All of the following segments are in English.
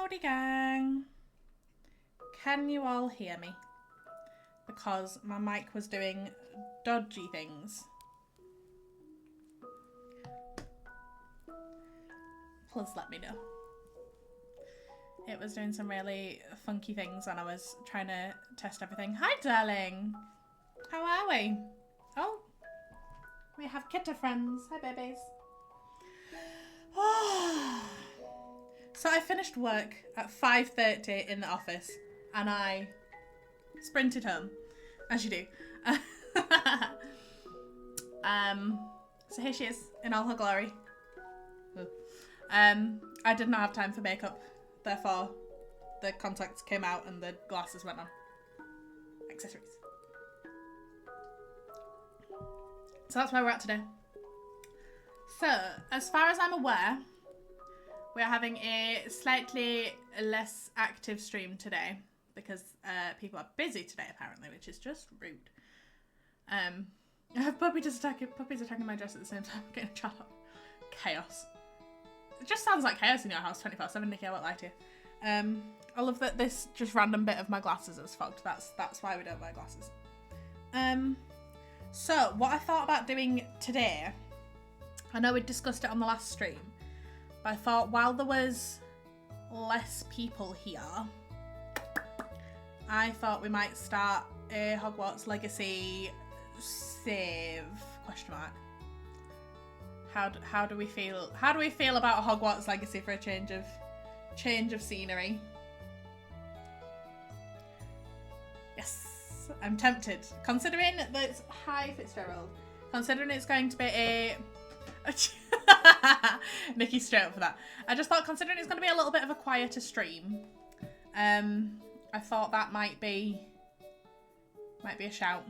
Howdy gang. Can you all hear me? Because my mic was doing dodgy things. Please let me know. It was doing some really funky things when I was trying to test everything. Hi darling. How are we? Oh, we have Kitta friends. Hi babies. So I finished work at 5:30 in the office and I sprinted home, as you do. So here she is in all her glory. I did not have time for makeup, therefore the contacts came out and the glasses went on. Accessories. So that's where we're at today. So, as far as I'm aware, we're having a slightly less active stream today because people are busy today apparently, which is just rude. I have puppies attacking my dress at the same time. I'm getting chat up. Chaos. It just sounds like chaos in your house 24/7, Nikki, I won't lie to you. I love that this just random bit of my glasses is fogged. That's why we don't wear glasses. So what I thought about doing today, I know we discussed it on the last stream, but I thought while there was less people here, I thought we might start a Hogwarts Legacy save ? How do we feel? How do we feel about Hogwarts Legacy for a change of scenery? Yes, I'm tempted. Considering that it's hi Fitzgerald. Considering it's going to be a Nikki straight up for that. I just thought considering it's going to be a little bit of a quieter stream, I thought that might be a shout.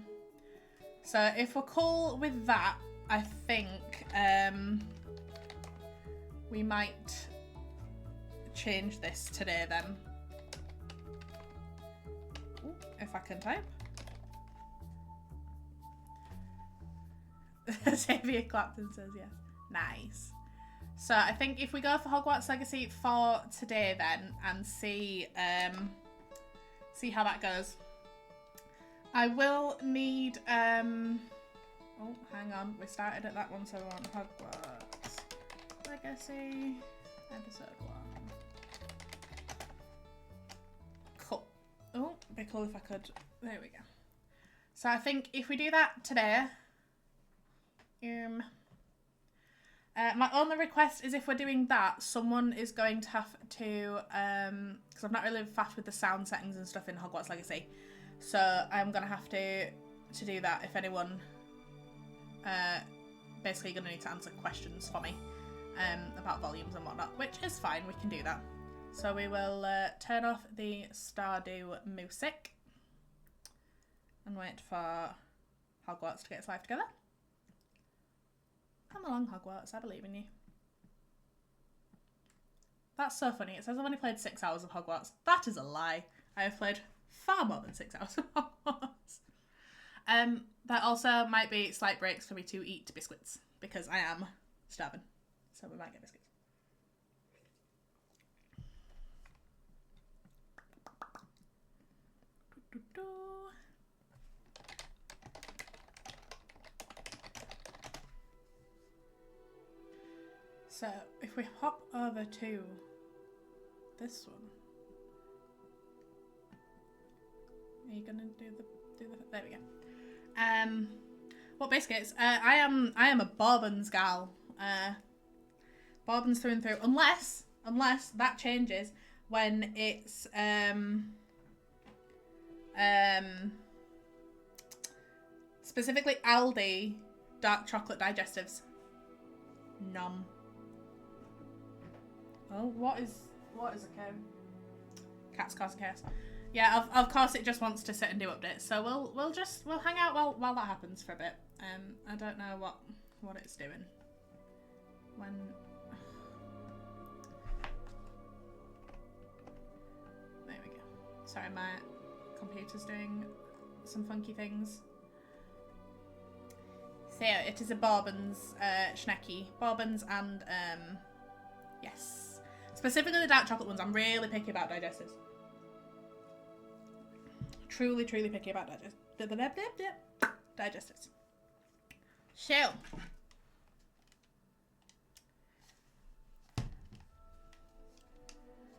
So if we're cool with that, I think we might change this today then. Ooh, if I can type. Xavier Clapton says yes. Nice. So I think if we go for Hogwarts Legacy for today then and see how that goes. I will need oh, hang on. We started at that one, so we want Hogwarts Legacy episode 1. Cool. Oh, it'd be cool if I could. There we go. So I think if we do that today, my only request is if we're doing that, someone is going to have to, because I've not really faffed with the sound settings and stuff in Hogwarts Legacy, so I'm gonna have to do that. If anyone, basically gonna need to answer questions for me, about volumes and whatnot, which is fine. We can do that. So we will turn off the Stardew music and wait for Hogwarts to get its life together. Come along, Hogwarts, I believe in you. That's so funny. It says I've only played 6 hours of Hogwarts. That is a lie. I have played far more than 6 hours of Hogwarts. That also might be slight breaks for me to eat biscuits, because I am starving. So we might get biscuits. So if we hop over to this one, are you gonna do the there we go. What biscuits? I am a Bourbons gal. Bourbons through and through, unless that changes when it's specifically Aldi dark chocolate digestives. Nom. Oh, what is a cow? Cat's causing chaos. Yeah, of course it just wants to sit and do updates. So we'll hang out while that happens for a bit. I don't know what it's doing. When there we go. Sorry, my computer's doing some funky things. So it is a Bourbons schnecky. Bourbons and yes. Specifically the dark chocolate ones. I'm really picky about digestives. Truly, truly picky about digestives. So.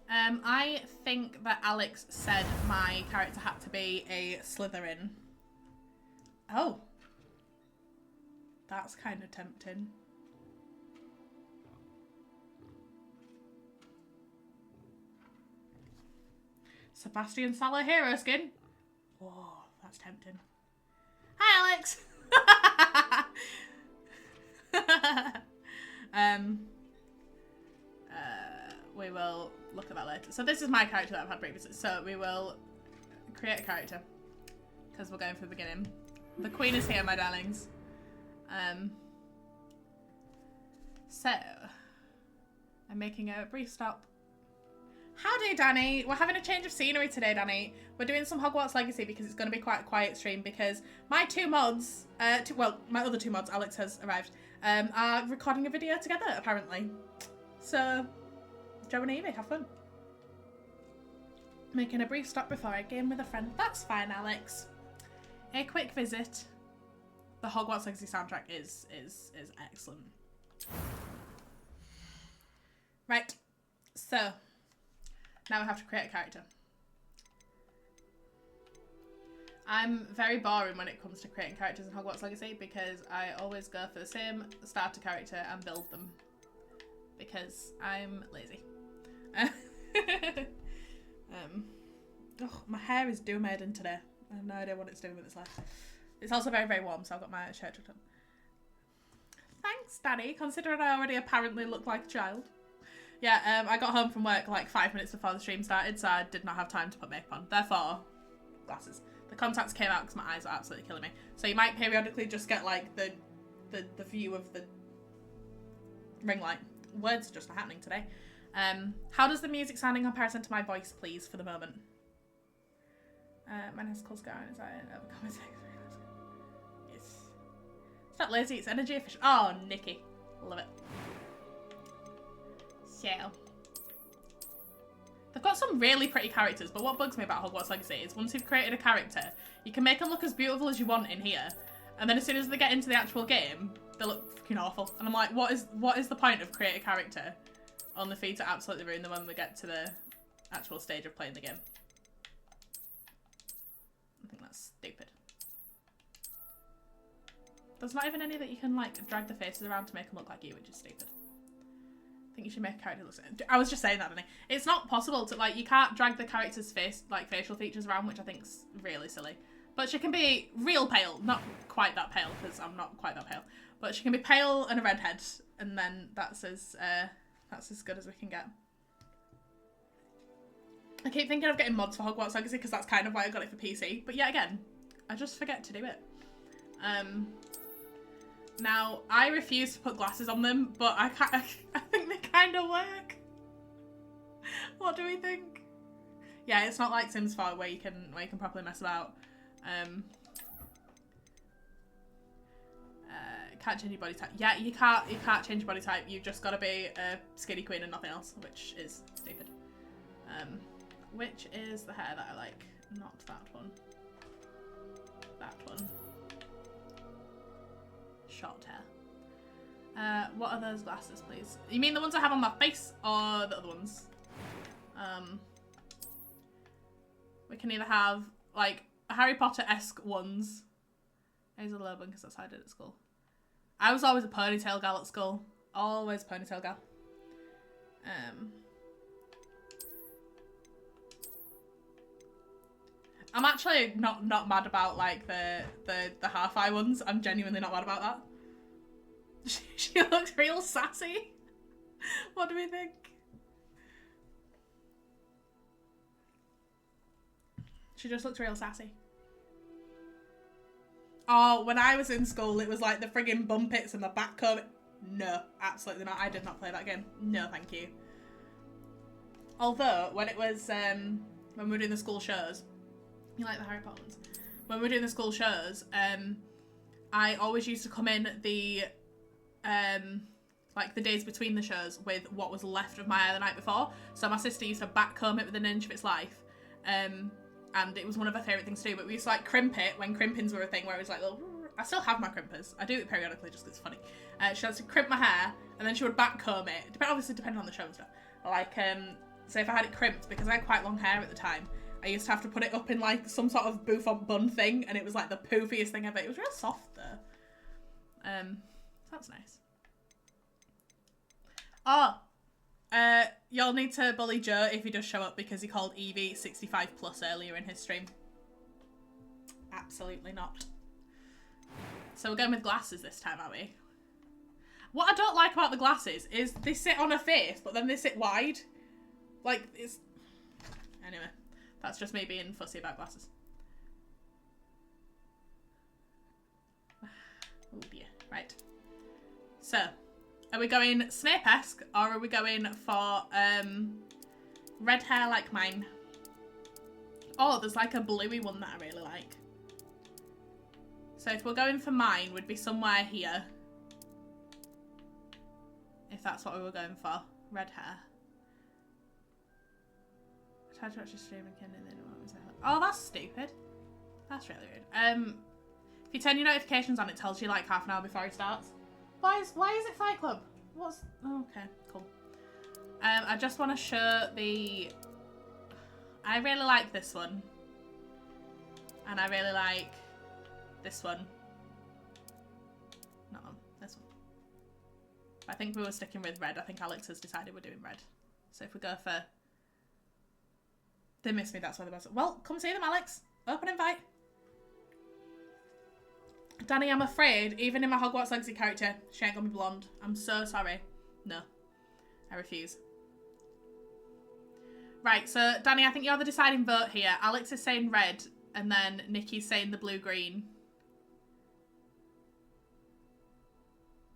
I think that Alex said my character had to be a Slytherin. Oh. That's kind of tempting. Sebastian Salah hero skin. Whoa, that's tempting. Hi, Alex. We will look at that later. So this is my character that I've had previously. So we will create a character because we're going for the beginning. The queen is here, my darlings. So I'm making a brief stop. Howdy, Danny. We're having a change of scenery today, Danny. We're doing some Hogwarts Legacy because it's going to be quite a quiet stream because my two mods, my other two mods, Alex has arrived, are recording a video together, apparently. So, Joe and Evie, have fun. Making a brief stop before I game with a friend. That's fine, Alex. A quick visit. The Hogwarts Legacy soundtrack is excellent. Right. So, now I have to create a character. I'm very boring when it comes to creating characters in Hogwarts Legacy because I always go for the same starter character and build them. Because I'm lazy. Oh, my hair is doom-maiden today. I have no idea what it's doing with its life. It's also very, very warm, so I've got my shirt tucked on. Thanks, Danny, considering I already apparently look like a child. Yeah, I got home from work like 5 minutes before the stream started, so I did not have time to put makeup on. Therefore, glasses. The contacts came out because my eyes are absolutely killing me. So you might periodically just get like the view of the ring light. Words are just not happening today. How does the music sound in comparison to my voice, please, for the moment? My nose close down as I overcome it. Yes. It's not lazy, it's energy efficient. Oh, Nikki. Love it. So. They've got some really pretty characters, but what bugs me about Hogwarts Legacy is once you've created a character, you can make them look as beautiful as you want in here. And then as soon as they get into the actual game, they look fucking awful. And I'm like, what is the point of creating a character only for you to absolutely ruin them when we get to the actual stage of playing the game? I think that's stupid. There's not even any that you can like drag the faces around to make them look like you, which is stupid. I think you should make a character look. I was just saying that, didn't I? It's not possible to like, you can't drag the character's face, like facial features around, which I think's really silly. But she can be real pale, not quite that pale because I'm not quite that pale. But she can be pale and a redhead, and then that's as good as we can get. I keep thinking of getting mods for Hogwarts Legacy because that's kind of why I got it for PC. But yet again, I just forget to do it. Now, I refuse to put glasses on them, but I think they kind of work. What do we think? Yeah, it's not like Sims 4 where you can properly mess about. Can't change your body type. Yeah, you can't change your body type. You've just got to be a skinny queen and nothing else, which is stupid. Which is the hair that I like? Not that one. That one. Short hair. What are those glasses, please? You mean the ones I have on my face, or the other ones? We can either have like Harry Potter-esque ones. Here's a low one because that's how I did at school. I was always a ponytail gal at school. Always a ponytail gal. I'm actually not mad about like the half-eye ones. I'm genuinely not mad about that. She looks real sassy. What do we think? She just looks real sassy. Oh, when I was in school, it was like the friggin' bumpets and the back comb. No, absolutely not. I did not play that game. No, thank you. Although, when it was, when we were doing the school shows, you like the Harry Potter ones? When we were doing the school shows, I always used to come in the like the days between the shows, with what was left of my hair the night before. So my sister used to backcomb it with an inch of its life. And it was one of her favourite things to do. But we used to like crimp it when crimpings were a thing, where it was like little... I still have my crimpers. I do it periodically just because it's funny. She has to crimp my hair, and then she would backcomb it. Obviously depending on the show and stuff. Like, so if I had it crimped, because I had quite long hair at the time, I used to have to put it up in like some sort of bouffant bun thing, and it was like the poofiest thing ever. It was real soft though. That's nice. Oh, y'all need to bully Joe if he does show up, because he called Evie 65 plus earlier in his stream. Absolutely not. So we're going with glasses this time, are we? What I don't like about the glasses is they sit on her face, but then they sit wide. Like, it's... Anyway, that's just me being fussy about glasses. Oh dear. Right. So, are we going Snape-esque, or are we going for red hair like mine? Oh, there's like a bluey one that I really like. So if we're going for mine, would be somewhere here. If that's what we were going for. Red hair. I tried to watch a stream and they didn't want me to. Oh, that's stupid. That's really rude. If you turn your notifications on, it tells you like half an hour before it starts. Why is it Fight Club? What's... Oh, okay, cool. I just want to show the... I really like this one. And I really like this one. Not one, this one. I think we were sticking with red. I think Alex has decided we're doing red. So if we go for... They miss me, that's why they're best. Well, come see them, Alex. Open invite. Danny, I'm afraid, even in my Hogwarts Legacy character, she ain't gonna be blonde. I'm so sorry. No. I refuse. Right, so Danny, I think you're the deciding vote here. Alex is saying red, and then Nikki's saying the blue-green.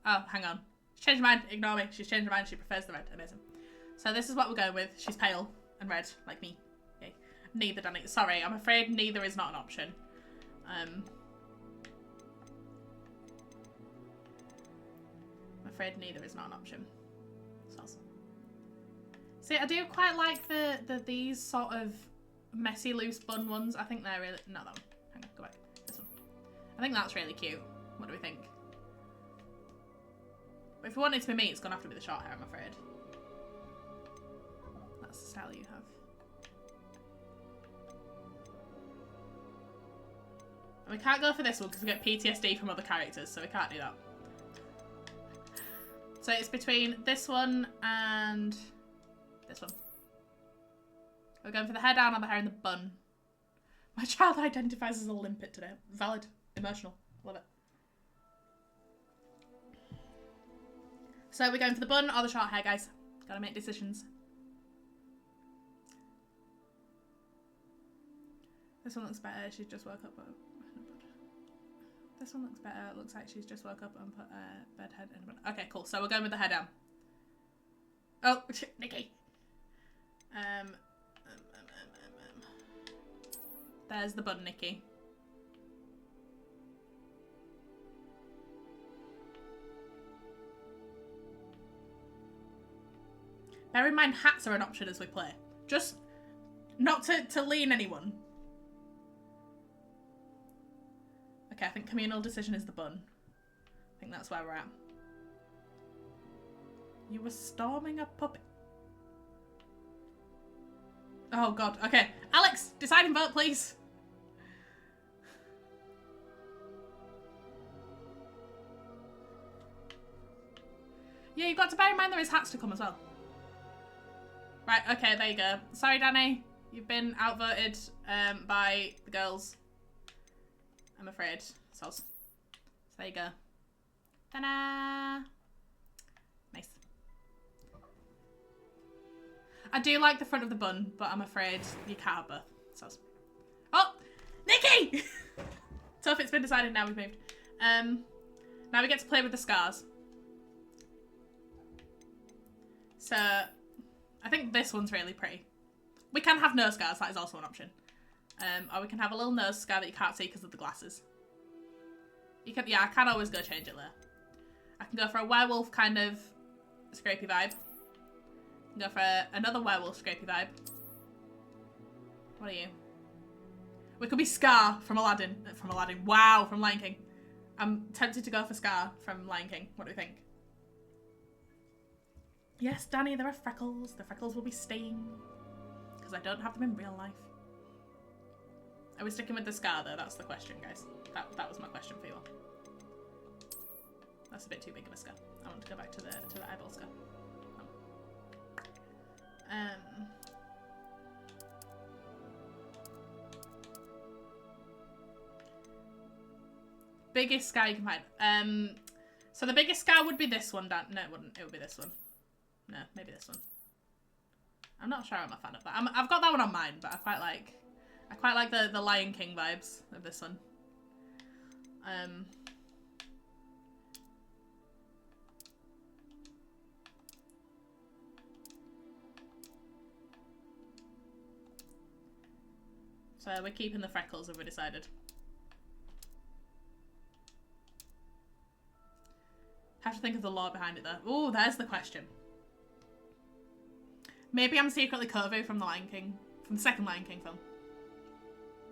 Oh, hang on. She's changed her mind. Ignore me. She's changed her mind. She prefers the red. Amazing. So this is what we're going with. She's pale and red, like me. Yay. Neither, Danny. Sorry, I'm afraid neither is not an option. I'm afraid neither is not an option. Sauce. See, I do quite like these sort of messy loose bun ones. I think they're really... Not that one. Hang on, go back. This one. I think that's really cute. What do we think? But if you want it to be me, it's gonna have to be the short hair, I'm afraid. That's the style you have. And we can't go for this one because we get PTSD from other characters, so we can't do that. So it's between this one and this one. We're going for the hair down or the hair in the bun. My child identifies as a limpet today. Valid. Emotional. Love it. So we're going for the bun or the short hair, guys. Gotta make decisions. This one looks better. She's just woke up. This one looks better. It looks like she's just woke up and put a bed head in a bun. Okay, cool. So we're going with the hair down. Oh, Nikki. There's the bun, Nikki. Bear in mind, hats are an option as we play. Just not to lean anyone. Okay, I think communal decision is the bun. I think that's where we're at. You were storming a puppet. Oh god, okay. Alex, deciding vote, please. Yeah, you've got to bear in mind there is hats to come as well. Right, okay, there you go. Sorry, Danny. You've been outvoted by the girls. I'm afraid. So there you go. Ta-da! Nice. I do like the front of the bun, but I'm afraid you can't have both. So oh! Nikki! Tough, it's been decided now we've moved. Now we get to play with the scars. So... I think this one's really pretty. We can have nose scars, that is also an option. Or we can have a little nose scar that you can't see because of the glasses. You can, yeah, I can always go change it there. I can go for a werewolf kind of scrapey vibe. Go for another werewolf scrapey vibe. What are you? We could be Scar from Aladdin. From Aladdin. Wow, from Lion King. I'm tempted to go for Scar from Lion King. What do we think? Yes, Danny, there are freckles. The freckles will be staying. Because I don't have them in real life. Are we sticking with the Scar though? That's the question, guys. That was my question for you all. That's a bit too big of a Scar. I want to go back to the eyeball Scar. Biggest Scar you can find. So the biggest Scar would be this one, Dan. No, it wouldn't. It would be this one. No, maybe this one. I'm not sure I'm a fan of that. I've got that one on mine, but I quite like the Lion King vibes of this one. So we're keeping the freckles, have we decided? Have to think of the lore behind it though. Oh, there's the question. Maybe I'm secretly Kovu from the Lion King, from the second Lion King film.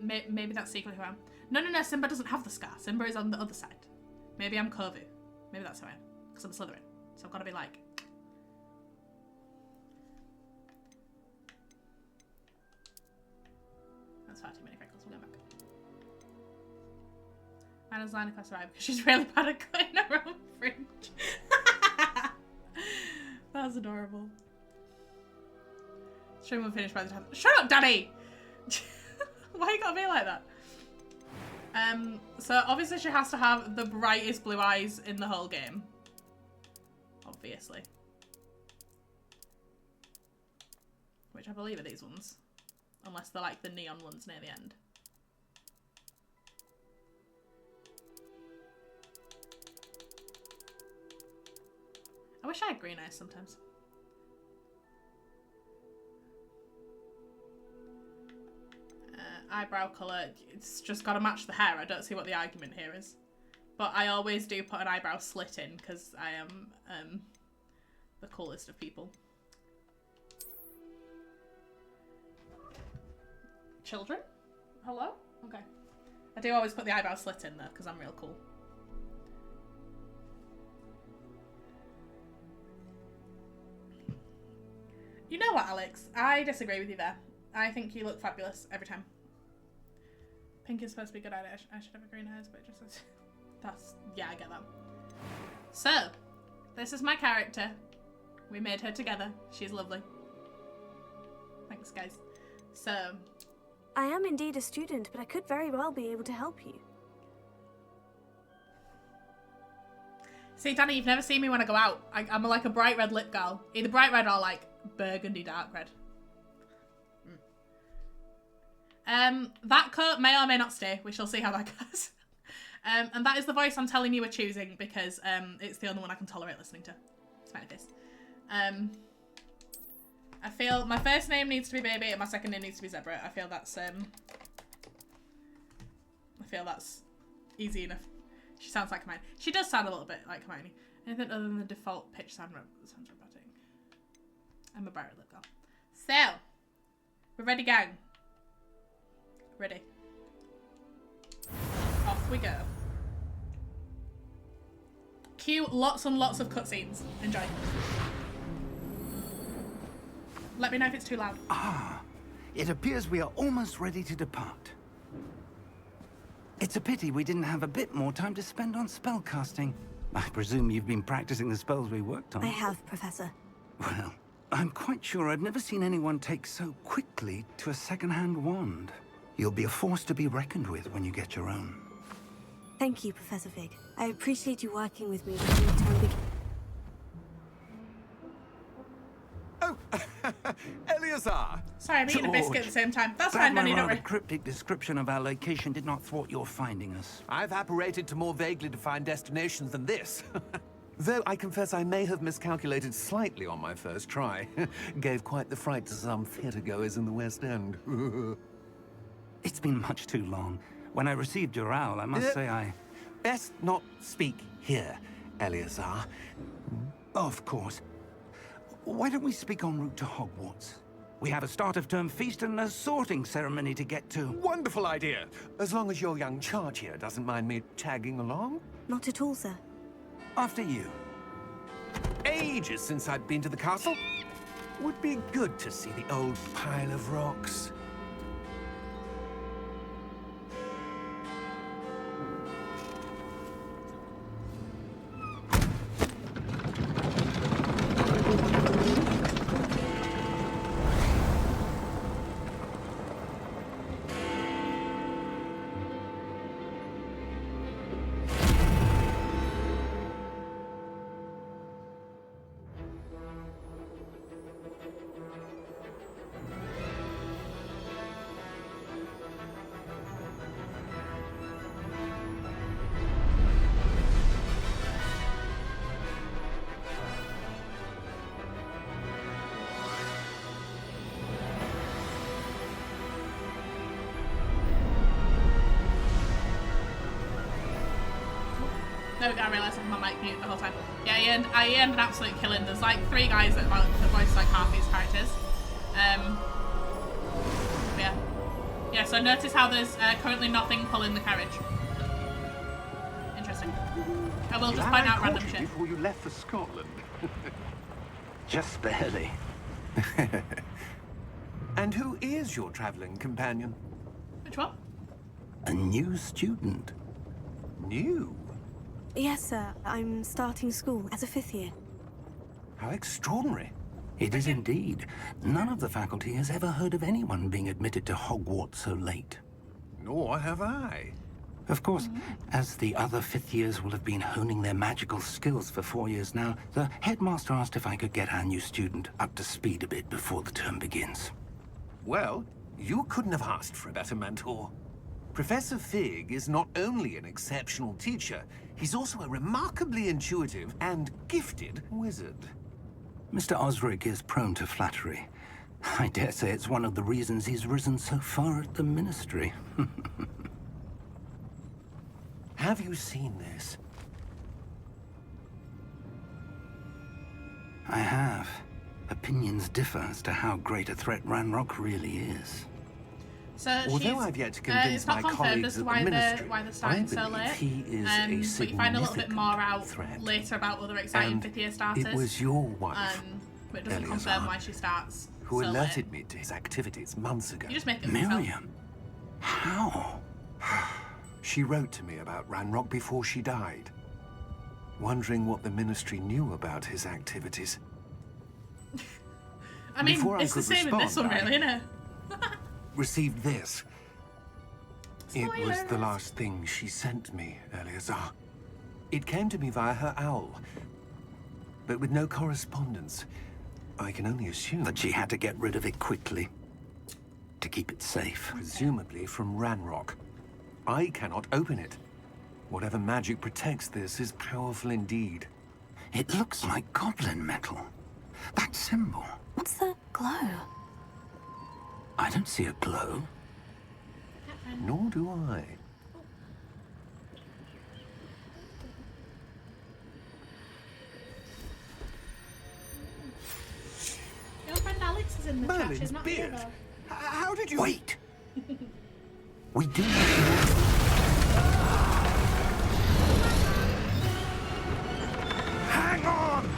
Maybe that's secretly who I am. No, Simba doesn't have the scar. Simba is on the other side. Maybe I'm Kovu. Maybe that's who I am. Because I'm Slytherin. So I've got to be like... That's far too many freckles. We'll go back. Anna's line of survive because she's really bad at cutting her own fringe. That's adorable. Stream will finish by the time. Shut up, Danny! Why you gotta be like that? So obviously she has to have the brightest blue eyes in the whole game. Obviously. Which I believe are these ones. Unless they're like the neon ones near the end. I wish I had green eyes sometimes. Eyebrow colour, it's just got to match the hair. I don't see what the argument here is. But I always do put an eyebrow slit in because I am the coolest of people. Children? Hello? Okay. I do always put the eyebrow slit in though because I'm real cool. You know what, Alex? I disagree with you there. I think you look fabulous every time. Pink is supposed to be good at it. I should have a green eyes, but it just... That's... Yeah, I get that. So, this is my character. We made her together. She's lovely. Thanks, guys. So... I am indeed a student, but I could very well be able to help you. See, Danny, you've never seen me when I go out. I'm like a bright red lip girl. Either bright red or like burgundy dark red. That coat may or may not stay. We shall see how that goes. And that is the voice I'm telling you we're choosing because it's the only one I can tolerate listening to. Smiley face. I feel my first name needs to be Baby and my second name needs to be Zebra. I feel that's easy enough. She sounds like Hermione. She does sound a little bit like Hermione. Anything other than the default pitch sounds robotic. I'm a bright red lip girl. So, we're ready, gang. Ready. Off we go. Cue lots and lots of cutscenes. Enjoy. Let me know if it's too loud. Ah, it appears we are almost ready to depart. It's a pity we didn't have a bit more time to spend on spellcasting. I presume you've been practicing the spells we worked on. I have, Professor. Well, I'm quite sure I've never seen anyone take so quickly to a second-hand wand. You'll be a force to be reckoned with when you get your own. Thank you, Professor Fig. I appreciate you working with me when the time begins. Oh, Eleazar! Sorry, I'm eating a biscuit at the same time. That's Glad fine, Danny, my don't rather worry. cryptic description of our location did not thwart your finding us. I've apparated to more vaguely defined destinations than this. Though I confess I may have miscalculated slightly on my first try. Gave quite the fright to some theatre-goers in the West End. It's been much too long. When I received your owl, I must say I... Best not speak here, Eleazar. Of course. Why don't we speak en route to Hogwarts? We have a start-of-term feast and a sorting ceremony to get to. Wonderful idea. As long as your young charge here doesn't mind me tagging along. Not at all, sir. After you. Ages since I'd been to the castle. Would be good to see the old pile of rocks. No, I realised I had my mic mute the whole time. Yeah, I earned an absolute killing. There's like 3 guys that voice like half these characters. Yeah. Yeah, so notice how there's currently nothing pulling the carriage. Interesting. I will just point out random shit. Before you left for Scotland. Just barely. And who is your traveling companion? Which one? A new student. New? Yes, sir. I'm starting school as a 5th year. How extraordinary. It is indeed. None of the faculty has ever heard of anyone being admitted to Hogwarts so late. Nor have I. Of course, as the other 5th years will have been honing their magical skills for 4 years now, the headmaster asked if I could get our new student up to speed a bit before the term begins. Well, you couldn't have asked for a better mentor. Professor Fig is not only an exceptional teacher, he's also a remarkably intuitive and gifted wizard. Mr. Osric is prone to flattery. I dare say it's one of the reasons he's risen so far at the Ministry. Have you seen this? I have. Opinions differ as to how great a threat Ranrock really is. So Although I've yet to convince it's not my confirmed colleagues as to at why the they're Ministry, why they're starting so believe late. he is a but you find a little bit more out threat. later about other exciting And 5th year starters. it was your wife, but it doesn't Eleazar, confirm why she starts who so alerted late. me to his activities months ago. You just make it yourself. Miriam? How? She wrote to me about Ranrock before she died, wondering what the Ministry knew about his activities. I mean, Before I it's the could same in this one, respond, really, isn't it? Received this. It was the Spoilers. last thing she sent me, Eleazar. It came to me via her owl, but with no correspondence. I can only assume That she had to get rid of it quickly. To keep it safe. presumably from Ranrock. I cannot open it. Whatever magic protects this is powerful indeed. It looks like goblin metal. That symbol. What's the glow? I don't see a glow. Nor do I. Your friend Alex is in the chat. Merlin's She's not here beard. though. How did you... Wait! We do have to... Hang on!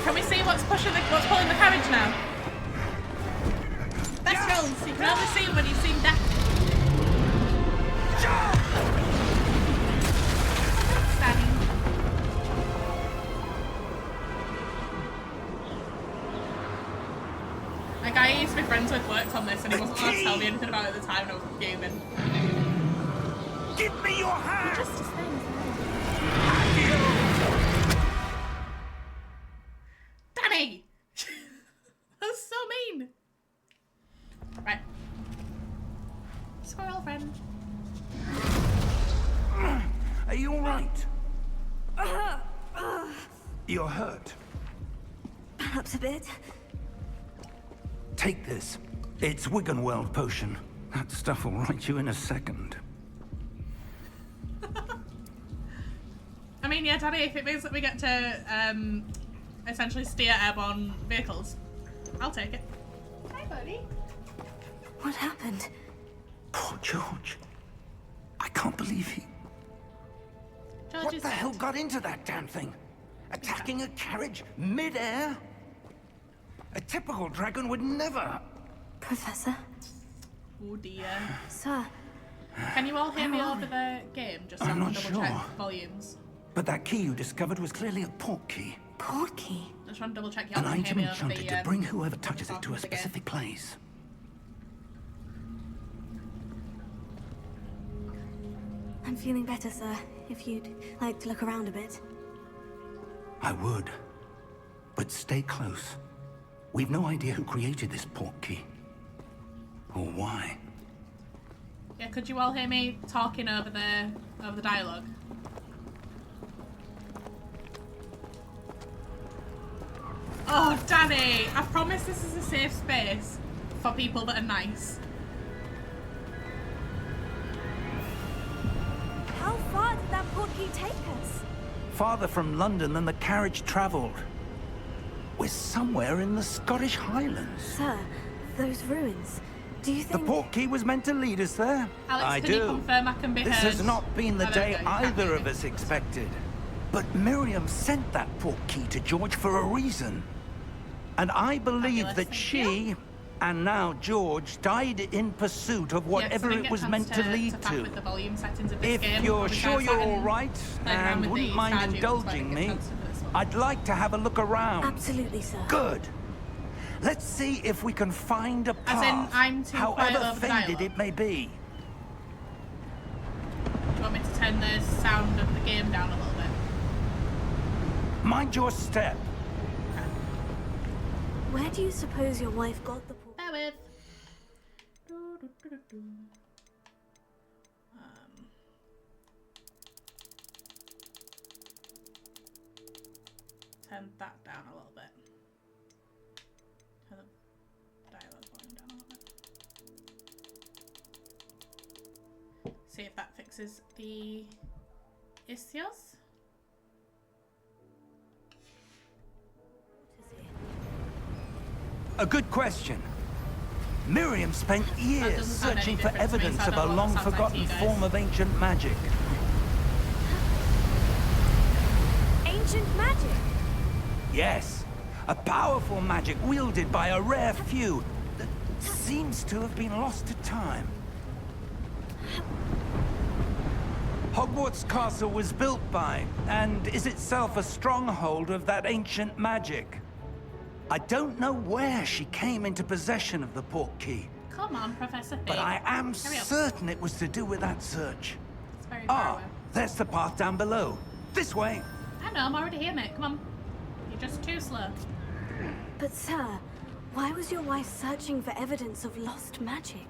Can we see what's pulling the carriage now? Best rolls. You can only see when you've seen death. Stunning. Like, I used to be friends with worked on this and he wasn't allowed to tell me anything about it at the time and I was fuming. Give me your hand! Just his thing, Danny! That's so mean. Right. Squirrel friend. Are you all right? You're hurt. Perhaps a bit. Take this. It's Wiggenweld potion. That stuff will right you in a second. I mean, yeah, Daddy, if it means that we get to essentially steer airborne vehicles, I'll take it. Hi, buddy. What happened? Poor George. I can't believe he... George What is the hell dead. got into that damn thing? Attacking a carriage mid-air? A typical dragon would never... Professor? Oh dear. Sir, Can you all hear me over the game? Just so I I'm can not double check sure. volumes. But that key you discovered was clearly a port key. Portkey. Just want to double check you all An can hear item me over enchanted the to bring whoever touches it talking to a of the game. specific place. I'm feeling better, sir. If you'd like to look around a bit. I would. But stay close. We've no idea who created this port key. Or why. Yeah, could you all hear me talking over the dialogue? Oh, Danny! I promise this is a safe space for people that are nice. How far did that portkey take us? Farther from London than the carriage travelled. We're somewhere in the Scottish Highlands. Sir, those ruins. Do you The think... port key was meant to lead us there. Alex, I can do. you confirm I can be This heard? has not been the Oh, there day we go, you can't either hear of me. us expected. But Miriam sent that port key to George for a reason. And I believe Fabulous, that thank she, and now George, died in pursuit of Yeah, 'cause I whatever didn't it get was chance meant to lead faff to. with the volume settings of this If game. you're Obviously, sure I you're sat all and right played around and with wouldn't the mind Stardew, that's why I indulging didn't me, get chance for this one. I'd like to have a look around. Absolutely, sir. Good. Let's see if we can find a As in, path, I'm too quiet however over the faded dialogue. it may be. Do you want me to turn the sound of the game down a little bit? Mind your step. Where do you suppose your wife got the port? Bear with. Turn that down a little bit. Turn the dialogue volume down a little bit. See if that fixes the issues. A good question. Miriam spent years doesn't sound any searching for different to me, evidence so I of don't a know what that sounds like to long-forgotten you guys. form of ancient magic. Ancient magic? Yes, a powerful magic wielded by a rare few that seems to have been lost to time. Hogwarts Castle was built by, and is itself a stronghold of that ancient magic. I don't know where she came into possession of the port key, Come on, Professor Fig. but I am Hurry up. certain it was to do with that search. It's very far Ah, away. there's the path down below. This way. I know, I'm already here, mate. Come on. You're just too slow. But sir, why was your wife searching for evidence of lost magic?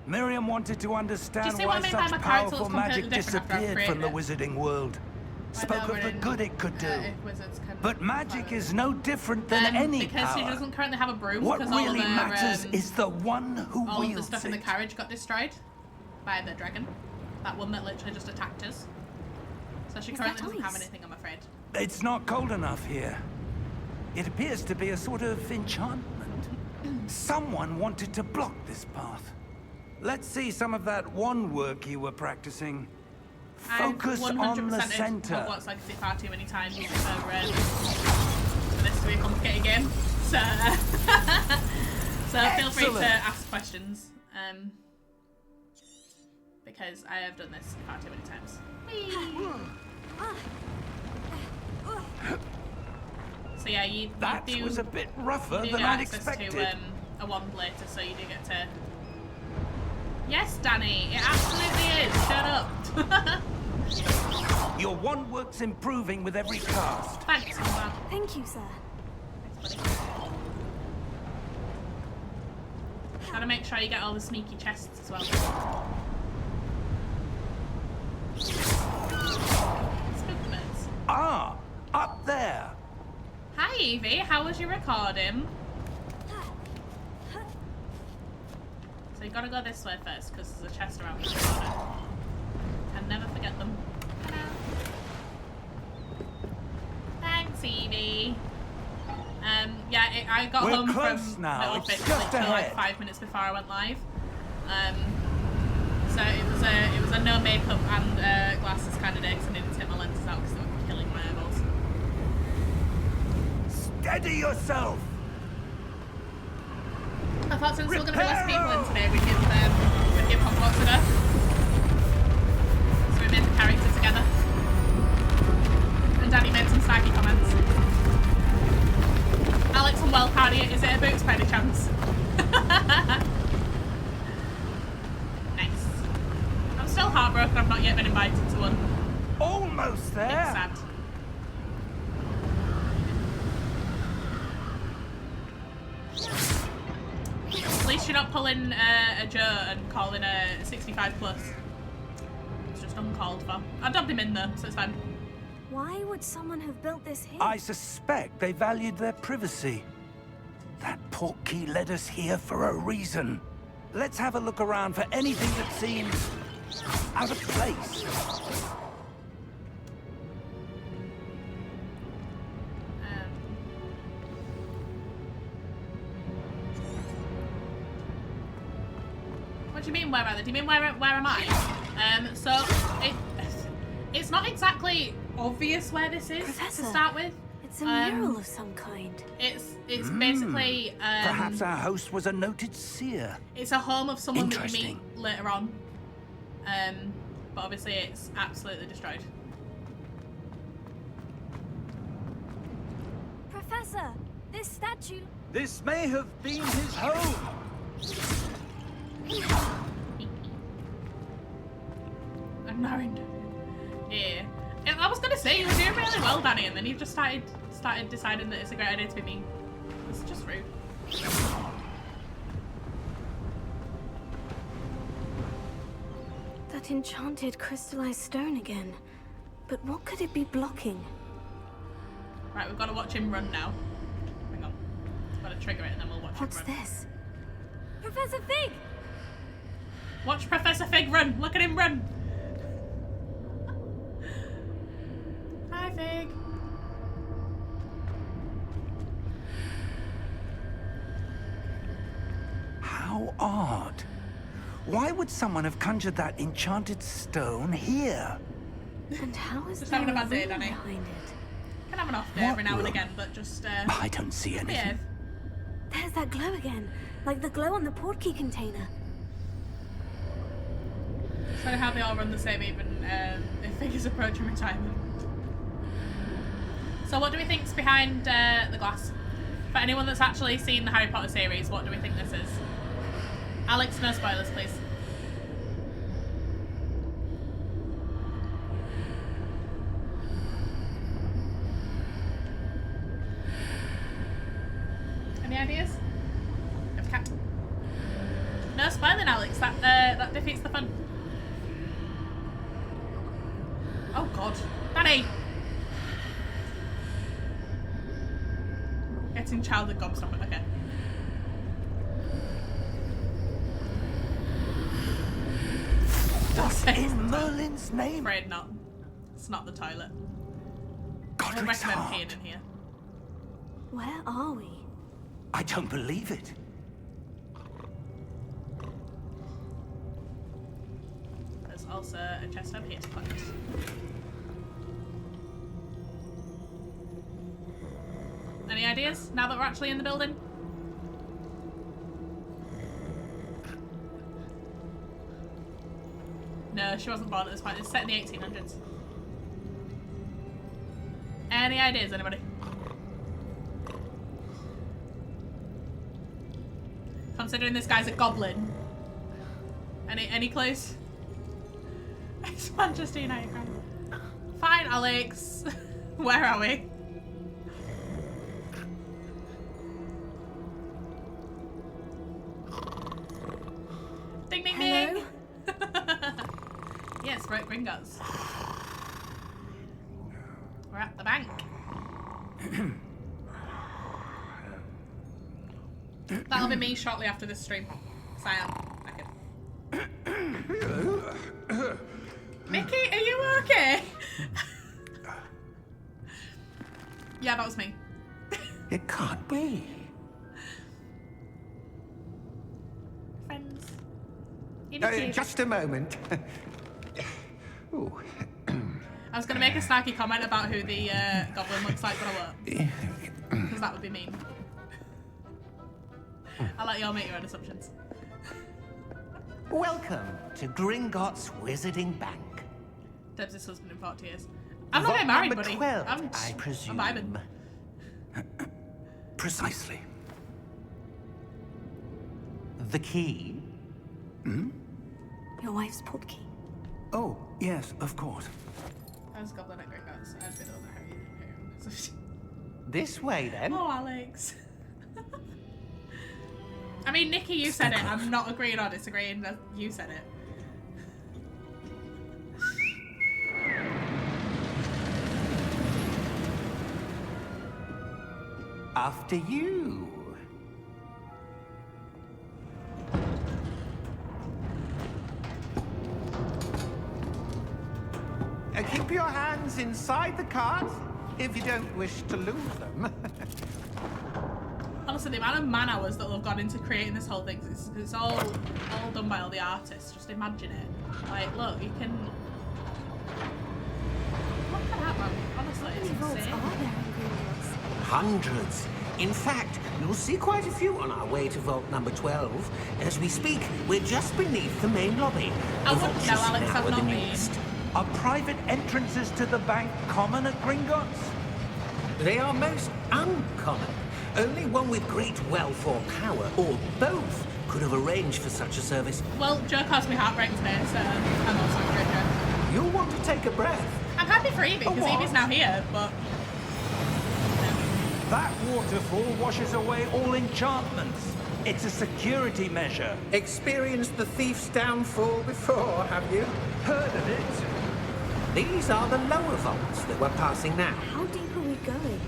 Miriam wanted to understand see why what I mean by such my character powerful looks magic completely different after I've disappeared from the created wizarding world. Spoke of the good it could do. Wizards can But magic is no different than any because she power. doesn't currently have a broom. What because all really of her, matters is the one who all of the wields stuff in the it. carriage got destroyed by the dragon. That one that literally just attacked us. So she Is currently that doesn't have ice? anything, I'm afraid. It's not cold enough here. It appears to be a sort of enchantment. Someone wanted to block this path. Let's see some of that wand work you were practicing. Focus I've on the 100% center. Hogwarts Legacy far too many times for this to be a complicated game. So, so feel free to Excellent. ask questions. Because I have done this far too many times. So yeah, you That do, was a bit rougher you do than get I'd access expected. to a wand later, so you do get to... Yes, Danny, it absolutely is. Shut up. Your wand work's improving with every cast. Thanks, I'm glad. Thank you, sir. Thanks, buddy. Gotta make sure you get all the sneaky chests as well. Spookbirds. Ah, up there. Hi Evie, how was your recording? So you gotta go this way first, because there's a chest around the corner. Can never forget them. Hello. Thanks, Evie. Yeah, I got home from now. Little It's Bit just literally like ahead. 5 minutes before I went live. So it was a no makeup and glasses kind of day because I needed to take my lenses out because they were killing my eyeballs. Steady yourself! I thought since we were going to be less people in today, we'd give Hogwarts a go. So we made the character together. And Danny made some snarky comments. Alex and Wellcardia, is it a boots by any chance? Nice. I'm still heartbroken I've not yet been invited to one. Almost there. It's sad. At least you're not pulling a Joe and calling a 65 plus. It's just uncalled for. I dubbed him in though, so it's fine. Why would someone have built this here? I suspect they valued their privacy. That portkey led us here for a reason. Let's have a look around for anything that seems out of place. What do you mean, where are they? Do you mean where am I? So it's not exactly obvious where this is Professor, to start with. It's a mural of some kind. It's basically Perhaps our host was a noted seer. it's a home of someone that you meet Interesting. later on. But obviously it's absolutely destroyed. Professor, this statue... This may have been his home. I'm narrowing. Yeah. I was gonna say you were doing really well, Danny, and then you just started deciding that it's a great idea to be mean. It's just rude. That enchanted crystallized stone again. But what could it be blocking? Right, we've got to watch him run now. Hang on. Got to trigger it and then we'll watch What's him run. this? Professor Fig! Watch Professor Fig run! Look at him run! Hi, Fig. How odd. Why would someone have conjured that enchanted stone here? And how is Just there having a a bad day, room Danny. behind it? Can have an off day What every now and room? again, but just I don't see anything. behave. There's that glow again. Like the glow on the portkey container. So how they all run the same even if Fig is approaching retirement. So what do we think's behind the glass? For anyone that's actually seen the Harry Potter series, what do we think this is? Alex, no spoilers, please. Any ideas? No spoiling, Alex. That defeats the fun. Oh God, Danny! Getting childhood gobstopper. Okay. What in Merlin's name? Afraid not. It's not the toilet. I Godric's don't recommend heart. peeing in here. Where are we? I don't believe it. There's also a chest over here to collect. Any ideas now that we're actually in the building? No, she wasn't born at this point. It's set in the 1800s. Any ideas, anybody? Considering this guy's a goblin. Any clues? It's Manchester United. Fine, Alex. Where are we? Ding ding Hello? ding. Yes, right, Gringotts. We're at the bank. That'll be me shortly after this stream. 'Cause I am. that was me. It can't be. Friends. In a cube. Just a moment. Ooh. I was going to make a snarky comment about who the goblin looks like, but I won't. Because that would be mean. I'll let you all make your own assumptions. Welcome to Gringotts Wizarding Bank. Deb's husband in 40 years. I'm not getting married, Number buddy. 12, I'm I presume. I'm vibing. Precisely. The key? Your wife's portkey. Oh, yes, of course. I was a goblin at Gringotts. I'd be the one that had you. This way, then. Oh, Alex. I mean, Nikki, you said it. I'm not agreeing or disagreeing. You said it. After you. Keep your hands inside the cart if you don't wish to lose them. Honestly, the amount of man hours that have gone into creating this whole thing, it's all done by all the artists. Just imagine it. Like, look, you can... Look at that, man. Honestly, it's How many vaults insane. are there in Gringotts? Hundreds. In fact, you'll see quite a few on our way to vault number 12. As we speak, we're just beneath the main lobby. I The wouldn't vaults know, just Alex, now I've are the not been. newest. Are private entrances to the bank common at Gringotts? They are most uncommon. Only one with great wealth or power, or both, could have arranged for such a service. Well, Joe caused me heartbreak today, so I'm also angry at Joe. You'll want to take a breath. I'm happy for Evie, because what? Evie's now here, but... That waterfall washes away all enchantments. It's a security measure. Experienced the thief's downfall before, have you? Heard of it? These are the lower vaults that we're passing now. How deep are we going?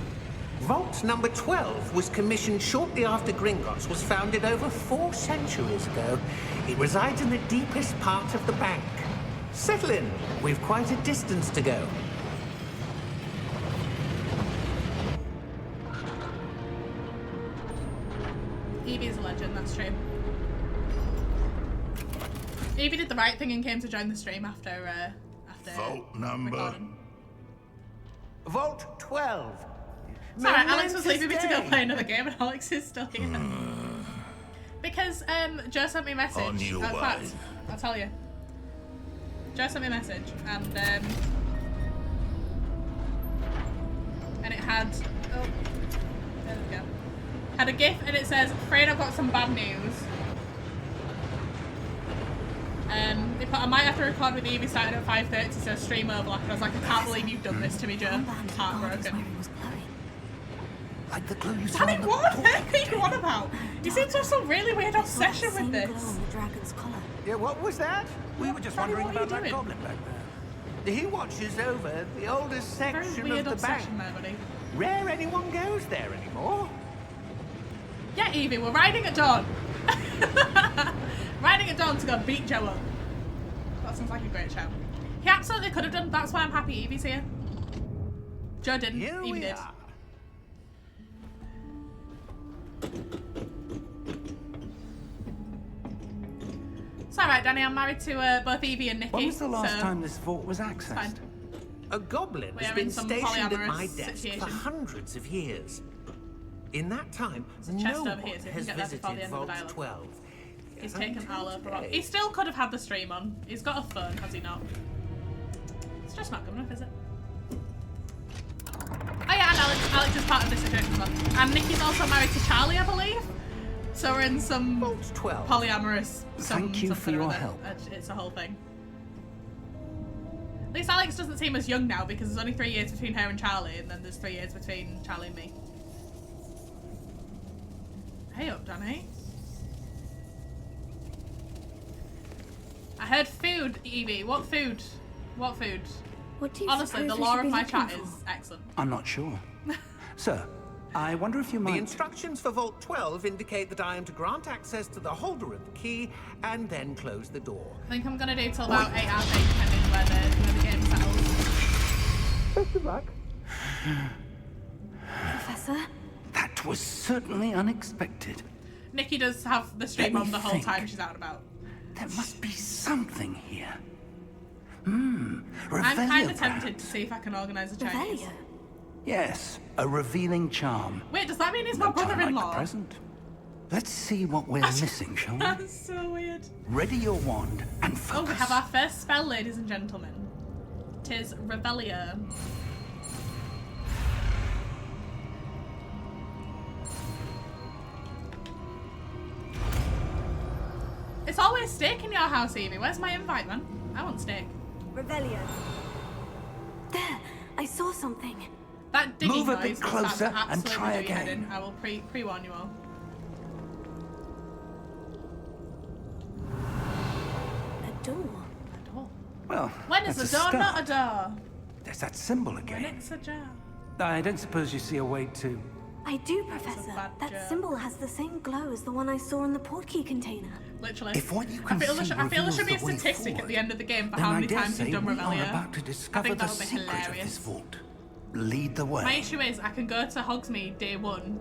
Vault number 12 was commissioned shortly after Gringotts was founded over 4 centuries ago. It resides in the deepest part of the bank. Settle in. We've quite a distance to go. Evie is a legend, that's true. Evie did the right thing and came to join the stream after Vault number. recording. Vault 12. It's alright, Alex was Momentous leaving me to go day. play another game and Alex is still here. Because Joe sent me a message. On your In fact, way. I'll tell you. Joe sent me a message and it had there we go. Had a GIF and it says, "Afraid I've got some bad news." They put, "I might have to record with Evie starting at 5:30, so stream overlap." And I was like, I can't believe you've done this to me, Joe. Armband the guard was Heartbroken. wearing was glowing. Like the glue you saw Danny, on the what? door. What are you on about? You seem to have some really weird It's like obsession the same with glow this. on the dragon's collar. Yeah, what was that? We were just Danny, wondering what are you about that doing? goblin back there. He watches over the oldest Very section weird of the bank. obsession there, buddy. Rare anyone goes there anymore. Yeah, Evie, we're riding at dawn. Riding at dawn to go beat Joe up. That sounds like a great show. He absolutely could have done. That's why I'm happy Evie's here. Joe didn't. Here Evie we did. are. It's alright, Danny. I'm married to both Evie and Nikki. When was the last so time this vault was fine. accessed? A goblin We has are been in some stationed at polyamorous my desk situation. for hundreds of years. In that time, a chest no over here, one so you has can get that before the visited end of the Vault dialogue. 12. He's taken all over. today. He still could have had the stream on. He's got a phone, has he not? It's just not good enough, is it? Oh yeah, and Alex is part of this situation as well. And Nikki's also married to Charlie, I believe. So we're in some Vault 12. polyamorous. Thank you for something or your other. help. It's a whole thing. At least Alex doesn't seem as young now because there's only 3 years between her and Charlie, and then there's 3 years between Charlie and me. Hey up, Danny. I heard food, Evie. What food? What food? What do you Honestly, the suppose we lore should of be my looking chat for? is excellent. I'm not sure. Sir, I wonder if you The might... instructions for Vault 12 indicate that I am to grant access to the holder of the key and then close the door. I think I'm gonna do till about 8 hours 8, depending where the game settles. Best of luck. Professor. That was certainly unexpected. Nikki does have the stream Let on me the whole think. time she's out and about. There must be something here. I'm Revelio, kind of tempted to perhaps. see if I can organise a Chinese. Revelio. Yes, a revealing charm. Wait, does that mean he's my No time like the brother-in-law? present. Let's see what we're missing, shall we? That's so weird. Ready your wand and Oh, focus. we have our first spell, ladies and gentlemen. Tis Revelio. It's always steak in your house, Evie. Where's my invite, man? I want steak. Revelio. There, I saw something. That digging Move a noise bit will start closer to and absolutely try do your head again. in. I will pre-warn you all. A door. A door. Well, When is that's a door start. not a door? There's that symbol When again. it's a jar. I don't suppose you see a way to... I do, was a Professor. bad That joke. symbol has the same glow as the one I saw in the portkey container. Literally. If what you I can feel, see I feel there should be a reveals the way statistic at forward, the end of the game for then how I many dare times say you've done we are Revelio. about to I discover think the that would be secret of hilarious. this vault. Lead the way. My issue is I can go to Hogsmeade day one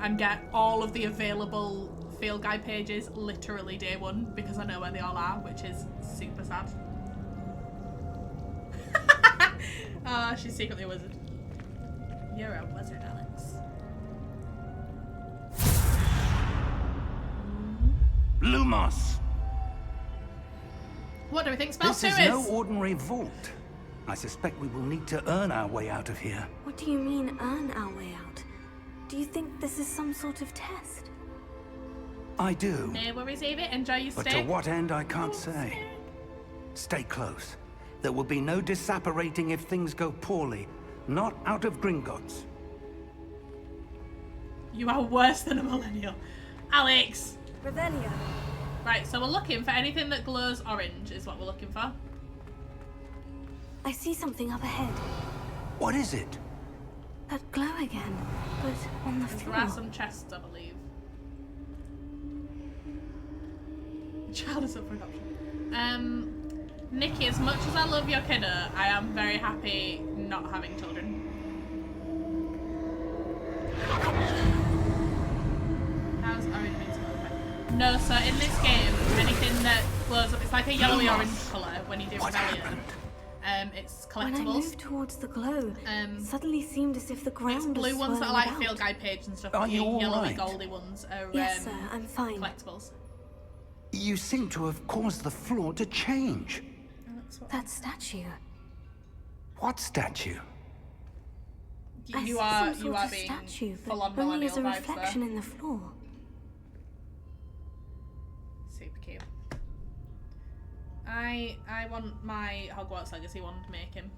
and get all of the available field guide pages literally day one because I know where they all are, which is super sad. She's secretly a wizard. You're a wizard, Alex. Lumos! What do we think spell This 2 is is? no ordinary vault. I suspect we will need to earn our way out of here. What do you mean, earn our way out? Do you think this is some sort of test? I do. No worries, Evie. Enjoy your But to steak. what end, I can't say. Stay close. There will be no disapparating if things go poorly. Not out of Gringotts. You are worse than a millennial. Alex! Revelio. Right, so we're looking for anything that glows orange is what we're looking for. I see something up ahead. What is it? That glow again, but on the There are floor. some chests, I believe. Child is up for adoption. Nikki, as much as I love your kiddo, I am very happy not having children. How's orange mean to me? No, so in this game, anything that glows up, it's like a yellowy orange colour when you do What Rebellion. happened? It's When I collectibles. moved towards the glow, Um, it suddenly seemed as if the It's ground was blue ones that are swirling like about. field guide page and stuff. Are but you your all yellowy right? goldy ones are Yes, sir, I'm fine. collectibles. You seem to have caused the floor to change. That statue. What statue? I You see are some sort of being statue, full but on only millennial as a vibes reflection there. in the floor. Super cute. I want my Hogwarts Legacy one to make him.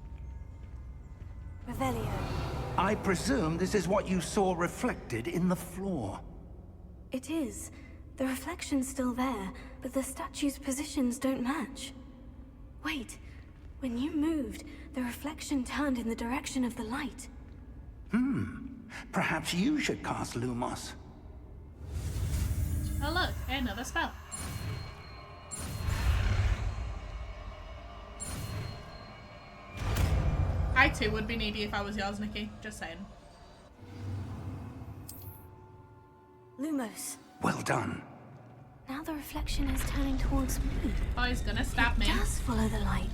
Revelio. I presume this is what you saw reflected in the floor. It is. The reflection's still there, but the statue's positions don't match. Wait. When you moved, the reflection turned in the direction of the light. Perhaps you should cast Lumos. Oh look, another spell. I too would be needy if I was yours, Nikki. Just saying. Lumos. Well done. Now the reflection is turning towards me. Oh, he's gonna stab me. Just follow the light.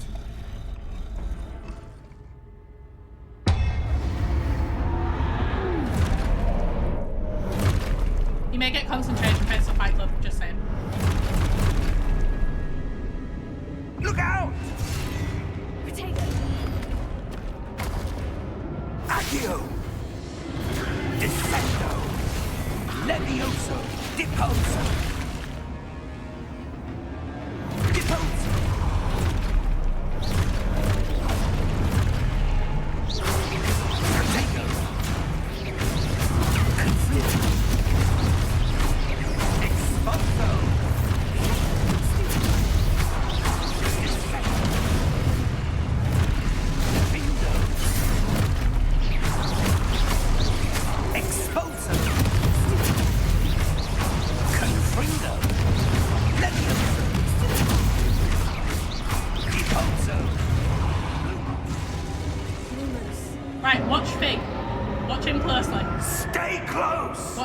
You may get concentration based on Fight Club, just saying. Look out! Take Accio! Defendo! Levioso! Deposo! Deposo! Protego! Conflict! Exposo! Defendo! Exposo! Confringo!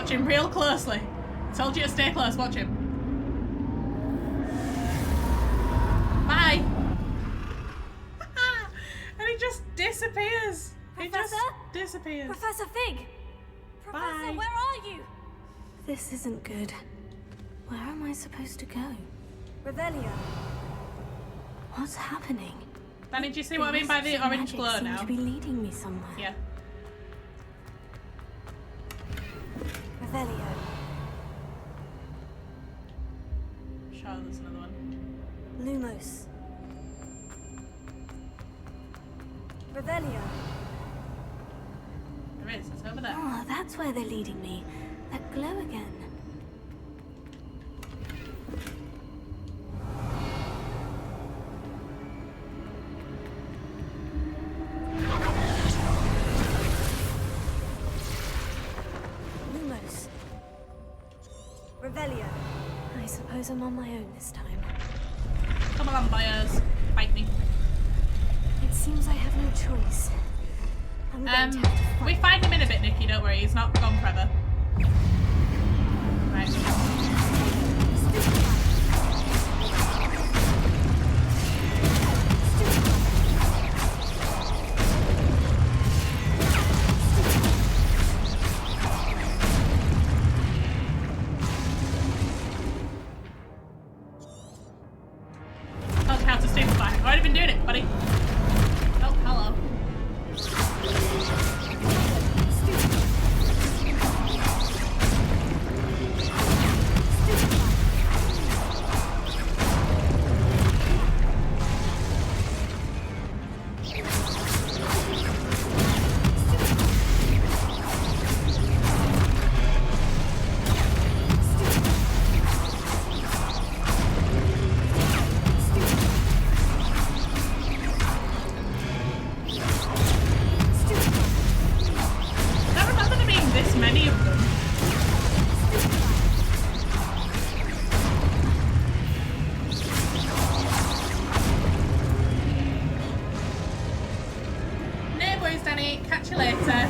Watch him real closely. I told you to stay close, watch him. Bye! And he just disappears. He just disappears. Professor Fig! Professor, Bye. where are you? This isn't good. Where am I supposed to go? Revelio. What's happening? Danny, do you see what I mean by the orange glow seem now? to be leading me somewhere. Yeah. Revelio. Sure, there's another one. Lumos. Revelio. There is, it's over there. Oh, that's where they're leading me. That glow again. Lumos. Revelio. I suppose I'm on my own this time. Come along, boyos. Fight me. It seems I have no choice. I'm going to have to fight. We find him in a bit, Nikki, don't worry, he's not gone forever. Right. Told you how to stupefy. I've already been doing it, buddy. Oh, hello. I don't remember there being this many of them. No worries, Danny. Catch you later.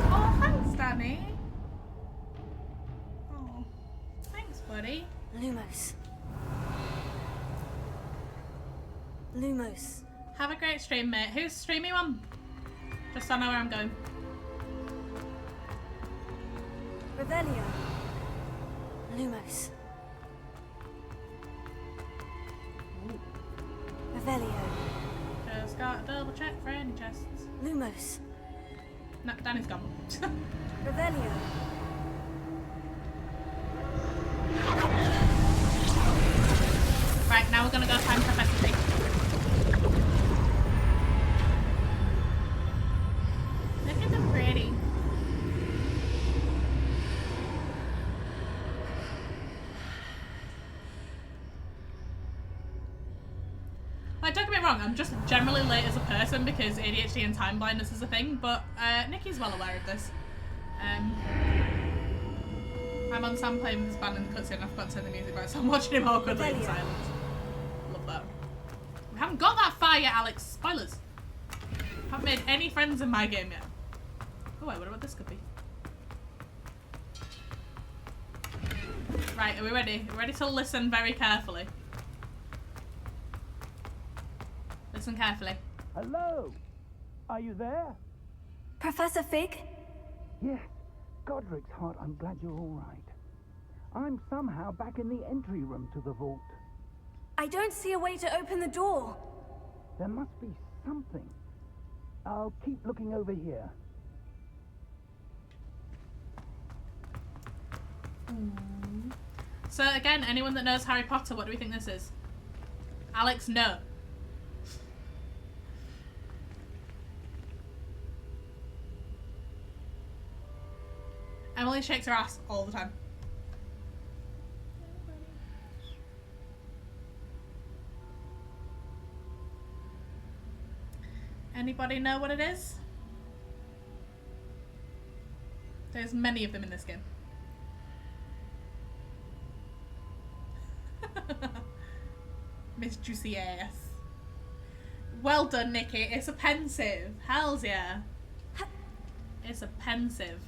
Oh, thanks, Danny. Oh, thanks, buddy. Lumos. Lumos. Have a great stream, mate. Who's streaming on? Just so I know where I'm going. Revelio. Lumos. Revelio. Just got to double check for any chests. Lumos. No, Danny's gone. Revelio. Right, now we're gonna go find Professor Fig. Look at them pretty. Like, don't get me wrong, I'm just generally late as a person because ADHD and time blindness is a thing, but Nikki's well aware of this. I'm on Sam playing with his band in the cutscene, I forgot to turn the music right, so I'm watching him awkwardly in silence. Love that. We haven't got that far yet, Alex. Spoilers. Haven't made any friends in my game yet. Oh, I wonder what this could be. Right, are we ready? Are we ready to listen very carefully? Listen carefully. Hello? Are you there? Professor Fig? Yes. Godric's heart, I'm glad you're all right. I'm somehow back in the entry room to the vault. I don't see a way to open the door. There must be something. I'll keep looking over here. So again, anyone that knows Harry Potter, what do we think this is? Alex, no. Emily shakes her ass all the time. Anybody know what it is? There's many of them in this game. Miss Juicy Ass. Well done, Nikki. It's a pensive. Hells yeah. It's a pensive.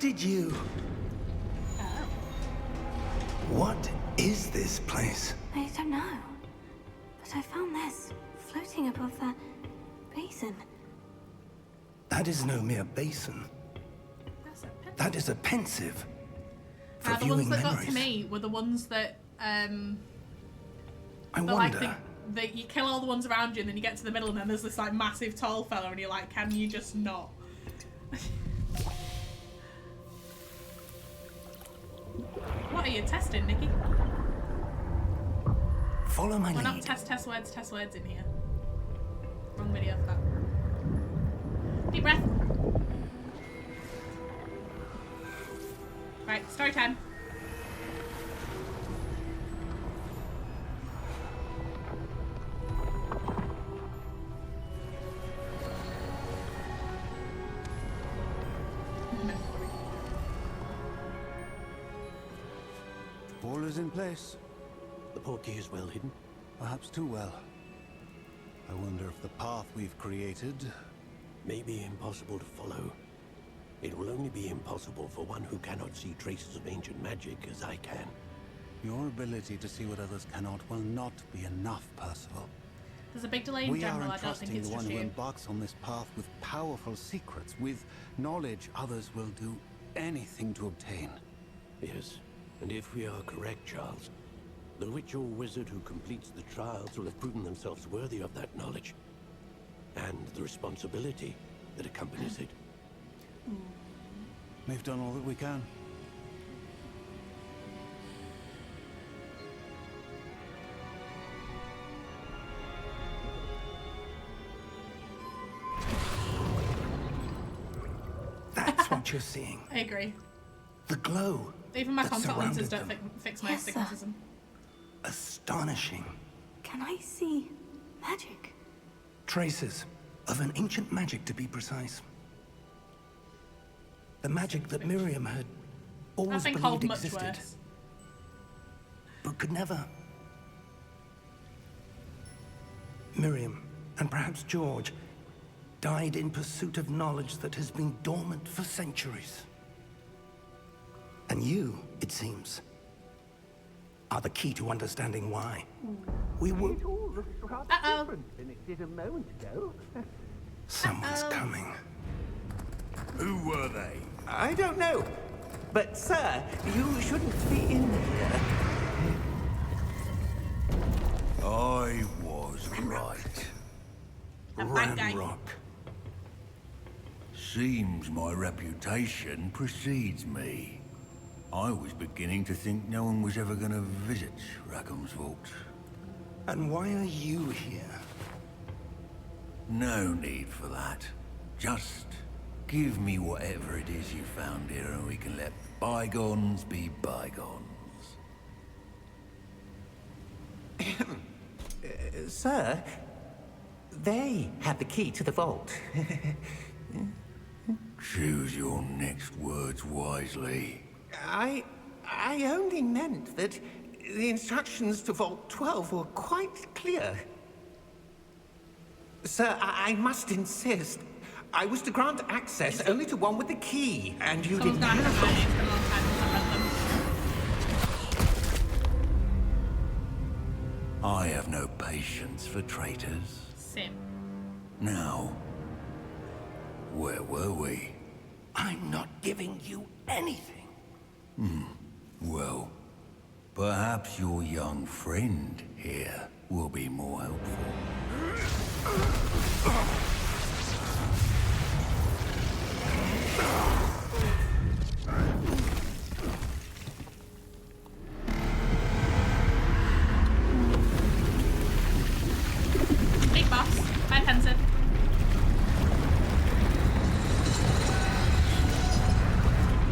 did you? Oh. What is this place? I don't know. But I found this floating above that basin. That is no mere basin. That's a pen. That is a pensive. For The ones viewing that memories. got to me were the ones that I that, wonder. like that you kill all the ones around you and then you get to the middle and then there's this like massive tall fella and you're like, can you just not? What are you testing, Nikki? Follow my We're not lead. test words in here. Wrong video for that. Deep breath. Right, story time. All is in place. The portkey is well hidden. Perhaps too well. I wonder if the path we've created... May be impossible to follow. It will only be impossible for one who cannot see traces of ancient magic as I can. Your ability to see what others cannot will not be enough, Percival. There's a big delay in We are general, I don't think entrusting it's the one just who you. embarks on this path with powerful secrets, with knowledge others will do anything to obtain. Yes, and if we are correct, Charles, the witch or wizard who completes the trials will have proven themselves worthy of that knowledge. And the responsibility that accompanies it. We've done all that we can. That's what you're seeing. I agree. The glow. Even my that contact lenses surrounded don't them. fix my Yes, sir. astigmatism. Astonishing. Can I see magic? Traces of an ancient magic, to be precise. The magic that Miriam had I always think believed hold much existed, worse. but could never. Miriam, and perhaps George, died in pursuit of knowledge that has been dormant for centuries. And you, it seems, are the key to understanding why. We were... Uh-oh. than it did a moment ago. Someone's coming. Who were they? I don't know. But, sir, you shouldn't be in here. I was right. A bad guy. Ranrock. Seems my reputation precedes me. I was beginning to think no one was ever going to visit Rackham's vault. And why are you here? No need for that. Just give me whatever it is you found here and we can let bygones be bygones. Sir, they have the key to the vault. Choose your next words wisely. I only meant that the instructions to Vault 12 were quite clear. Sir, I must insist. I was to grant access only to one with the key, and you Someone's didn't gonna have to have find it. me. It's been a long time since I've read them. I have no patience for traitors. Same. Now, where were we? I'm not giving you anything. Well, perhaps your young friend here will be more helpful. Big boss. Bye, pensive.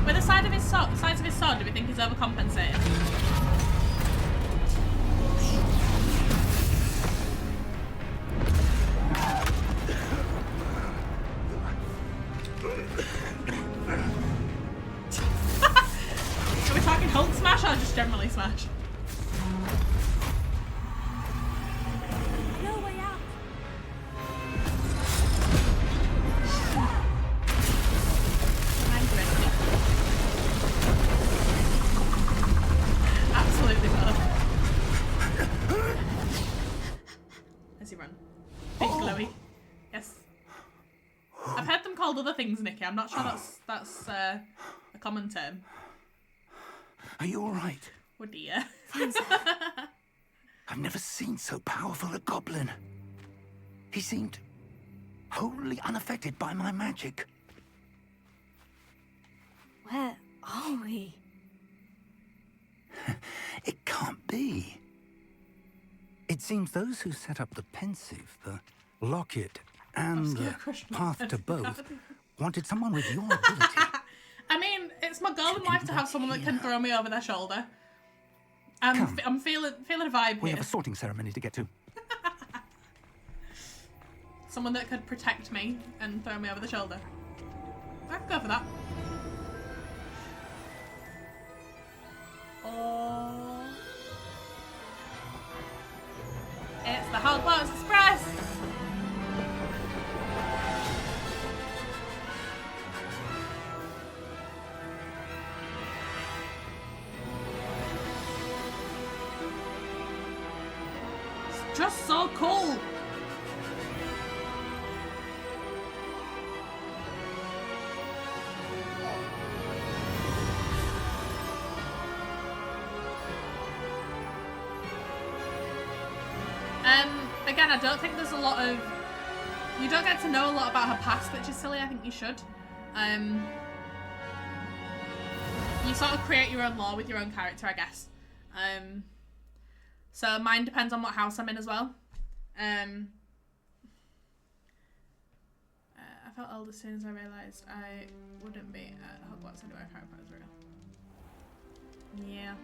With the size of his sword, do we think he's overcompensating? Are we talking Hulk smash or just generally smash? No way out. I'm ready. called other things, Nikki. I'm not sure that's a common term. Are you all right? Oh dear. Fine, sir. I've never seen so powerful a goblin. He seemed wholly unaffected by my magic. Where are we? It can't be. It seems those who set up the pensive, the locket, and the path to both wanted someone with your ability. I mean, it's my goal in life to have someone that can throw me over their shoulder. I'm feeling a vibe We here. have a sorting ceremony to get to. Someone that could protect me and throw me over the shoulder. I could go for that. Oh. It's the Hogwarts Express! It's just so cool! Again, I don't think there's a lot of... You don't get to know a lot about her past, which is silly. I think you should. You sort of create your own lore with your own character, I guess. So mine depends on what house I'm in as well. I felt old as soon as I realised I wouldn't be at Hogwarts anyway. I can't remember if it was real. Yeah.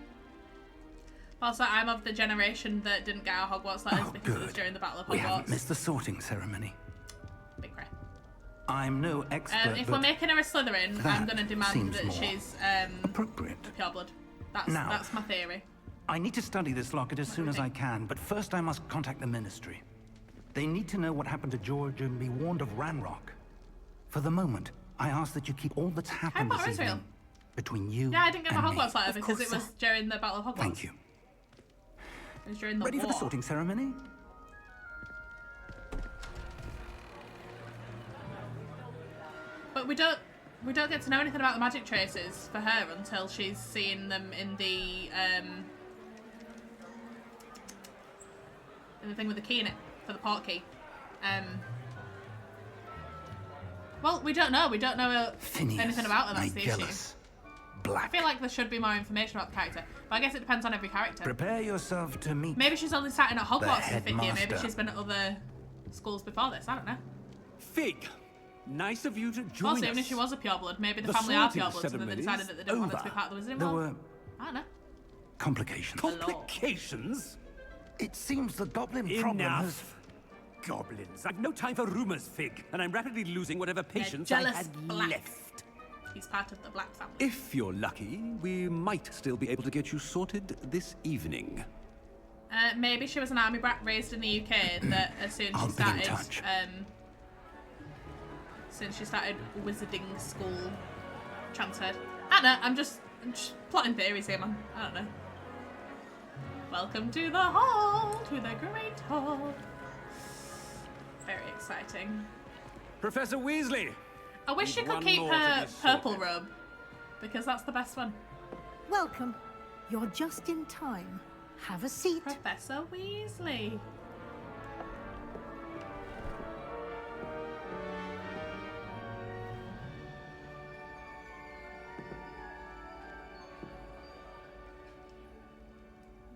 Also, I'm of the generation that didn't get our Hogwarts letters because it was during the Battle of Hogwarts. We haven't missed the sorting ceremony. Big cry. I'm no expert, if we're making her a Slytherin, I'm going to demand that she's appropriate. pureblood. That's my theory. I need to study this locket as soon as I can, but first I must contact the Ministry. They need to know what happened to George and be warned of Ranrock. For the moment, I ask that you keep all that's happened this evening between you and me. Yeah, I didn't get my Hogwarts letter because it was during the Battle of Hogwarts. Thank you. It was during the Ready war. for the sorting ceremony? But we don't get to know anything about the magic traces for her until she's seen them in the thing with the key in it for the port key. Well, we don't know. We don't know anything about them. That's the issue. Black. I feel like there should be more information about the character, but I guess it depends on every character. Prepare yourself to meet. Maybe she's only starting at Hogwarts in 5th year. Maybe headmaster. she's been at other schools before this. I don't know. Fig, nice of you to join Also, us. even if she was a pureblood, maybe the The family are sorting purebloods and they ceremony's decided that they didn't want her to be over. part of the Wizarding There World. were I don't know. complications. Complications? It seems the goblin problem has... Enough. Goblins. I've no time for rumors, Fig, and I'm rapidly losing whatever patience I jealous had black. left. He's part of the Black family. If you're lucky, we might still be able to get you sorted this evening. Maybe she was an army brat raised in the UK that as soon as I'll she be in started, touch. since she started wizarding school, transferred. I don't know. I'm just plotting theories here, man. I don't know. Welcome to the hall, to the great hall. Very exciting. Professor Weasley! I wish she Need could one keep more to her be sorted. purple robe, because that's the best one. Welcome. You're just in time. Have a seat. Professor Weasley.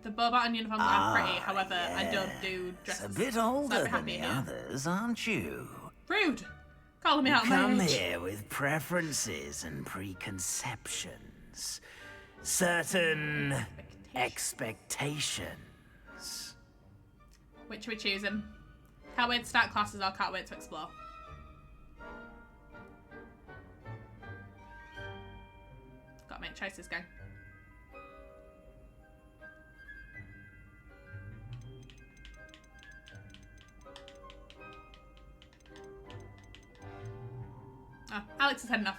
The Boba and uniforms are pretty, however, I don't do dresses. A bit So I'd older be than happy the here. others, aren't you? Rude. Calling me out my Come age. here with preferences and preconceptions. Certain expectations. Which are we choosing? Can't wait to start classes or can't wait to explore? Gotta make choices, gang. Oh, Alex is heading off.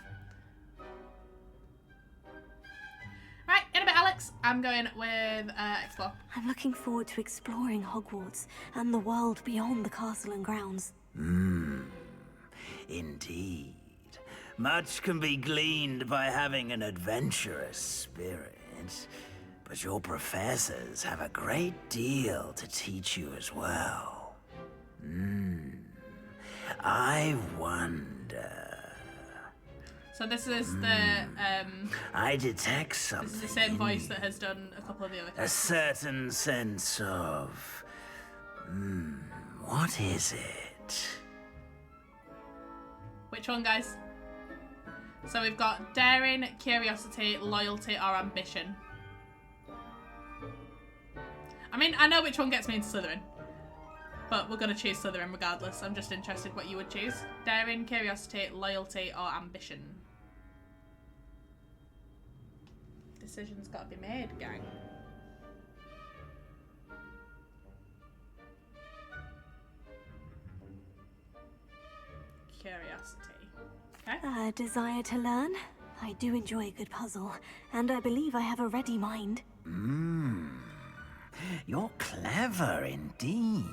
Right, in a bit, Alex. I'm going with explore. I'm looking forward to exploring Hogwarts and the world beyond the castle and grounds. Indeed. Much can be gleaned by having an adventurous spirit, but your professors have a great deal to teach you as well. I wonder... So this is the, I detect something. This is the same voice that has done a couple of the other characters. A certain sense of... what is it? Which one, guys? So we've got daring, curiosity, loyalty, or ambition. I mean, I know which one gets me into Slytherin, but we're going to choose Slytherin regardless. I'm just interested what you would choose. Daring, curiosity, loyalty, or ambition. Decision's got to be made, gang. Curiosity. Okay. A desire to learn? I do enjoy a good puzzle, and I believe I have a ready mind. You're clever indeed.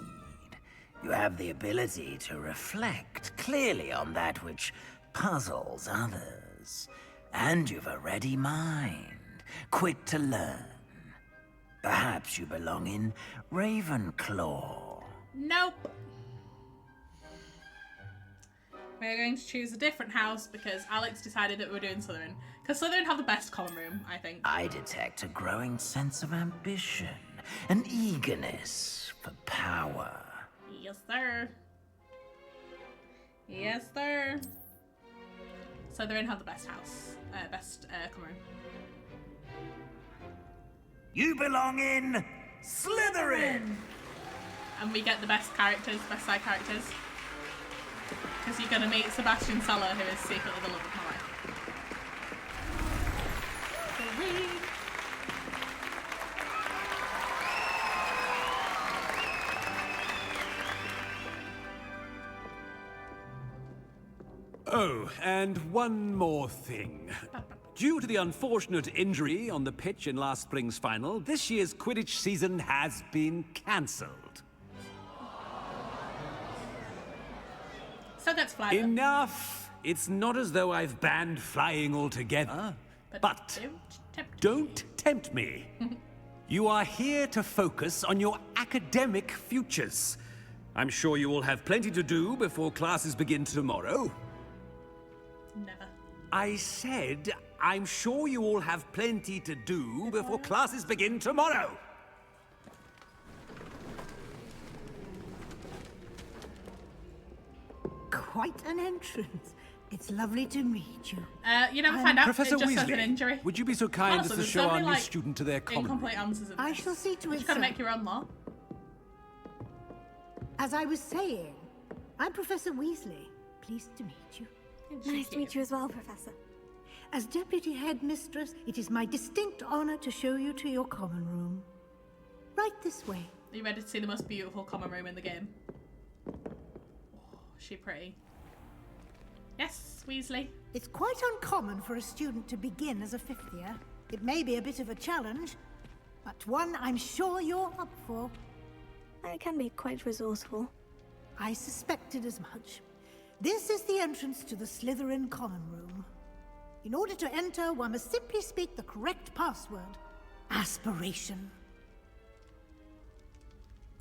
You have the ability to reflect clearly on that which puzzles others. And you've a ready mind, quick to learn. Perhaps you belong in Ravenclaw. Nope. We're going to choose a different house because Alex decided that we're doing Slytherin. Because Slytherin have the best common room, I think. I detect a growing sense of ambition, an eagerness for power. Yes, sir. Yes, sir. Slytherin have the best house, best common room. You belong in Slytherin! And we get the best characters, best side characters. Because you're going to meet Sebastian Seller, who is secretly the love of my life. Oh, and one more thing. Due to the unfortunate injury on the pitch in last spring's final, this year's Quidditch season has been cancelled. So that's flying. Enough! It's not as though I've banned flying altogether. But don't tempt me. You are here to focus on your academic futures. I'm sure you all have plenty to do before classes begin tomorrow. Never. I said, I'm sure you all have plenty to do before classes begin tomorrow. Quite an entrance. It's lovely to meet you. You never find out. Professor it just Weasley, says an injury. would you be so kind Honestly, as to there's show so our many, new like, student to their common room? Incomplete answers in I this. shall see to it, You've got to sir. make your own law. As I was saying, I'm Professor Weasley. Pleased to meet you. Nice to meet you as well, Professor. As Deputy Headmistress, it is my distinct honor to show you to your common room. Right this way. Are you ready to see the most beautiful common room in the game? Oh, is she pretty? Yes, Weasley. It's quite uncommon for a student to begin as a fifth year. It may be a bit of a challenge, but one I'm sure you're up for. I can be quite resourceful. I suspected as much. This is the entrance to the Slytherin common room. In order to enter, one must simply speak the correct password. Aspiration.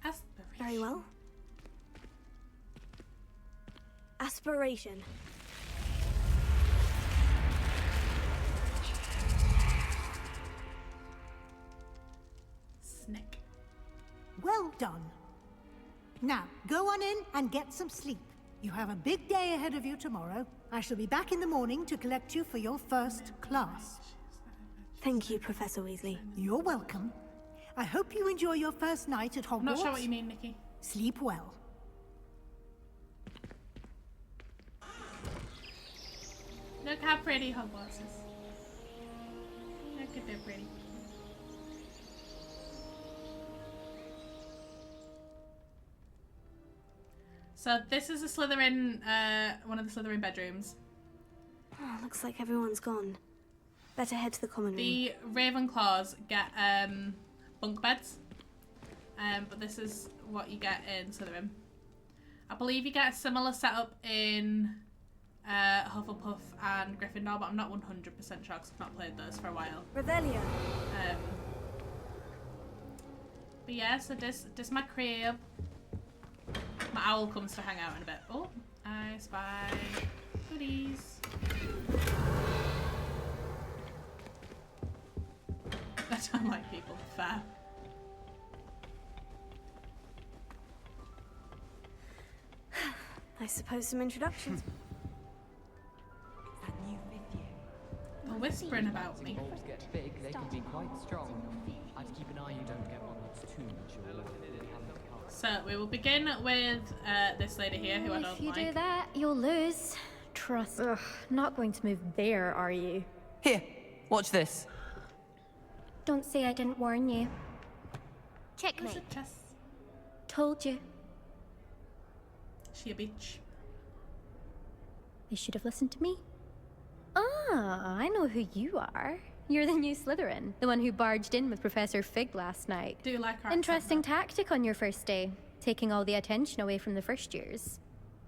Aspiration. Very well. Aspiration. Snick. Well done. Now, go on in and get some sleep. You have a big day ahead of you tomorrow. I shall be back in the morning to collect you for your first class. Thank you, Professor Weasley. You're welcome. I hope you enjoy your first night at Hogwarts. I'm not sure what you mean, Nikki. Sleep well. Look how pretty Hogwarts is. Look at that pretty. So this is a Slytherin, one of the Slytherin bedrooms. Oh, looks like everyone's gone. Better head to the common room. The Ravenclaws get bunk beds, but this is what you get in Slytherin. I believe you get a similar setup in Hufflepuff and Gryffindor, but I'm not 100% sure because I've not played those for a while. Revelio. But yeah, so this my crib. My owl comes to hang out in a bit. Oh, I spy goodies. I don't like people, fair. I suppose some introductions. They're whispering about me. Bulbs get big, they can be quite strong. I'd keep an eye you don't get one that's too mature. So we will begin with this lady here who I don't If you like. do that, you'll lose. Trust. Ugh, not going to move there, are you? Here, watch this. Don't say I didn't warn you. What's Checkmate. it, Tess? Told you. She a bitch. They should have listened to me. Ah, I know who you are. You're the new Slytherin, the one who barged in with Professor Fig last night. Do you like her? Interesting tactic on your first day, taking all the attention away from the first years.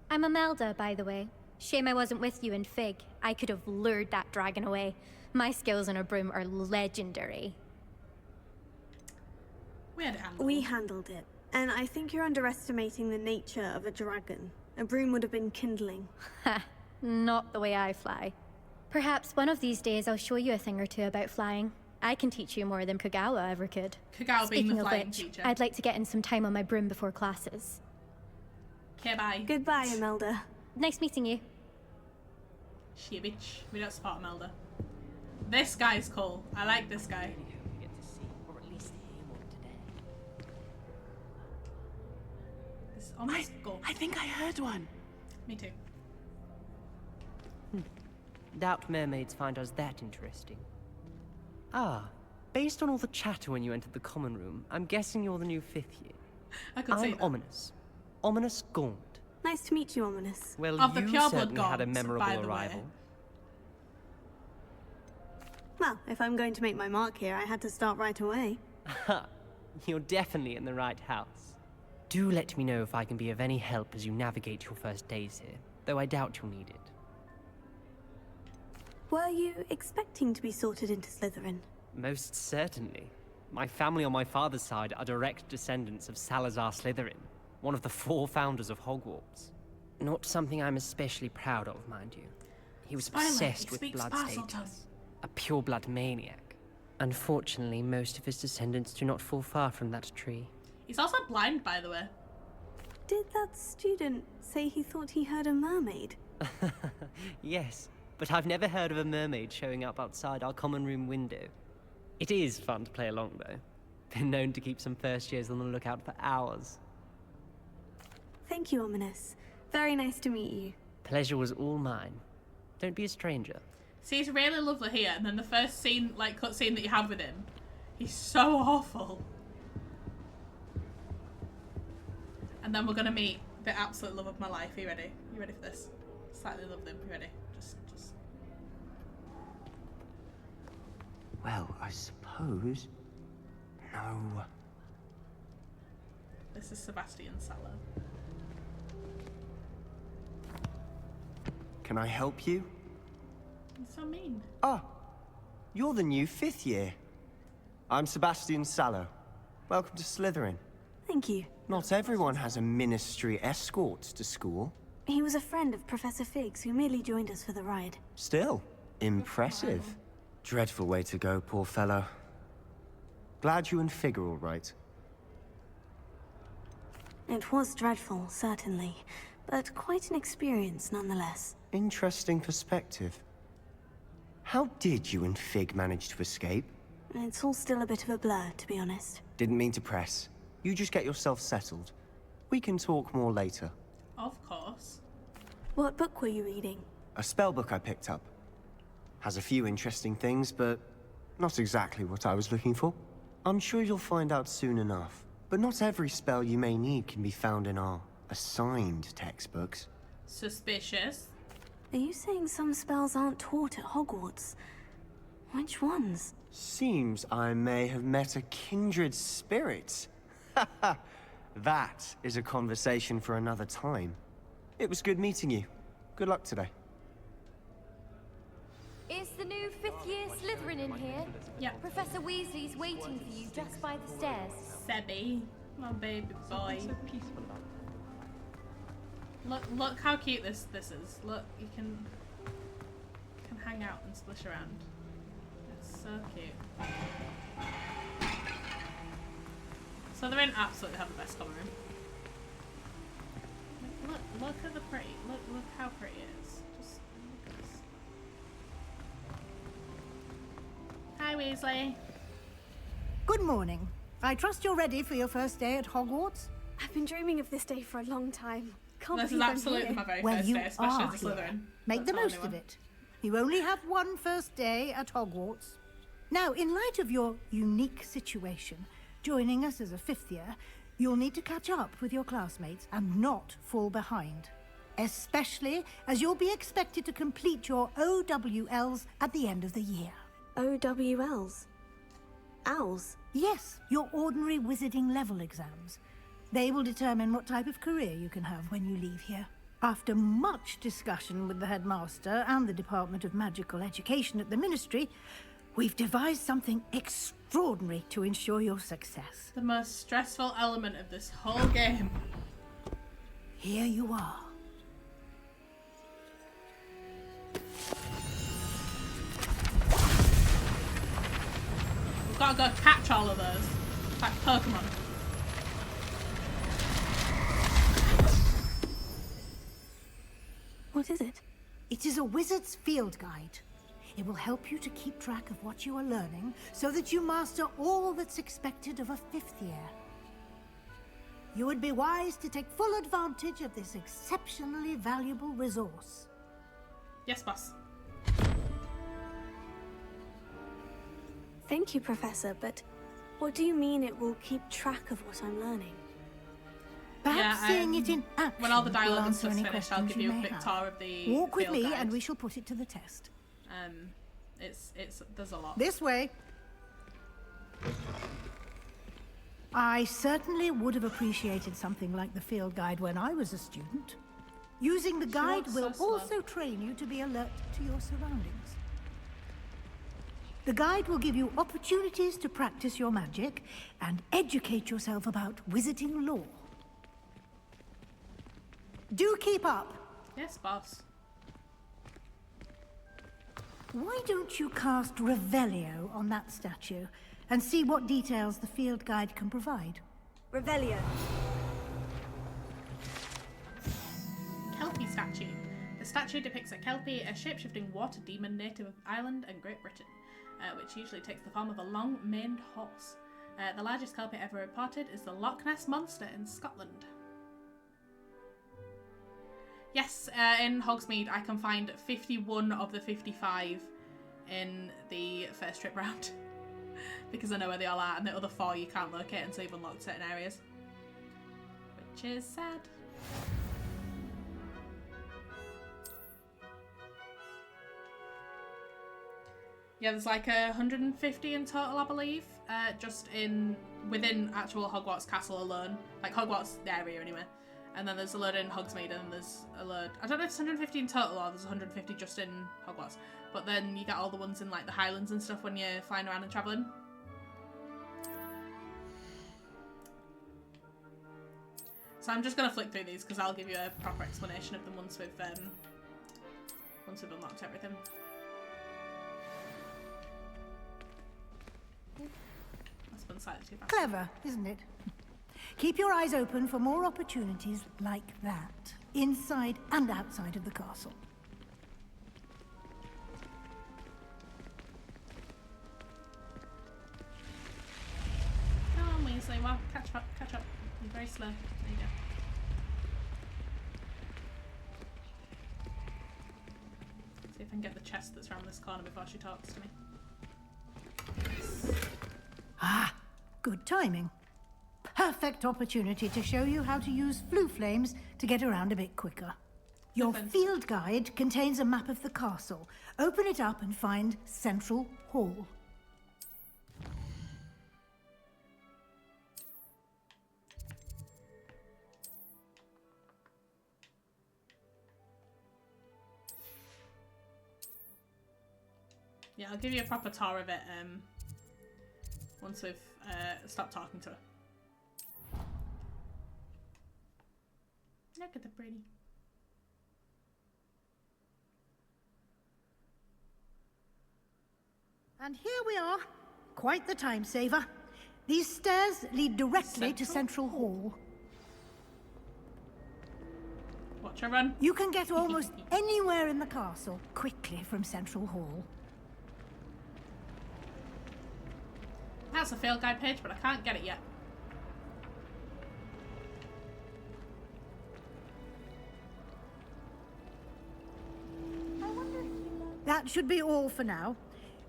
I'm Imelda, by the way. Shame I wasn't with you in Fig. I could have lured that dragon away. My skills on a broom are legendary. We had it handled. We handled it. And I think you're underestimating the nature of a dragon. A broom would have been kindling. Ha, not the way I fly. Perhaps one of these days I'll show you a thing or two about flying. I can teach you more than Kagawa ever could. Kagawa being the Speaking of flying which, teacher. I'd like to get in some time on my broom before classes. Okay, bye. Goodbye, Imelda. Nice meeting you. She a bitch. We don't support Melda. This guy's cool. I like this guy. This almost gold. I think I heard one. Me too. Doubt mermaids find us that interesting. Ah, based on all the chatter when you entered the common room, I'm guessing you're the new 5th year. I could say I'm that. Ominous. Ominous Gaunt. Nice to meet you, Ominous. Well, Of the you Pureblood certainly had a Gaunts, memorable by the way. arrival. Well, if I'm going to make my mark here, I had to start right away. Ha! You're definitely in the right house. Do let me know if I can be of any help as you navigate your first days here, though I doubt you'll need it. Were you expecting to be sorted into Slytherin? Most certainly. My family on my father's side are direct descendants of Salazar Slytherin, one of the 4 founders of Hogwarts. Not something I'm especially proud of, mind you. He was obsessed with blood status. A pure-blood maniac. Unfortunately, most of his descendants do not fall far from that tree. He's also blind, by the way. Did that student say he thought he heard a mermaid? Yes, but I've never heard of a mermaid showing up outside our common room window. It is fun to play along, though. Been known to keep some first years on the lookout for hours. Thank you, Ominous. Very nice to meet you. Pleasure was all mine. Don't be a stranger. See, he's really lovely here, and then the first scene, like, cutscene that you have with him, he's so awful. And then we're gonna meet the absolute love of my life. Are you ready? You ready for this? Slightly love them. You ready? Just. Well, I suppose. No. This is Sebastian Sallow. Can I help you? You're so mean. Ah, you're the new 5th year. I'm Sebastian Sallow. Welcome to Slytherin. Thank you. Not everyone has a ministry escort to school. He was a friend of Professor Fig's who merely joined us for the ride. Still, impressive. Dreadful way to go, poor fellow. Glad you and Fig are all right. It was dreadful, certainly, but quite an experience nonetheless. Interesting perspective. How did you and Fig manage to escape? It's all still a bit of a blur, to be honest. Didn't mean to press. You just get yourself settled. We can talk more later. Of course. What book were you reading? A spell book I picked up. Has a few interesting things, but not exactly what I was looking for. I'm sure you'll find out soon enough. But not every spell you may need can be found in our assigned textbooks. Suspicious. Are you saying some spells aren't taught at Hogwarts? Which ones? Seems I may have met a kindred spirit. That is a conversation for another time. It was good meeting you. Good luck today. Is the new fifth-year Slytherin in here? Yeah. Professor Weasley's waiting for you just by the stairs. Sebby, my baby boy. So peaceful about it. Look how cute this is. Look, you can hang out and splish around. It's so cute. So they're in absolutely have the best common room. Look at the pretty. Look how pretty it is. Just look at this. Hi, Weasley. Good morning. I trust you're ready for your first day at Hogwarts? I've been dreaming of this day for a long time. Can't This is believe I'm absolutely here. my very Well, first you day, especially are as a Slytherin. here. Make the Don't tell most of anyone. it. You only have one first day at Hogwarts. Now, in light of your unique situation, joining us as a fifth year, you'll need to catch up with your classmates and not fall behind. Especially as you'll be expected to complete your OWLs at the end of the year. OWLs? Owls? Yes, your ordinary wizarding level exams. They will determine what type of career you can have when you leave here. After much discussion with the headmaster and the Department of Magical Education at the Ministry, we've devised something extraordinary to ensure your success. The most stressful element of this whole game. Here you are. We've got to go catch all of those. It's like Pokemon. What is it? It is a wizard's field guide. It will help you to keep track of what you are learning so that you master all that's expected of a fifth year. You would be wise to take full advantage of this exceptionally valuable resource. Yes, boss. Thank you, Professor, but what do you mean it will keep track of what I'm learning? Perhaps seeing it in action when all the will dialogue and answer stuff's any finished, I'll questions give you a may quick have. tour of the Walk with field me guide. and we shall put it to the test. It's there's a lot. This way. I certainly would have appreciated something like the field guide when I was a student. Using the guide walks will so slow. also train you to be alert to your surroundings. The guide will give you opportunities to practice your magic and educate yourself about wizarding lore. Do keep up. Yes, boss. Why don't you cast Revelio on that statue and see what details the field guide can provide? Revelio. Kelpie statue. The statue depicts a Kelpie, a shape-shifting water demon native of Ireland and Great Britain, which usually takes the form of a long-maned horse. The largest Kelpie ever reported is the Loch Ness Monster in Scotland. Yes, in Hogsmeade I can find 51 of the 55 in the first trip round. Because I know where they all are, and the other 4 you can't locate until you've unlocked certain areas. Which is sad. Yeah, there's like 150 in total, I believe, just within actual Hogwarts Castle alone. Like Hogwarts, the area anyway. And then there's a load in Hogsmeade, and there's a load... I don't know if it's 150 in total, or there's 150 just in Hogwarts. But then you get all the ones in like the Highlands and stuff when you're flying around and travelling. So I'm just going to flick through these, because I'll give you a proper explanation of them once we've unlocked everything. That's been slightly too fast. Clever, isn't it? Keep your eyes open for more opportunities like that, inside and outside of the castle. Come on, Weasley. Well, catch up, catch up. You're very slow. There you go. See if I can get the chest that's around this corner before she talks to me. Ah, good timing. Perfect opportunity to show you how to use flue flames to get around a bit quicker. Your field guide contains a map of the castle. Open it up and find Central Hall. Yeah, I'll give you a proper tour of it once we've stopped talking to her. Look at the pretty. And here we are. Quite the time saver. These stairs lead directly to Central Hall. Watch her run. You can get almost anywhere in the castle quickly from Central Hall. That's a field guide page, but I can't get it yet. That should be all for now.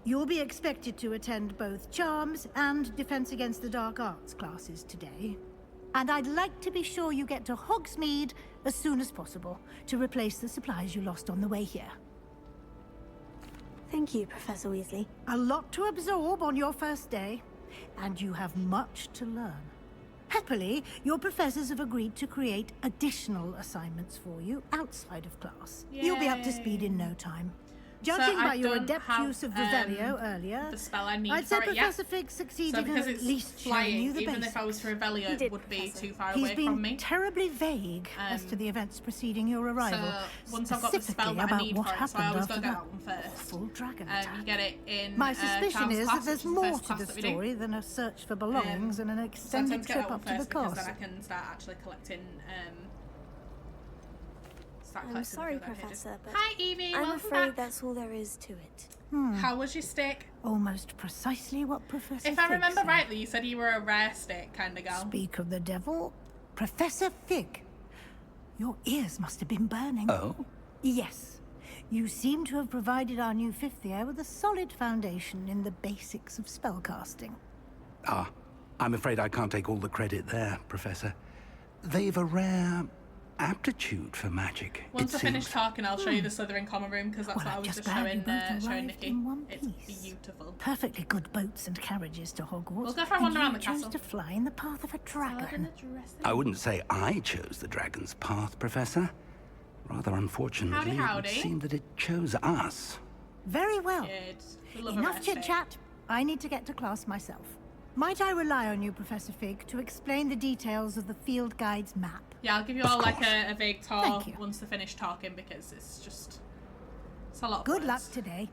You'll be expected to attend both Charms and Defense Against the Dark Arts classes today. And I'd like to be sure you get to Hogsmeade as soon as possible to replace the supplies you lost on the way here. Thank you, Professor Weasley. A lot to absorb on your first day, and you have much to learn. Happily, your professors have agreed to create additional assignments for you outside of class. Yay. You'll be up to speed in no time. Judging by your adept use of Revelio earlier, the spell I need I'd say for it Professor yet. Fig succeeded because in at it's least flying, showing you the even basics. if I was to Revelio, it would be too far away He's from me. been terribly vague as to the events preceding your arrival. So once I've got the spell that I need for it, so I always go get that one first. Full dragon You get it in My suspicion Charles is class, that there's which is more first to class the that we do. story than a search for belongings and an So I extended tend to get trip that one up to the first because castle. then I can start actually collecting. I'm sorry, Professor, but Hi, Evie. I'm welcome afraid back. that's all there is to it. How was your steak? Almost precisely what Professor If I Fig remember said. rightly, you said you were a rare steak kind of girl. Speak of the devil, Professor Fig. Your ears must have been burning. Oh? Yes. You seem to have provided our new fifth year with a solid foundation in the basics of spellcasting. Ah, I'm afraid I can't take all the credit there, Professor. They've a rare aptitude for magic. Once I it finish seems. talking, I'll show you the Slytherin common room because that's Well, what I I'm was just just glad you showing, both showing arrived Nikki. in one It's piece. beautiful. Perfectly good boats and carriages to Hogwarts. We'll go for a and wander you around the chose castle. to fly in the path of a dragon. I wouldn't say I chose the dragon's path, Professor. Rather unfortunately, Howdy. it would seem that it chose us. Very well. Good. We love a Enough rare steak. chit-chat. I need to get to class myself. Might I rely on you, Professor Fig, to explain the details of the field guide's map? Yeah, I'll give you all like a vague tour Thank you. once they finish talking because it's a lot of Good words. luck today.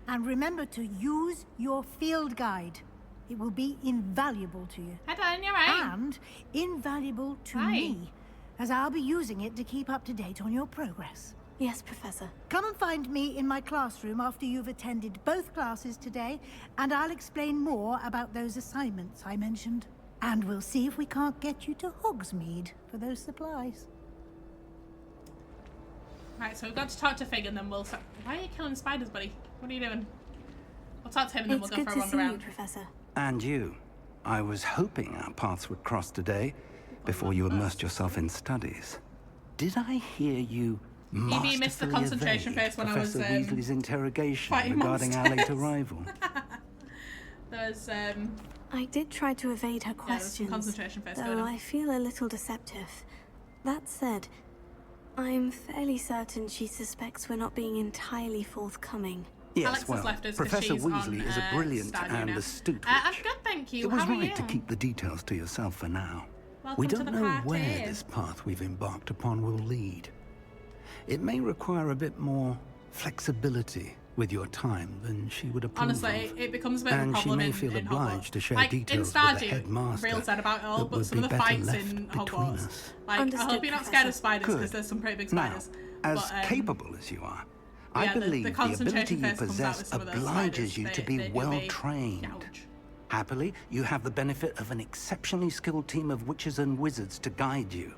And remember to use your field guide. It will be invaluable to you. Hi, Dan, you're right. And invaluable to Hi. me, as I'll be using it to keep up to date on your progress. Yes, Professor. Come and find me in my classroom after you've attended both classes today, and I'll explain more about those assignments I mentioned. And we'll see if we can't get you to Hogsmeade for those supplies. Right, so we've got to talk to Fig and then we'll... Why are you killing spiders, buddy? What are you doing? We'll talk to him and then It's we'll go good for a to wander see you, around. Professor. And you. I was hoping our paths would cross today, before you immersed yourself in studies. Did I hear you Evie, you missed the masterfully concentration evade phase when I was, Professor Weasley's interrogation fighting regarding our late monsters. arrival? There's, I did try to evade her there's some questions, concentration phase going though on. I feel a little deceptive. That said, I'm fairly certain she suspects we're not being entirely forthcoming. Yes, Alex has well, left us 'cause Professor she's Weasley on, is a brilliant Stardew and now. astute I'm witch. good, thank you. It was How are right to you? keep the details to yourself for now. Welcome We to don't the know party. where this path we've embarked upon will lead. It may require a bit more flexibility with your time than she would approve Honestly, of. it becomes a bit of a And she problem may in feel in obliged Hogwarts. to share like, details in with the Stardew, headmaster Real said about it all, that but would some be of the better fights left in between Hogwarts, us. like, Understood, I hope you're not Professor. scared of spiders because Good. there's some pretty big Now, spiders. as but, capable as you are, yeah, I the believe the concentration ability you phase comes out with possess some of those obliges spiders. you They- to they be do well be trained. gouge. Happily, you have the benefit of an exceptionally skilled team of witches and wizards to guide you.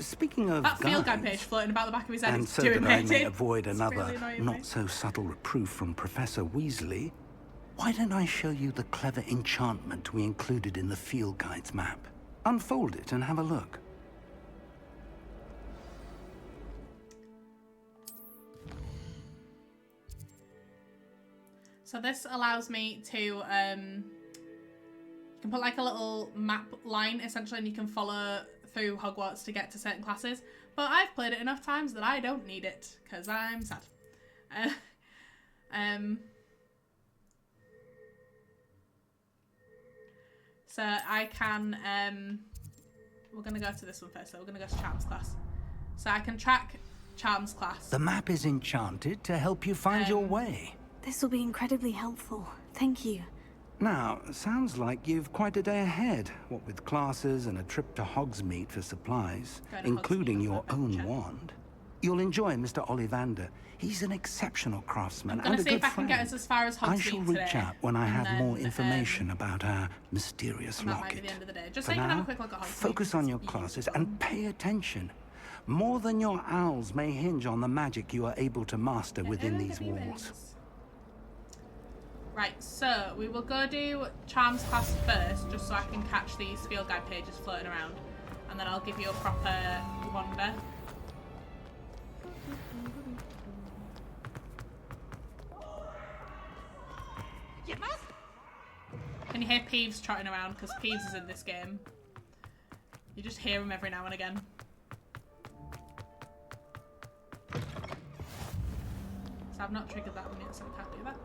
Speaking of That field guide guides, page floating about the back of his head and is so too that I may amazing. avoid It's another really annoying me. not-so-subtle reproof from Professor Weasley, why don't I show you the clever enchantment we included in the field guide's map? Unfold it and have a look. So this allows me to, you can put like a little map line essentially and you can follow through Hogwarts to get to certain classes. But I've played it enough times that I don't need it because I'm sad. So I can, we're going to go to this one first. So we're going to go to Charms class. So I can track Charms class. The map is enchanted to help you find your way. This will be incredibly helpful. Thank you. Now, sounds like you've quite a day ahead, what with classes and a trip to Hogsmeade for supplies, including your own wand. You'll enjoy Mr. Ollivander. He's an exceptional craftsman and a good friend. I'm going to see if I can get us as far as Hogsmeade I shall reach out when I have more information about our mysterious locket. That might be the end of the day. Just For so you can have a now, quick look at Hogsmeade. focus on your classes and pay attention. More than your owls may hinge on the magic you are able to master within these walls. Right, so we will go do Charms class first, just so I can catch these field guide pages floating around. And then I'll give you a proper wander. Can you hear Peeves trotting around? Because Peeves is in this game. You just hear him every now and again. So I've not triggered that one yet, so I can't do that.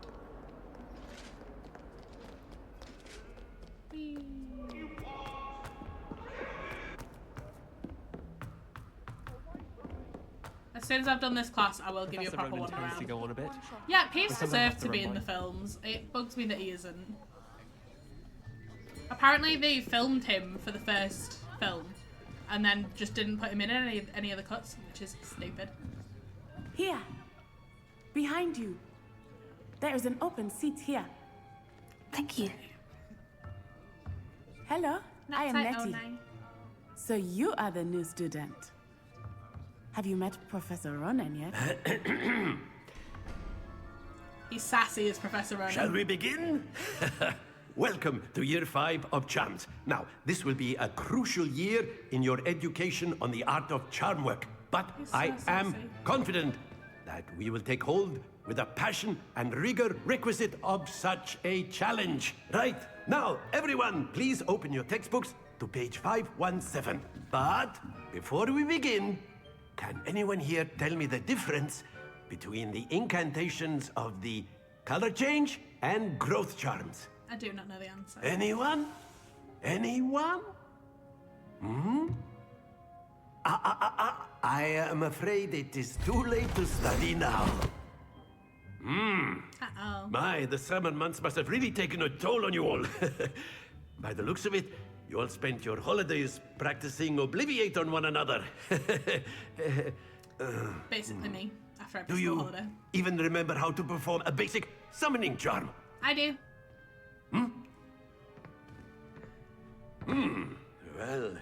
Whee. As soon as I've done this class, I will give you a proper one around. Go on a bit. Yeah, Peeves deserved to be in the films. It bugs me that he isn't. Apparently they filmed him for the first film and then just didn't put him in any other cuts, which is stupid. Here. Behind you. There is an open seat here. Thank you. Hello, I am Nettie. So you are the new student. Have you met Professor Ronan yet? He's sassy as Professor Ronan. Shall we begin? Welcome to Year 5 of Charms. Now, this will be a crucial year in your education on the art of charm work. But I am confident that we will take hold with the passion and rigor requisite of such a challenge. Right, now, everyone, please open your textbooks to page 517. But before we begin, can anyone here tell me the difference between the incantations of the color change and growth charms? I do not know the answer. Anyone? Anyone? Hmm? I am afraid it is too late to study now. Hmm. Uh-oh. My, the summer months must have really taken a toll on you all. By the looks of it, you all spent your holidays practicing Obliviate on one another. Basically me, after every Do you holiday. even remember how to perform a basic summoning charm? I do. Well,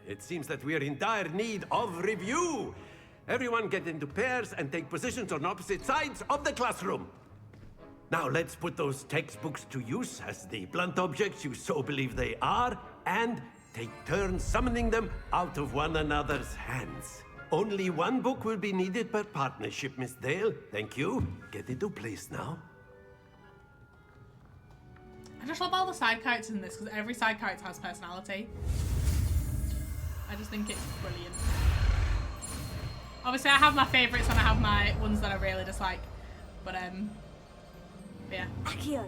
it seems that we are in dire need of review. Everyone get into pairs and take positions on opposite sides of the classroom. Now let's put those textbooks to use as the blunt objects you so believe they are, and take turns summoning them out of one another's hands. Only one book will be needed per partnership, Miss Dale. Thank you. Get into place now. I just love all the side characters in this because every side character has personality. I just think it's brilliant. Obviously, I have my favourites and I have my ones that I really dislike. But, yeah. Accio.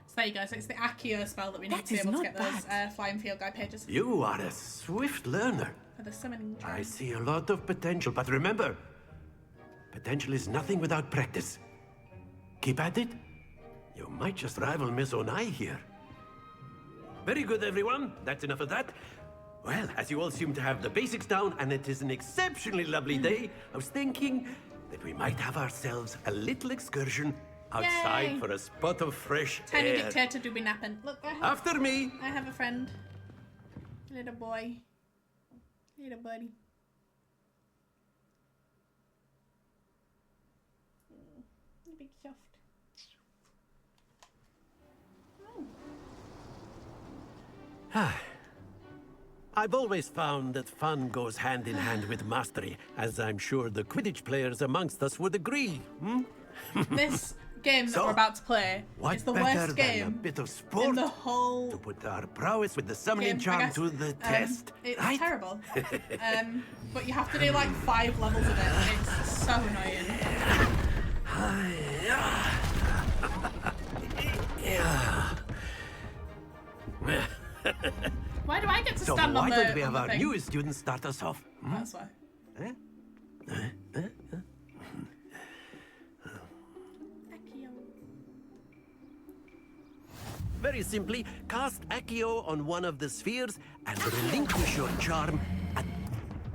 So there you go. So it's the Accio spell that we need to be able to get those flying field guide pages. You are a swift learner. For the summoning charm. I see a lot of potential, but remember, potential is nothing without practice. Keep at it. You might just rival Miss Onai here. Very good, everyone. That's enough of that. Well, as you all seem to have the basics down, and it is an exceptionally lovely day, I was thinking that we might have ourselves a little excursion outside Yay. for a spot of fresh Tiny air. dictator do be napping. Look, After me. I have a friend. Little boy. Little buddy. Big soft. I've always found that fun goes hand in hand with mastery, as I'm sure the Quidditch players amongst us would agree. This game that So, we're about to play what is the better worst than a game bit of sport in the whole to put our prowess with the summoning game, I charm guess. to the test? It's right? terrible. But you have to do like 5 levels of it. It's so annoying. Why do I get to So stand on why the don't we have on the our thing? newest student start us off? Hmm? That's why. Very simply, cast Accio on one of the spheres and relinquish your charm at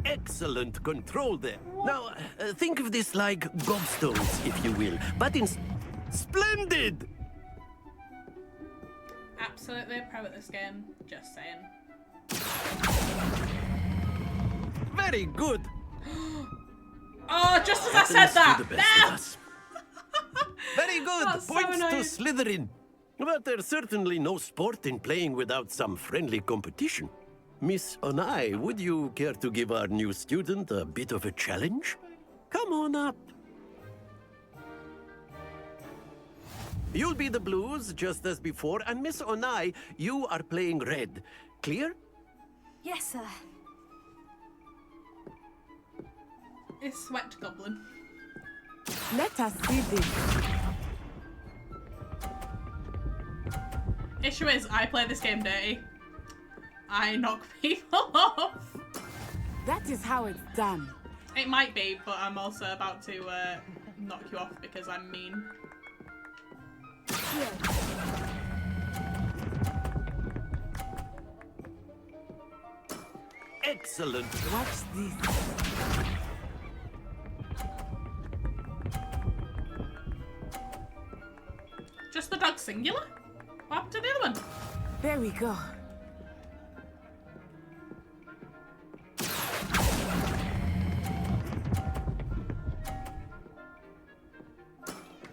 excellent control there. Now, think of this like gobstones, if you will, but in splendid! Absolutely a pro at this game, just saying. Very good! Oh, just as I said that! No! Very good! That's so Points to annoying. Slytherin. But there's certainly no sport in playing without some friendly competition. Miss Onai, would you care to give our new student a bit of a challenge? Come on up. You'll be the blues, just as before, and Miss Onai, you are playing red. Clear? Yes, sir. It's Sweat Goblin. Let us see this. Issue is, I play this game dirty. I knock people off. That is how it's done. It might be, but I'm also about to knock you off because I'm mean. Excellent. Watch this. Just the dog singular? What happened to the other one? There we go.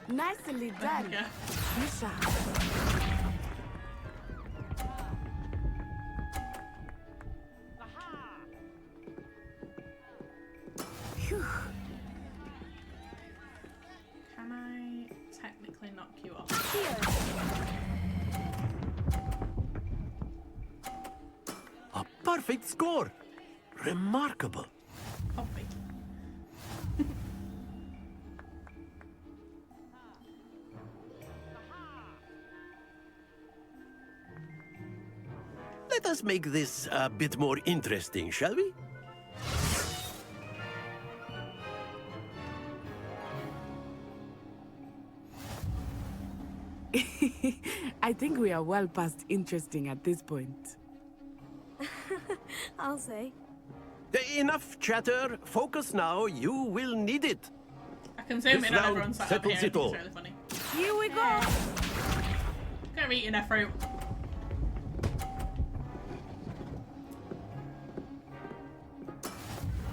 Nicely done. Misha. Phew. Can I technically knock you off? A perfect score. Remarkable. Coffee. Let us make this a bit more interesting, shall we? I think we are well past interesting at this point. I'll say. Enough chatter. Focus now. You will need it. I can zoom This in on round everyone sat up settles here. it all. It's really funny. Here we go. Go eating their fruit.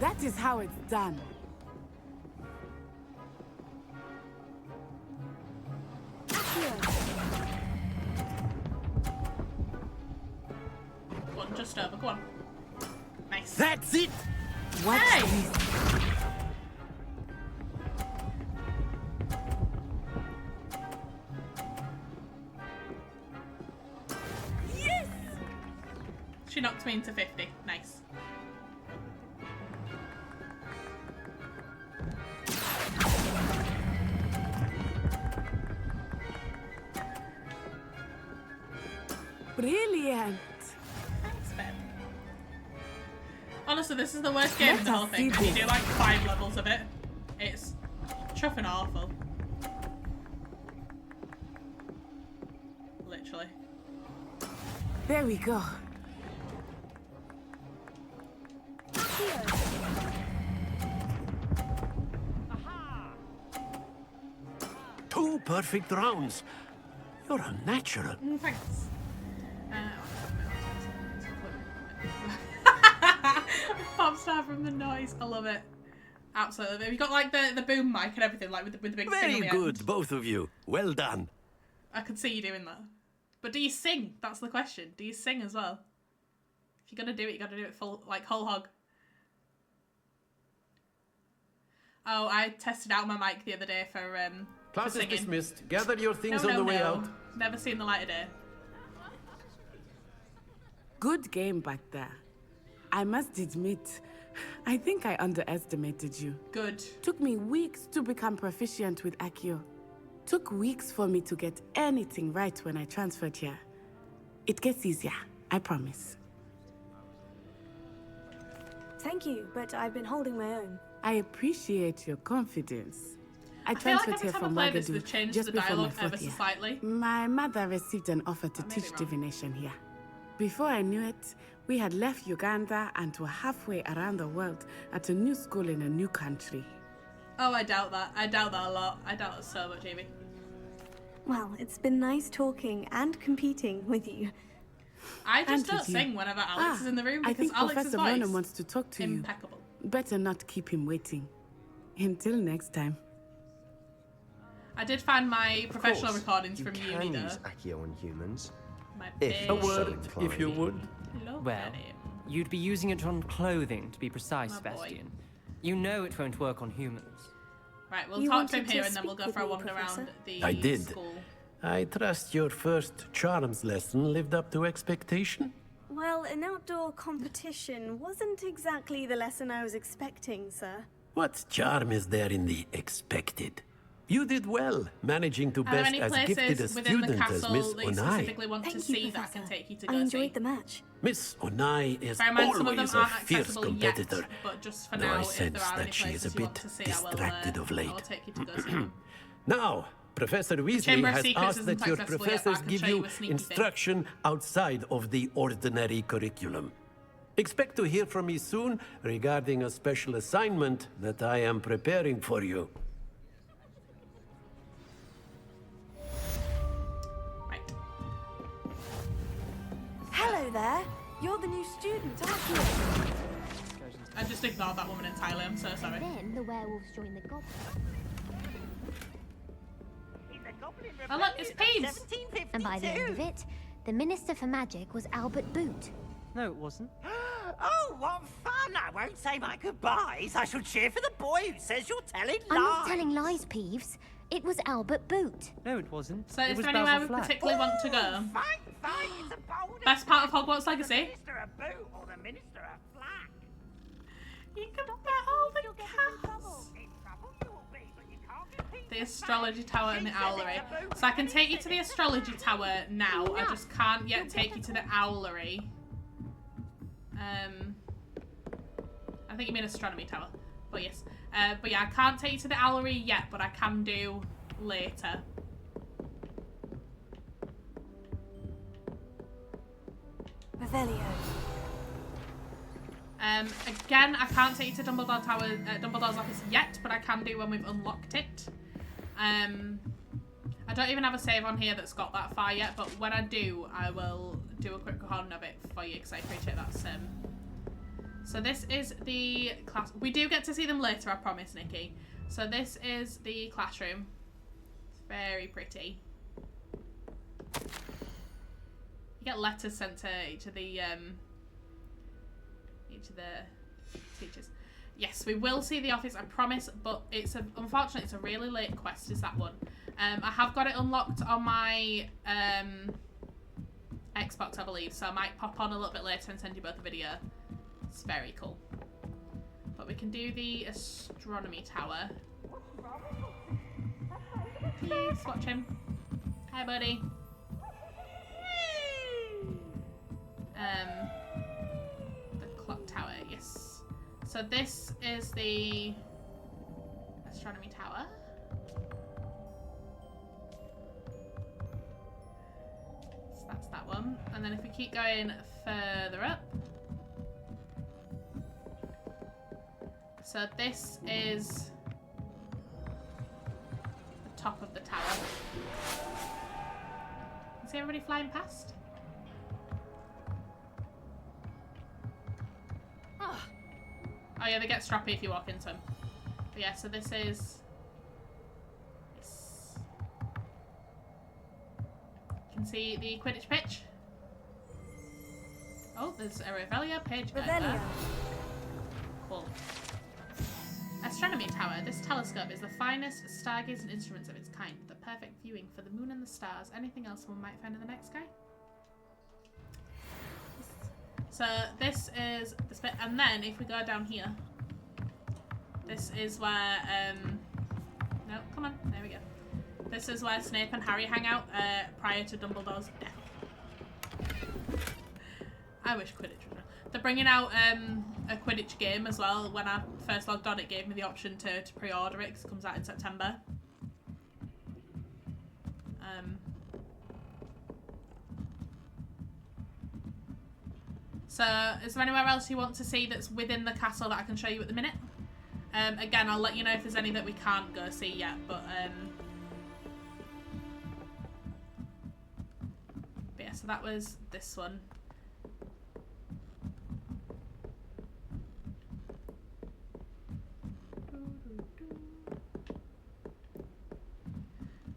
That is how it's done. Go on, just over. Go on. Nice. That's it. Watch Hey! this. Yes! She knocked me into 50. Nice. Brilliant. Thanks, Ben. Honestly, this is the worst game in the Let whole us thing. see And you this. do like 5 levels of it. It's chuffing awful. Literally. There we go. Two perfect rounds. You're a natural. Thanks. Pop star from the noise. I love it. Absolutely. Have you got like the boom mic and everything, like with the big thing on Very the good, end? both of you. Well done. I could see you doing that. But do you sing? That's the question. Do you sing as well? If you're gonna do it, you gotta do it full, like whole hog. Oh, I tested out my mic the other day for Class is singing. dismissed. Gather your things No, on no, the way no. out. Never seen the light of day. Good game back there. I must admit, I think I underestimated you. Good. Took me weeks to become proficient with Accio. Took weeks for me to get anything right when I transferred here. It gets easier. I promise. Thank you, but I've been holding my own. I appreciate your confidence. I feel like transferred every here time from I play this, Wagadu they've changed just the before my dialogue ever fourth so year. slightly. My mother received an offer to teach divination here. Before I knew it, we had left Uganda and were halfway around the world at a new school in a new country. Oh, I doubt that. I doubt that a lot. I doubt it so much, Evie. Well, it's been nice talking and competing with you. I just And don't with you. sing whenever Alex is in the room I because think Alex's Professor voice Vernon wants to talk to impeccable. you. Better not keep him waiting. Until next time. I did find my professional course, recordings you from can uni, though. use Accio on humans. My If babe. you're so inclined. if you would. Well, you'd be using it on clothing, to be precise, My boy. Sebastian. You know it won't work on humans. Right, we'll You talk to him wanted here to and then we'll speak go for a with me, wander around Professor? the I did. school. I trust your first charms lesson lived up to expectation? Well, an outdoor competition wasn't exactly the lesson I was expecting, sir. What charm is there in the expected? You did well, managing to Are there best any as gifted a places within the student as castle Miss that you Onai. specifically want to Thank you, see that I can Professor. take you to I go enjoyed see? the match. Miss Onai is Bear in mind, some of them always a aren't fierce accessible competitor, yet, but just for though now, I if sense there are any that she is a places you want bit to see, distracted of I late. will take you to go see them. Now, Professor Weasley Chamber of has Secrets asked isn't that your accessible yet, but I professors can give show you you a sneaky thing. instruction outside of the ordinary curriculum. Expect to hear from me soon regarding a special assignment that I am preparing for you. Hello there. You're the new student, aren't you? I just ignored that woman entirely, I'm so sorry. Then the werewolves join the goblins. Oh look, it's Peeves! And by the end of it, the Minister for Magic was Albert Boot. No, it wasn't. Oh, what fun! I won't say my goodbyes. I shall cheer for the boy who says you're telling lies. I'm not telling lies, Peeves. It was Albert Boot. No, it wasn't. So it is was there anywhere we Basil Flack. particularly want to go? Fine, it's a boulder. Best part of Hogwarts Legacy? Minister of Boot or the Minister of Flack. You can bet all the cats. The astrology tower and the owlery. So I can take you to the astrology tower now. I just can't yet take you to the owlery. I think you mean astronomy tower, but yes. But yeah, I can't take you to the owlery yet, but I can do later. Revelio. Again, I can't take you to Dumbledore Tower, Dumbledore's office yet, but I can do when we've unlocked it. I don't even have a save on here that's got that far yet, but when I do, I will do a quick recording of it for you because I appreciate that. So this is the class. We do get to see them later, I promise, Nikki. So this is the classroom. It's very pretty. You get letters sent to each of the teachers. Yes, we will see the office, I promise, but unfortunately it's a really late quest, is that one. I have got it unlocked on my Xbox, I believe, so I might pop on a little bit later and send you both a video. It's very cool. But we can do the astronomy tower. Please watch him. Hi, buddy. The clock tower, yes. So this is the astronomy tower. So that's that one. And then if we keep going further up. So this is the top of the tower. See everybody flying past? Oh yeah, they get stroppy if you walk into them. But yeah, so this is... Yes. You can see the Quidditch pitch. Oh, there's a Revelio page there. Cool. Astronomy tower. This telescope is the finest stargazing instruments of its kind. The perfect viewing for the moon and the stars. Anything else one might find in the night sky? So this is this bit, and then if we go down here, this is where no, come on, there we go. This is where Snape and Harry hang out prior to Dumbledore's death. I wish Quidditch was. They're bringing out a Quidditch game as well. When I first logged on, it gave me the option to pre-order it because it comes out in September. So, is there anywhere else you want to see that's within the castle that I can show you at the minute? Again, I'll let you know if there's any that we can't go see yet, but yeah, so that was this one.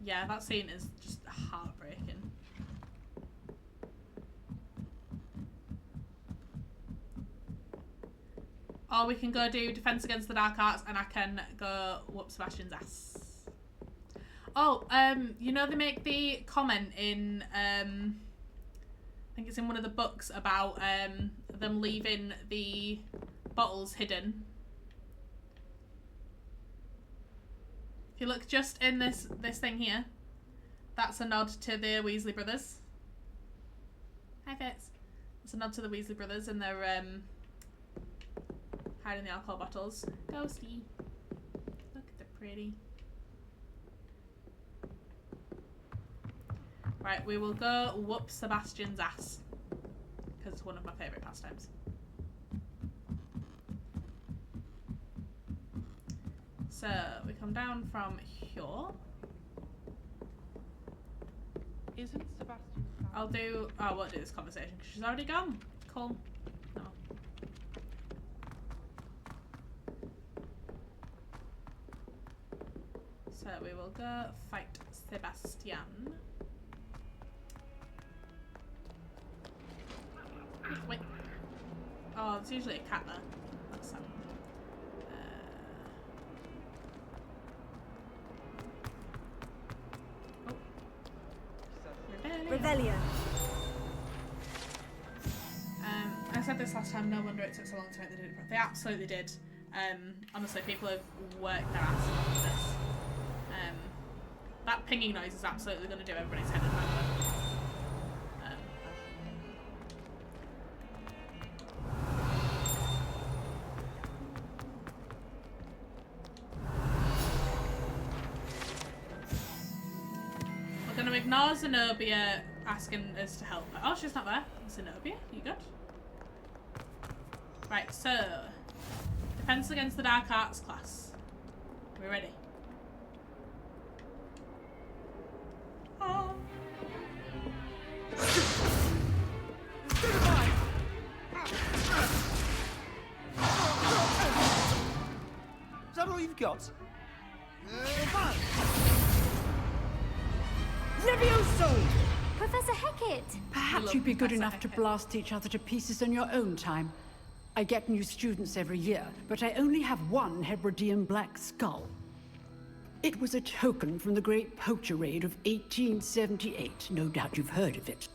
Yeah, that scene is just heartbreaking. Or we can go do Defense Against the Dark Arts and I can go whoop Sebastian's ass. Oh, you know they make the comment in, I think it's in one of the books about them leaving the bottles hidden. If you look just in this thing here, that's a nod to the Weasley brothers. Hi Fitz. It's a nod to the Weasley brothers and their hiding the alcohol bottles. Ghosty. Look, they're pretty. Right, we will go whoop Sebastian's ass. Because it's one of my favourite pastimes. So, we come down from here. Isn't Sebastian... I won't do this conversation because she's already gone. Cool. No. So we will go fight Sebastian. Wait. Oh, there's usually a cat there. That's sad. Revelio. I said this last time, no wonder it took so long to make the do. They absolutely did. Honestly, people have worked their ass off for this. That pinging noise is absolutely going to do everybody's head in, by the way. We're going to ignore Zenobia asking us to help her. Oh, she's not there. Zenobia, you good? Right, so Defense Against the Dark Arts class. We're ready. Oh. Is that all you've got? Levioso! Professor Hecat! Perhaps you'd be good enough to blast each other to pieces in your own time. I get new students every year, but I only have one Hebridean black skull. It was a token from the Great Poacher Raid of 1878. No doubt you've heard of it.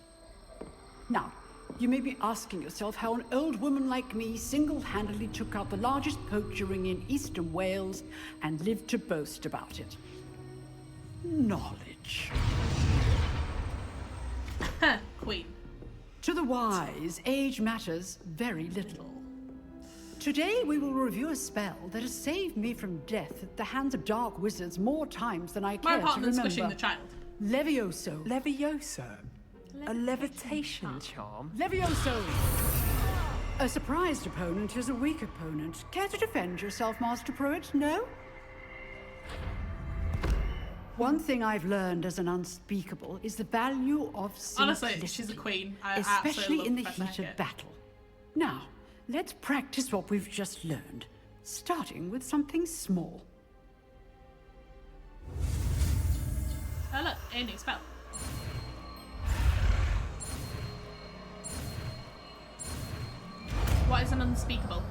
Now, you may be asking yourself how an old woman like me single-handedly took out the largest poacher ring in eastern Wales and lived to boast about it. Knowledge. Queen. To the wise, age matters very little. Today we will review a spell that has saved me from death at the hands of dark wizards more times than I care to remember. Squishing the child. Levioso. Levioso? A levitation charm? Levioso! A surprised opponent is a weak opponent. Care to defend yourself, Master Pruitt? No? One thing I've learned as an unspeakable is the value of simplicity. Honestly, she's a queen. Especially in the heat of battle. Now, let's practice what we've just learned, starting with something small. Oh look, a new spell. What is an unspeakable?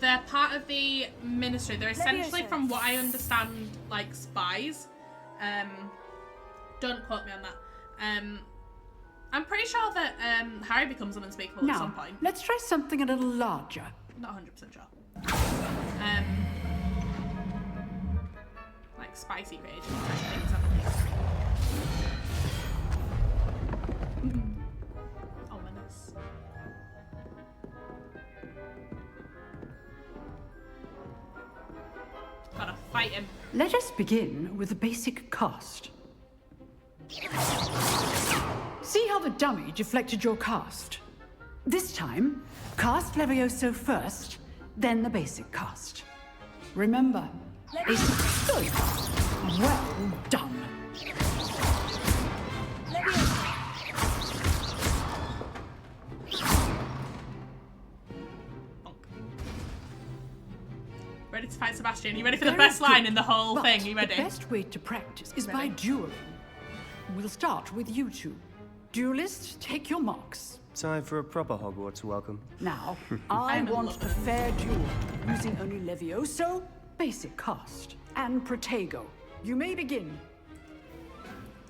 They're part of the ministry. They're essentially, from what I understand, like spies. Don't quote me on that. I'm pretty sure that Harry becomes an unspeakable at some point. Let's try something a little larger. Not 100% sure. Like spicy rage type things, I believe. Ominous. Fight him. Let us begin with the basic cast. See how the dummy deflected your cast? This time, cast Levioso first, then the basic cast. Remember, basic good. Well done. Ready to fight Sebastian? You ready for the best line in the whole thing? You ready? The best way to practice is by dueling. We'll start with you two. Duelists, take your marks. Time for a proper Hogwarts welcome. Now, I want a fair duel, using only Levioso, basic cast, and Protego. You may begin.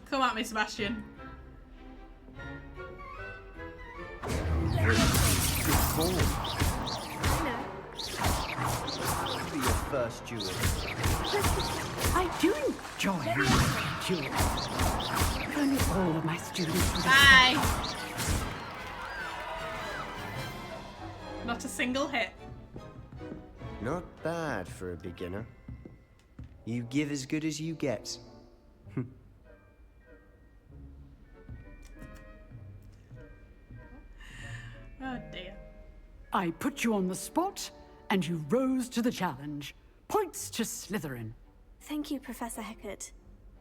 Come at me, Sebastian. Be your first duel. I do enjoy my duel. If only all of my students would Bye. Not a single hit. Not bad for a beginner. You give as good as you get. Oh dear. I put you on the spot, and you rose to the challenge. Points to Slytherin. Thank you, Professor Hecat.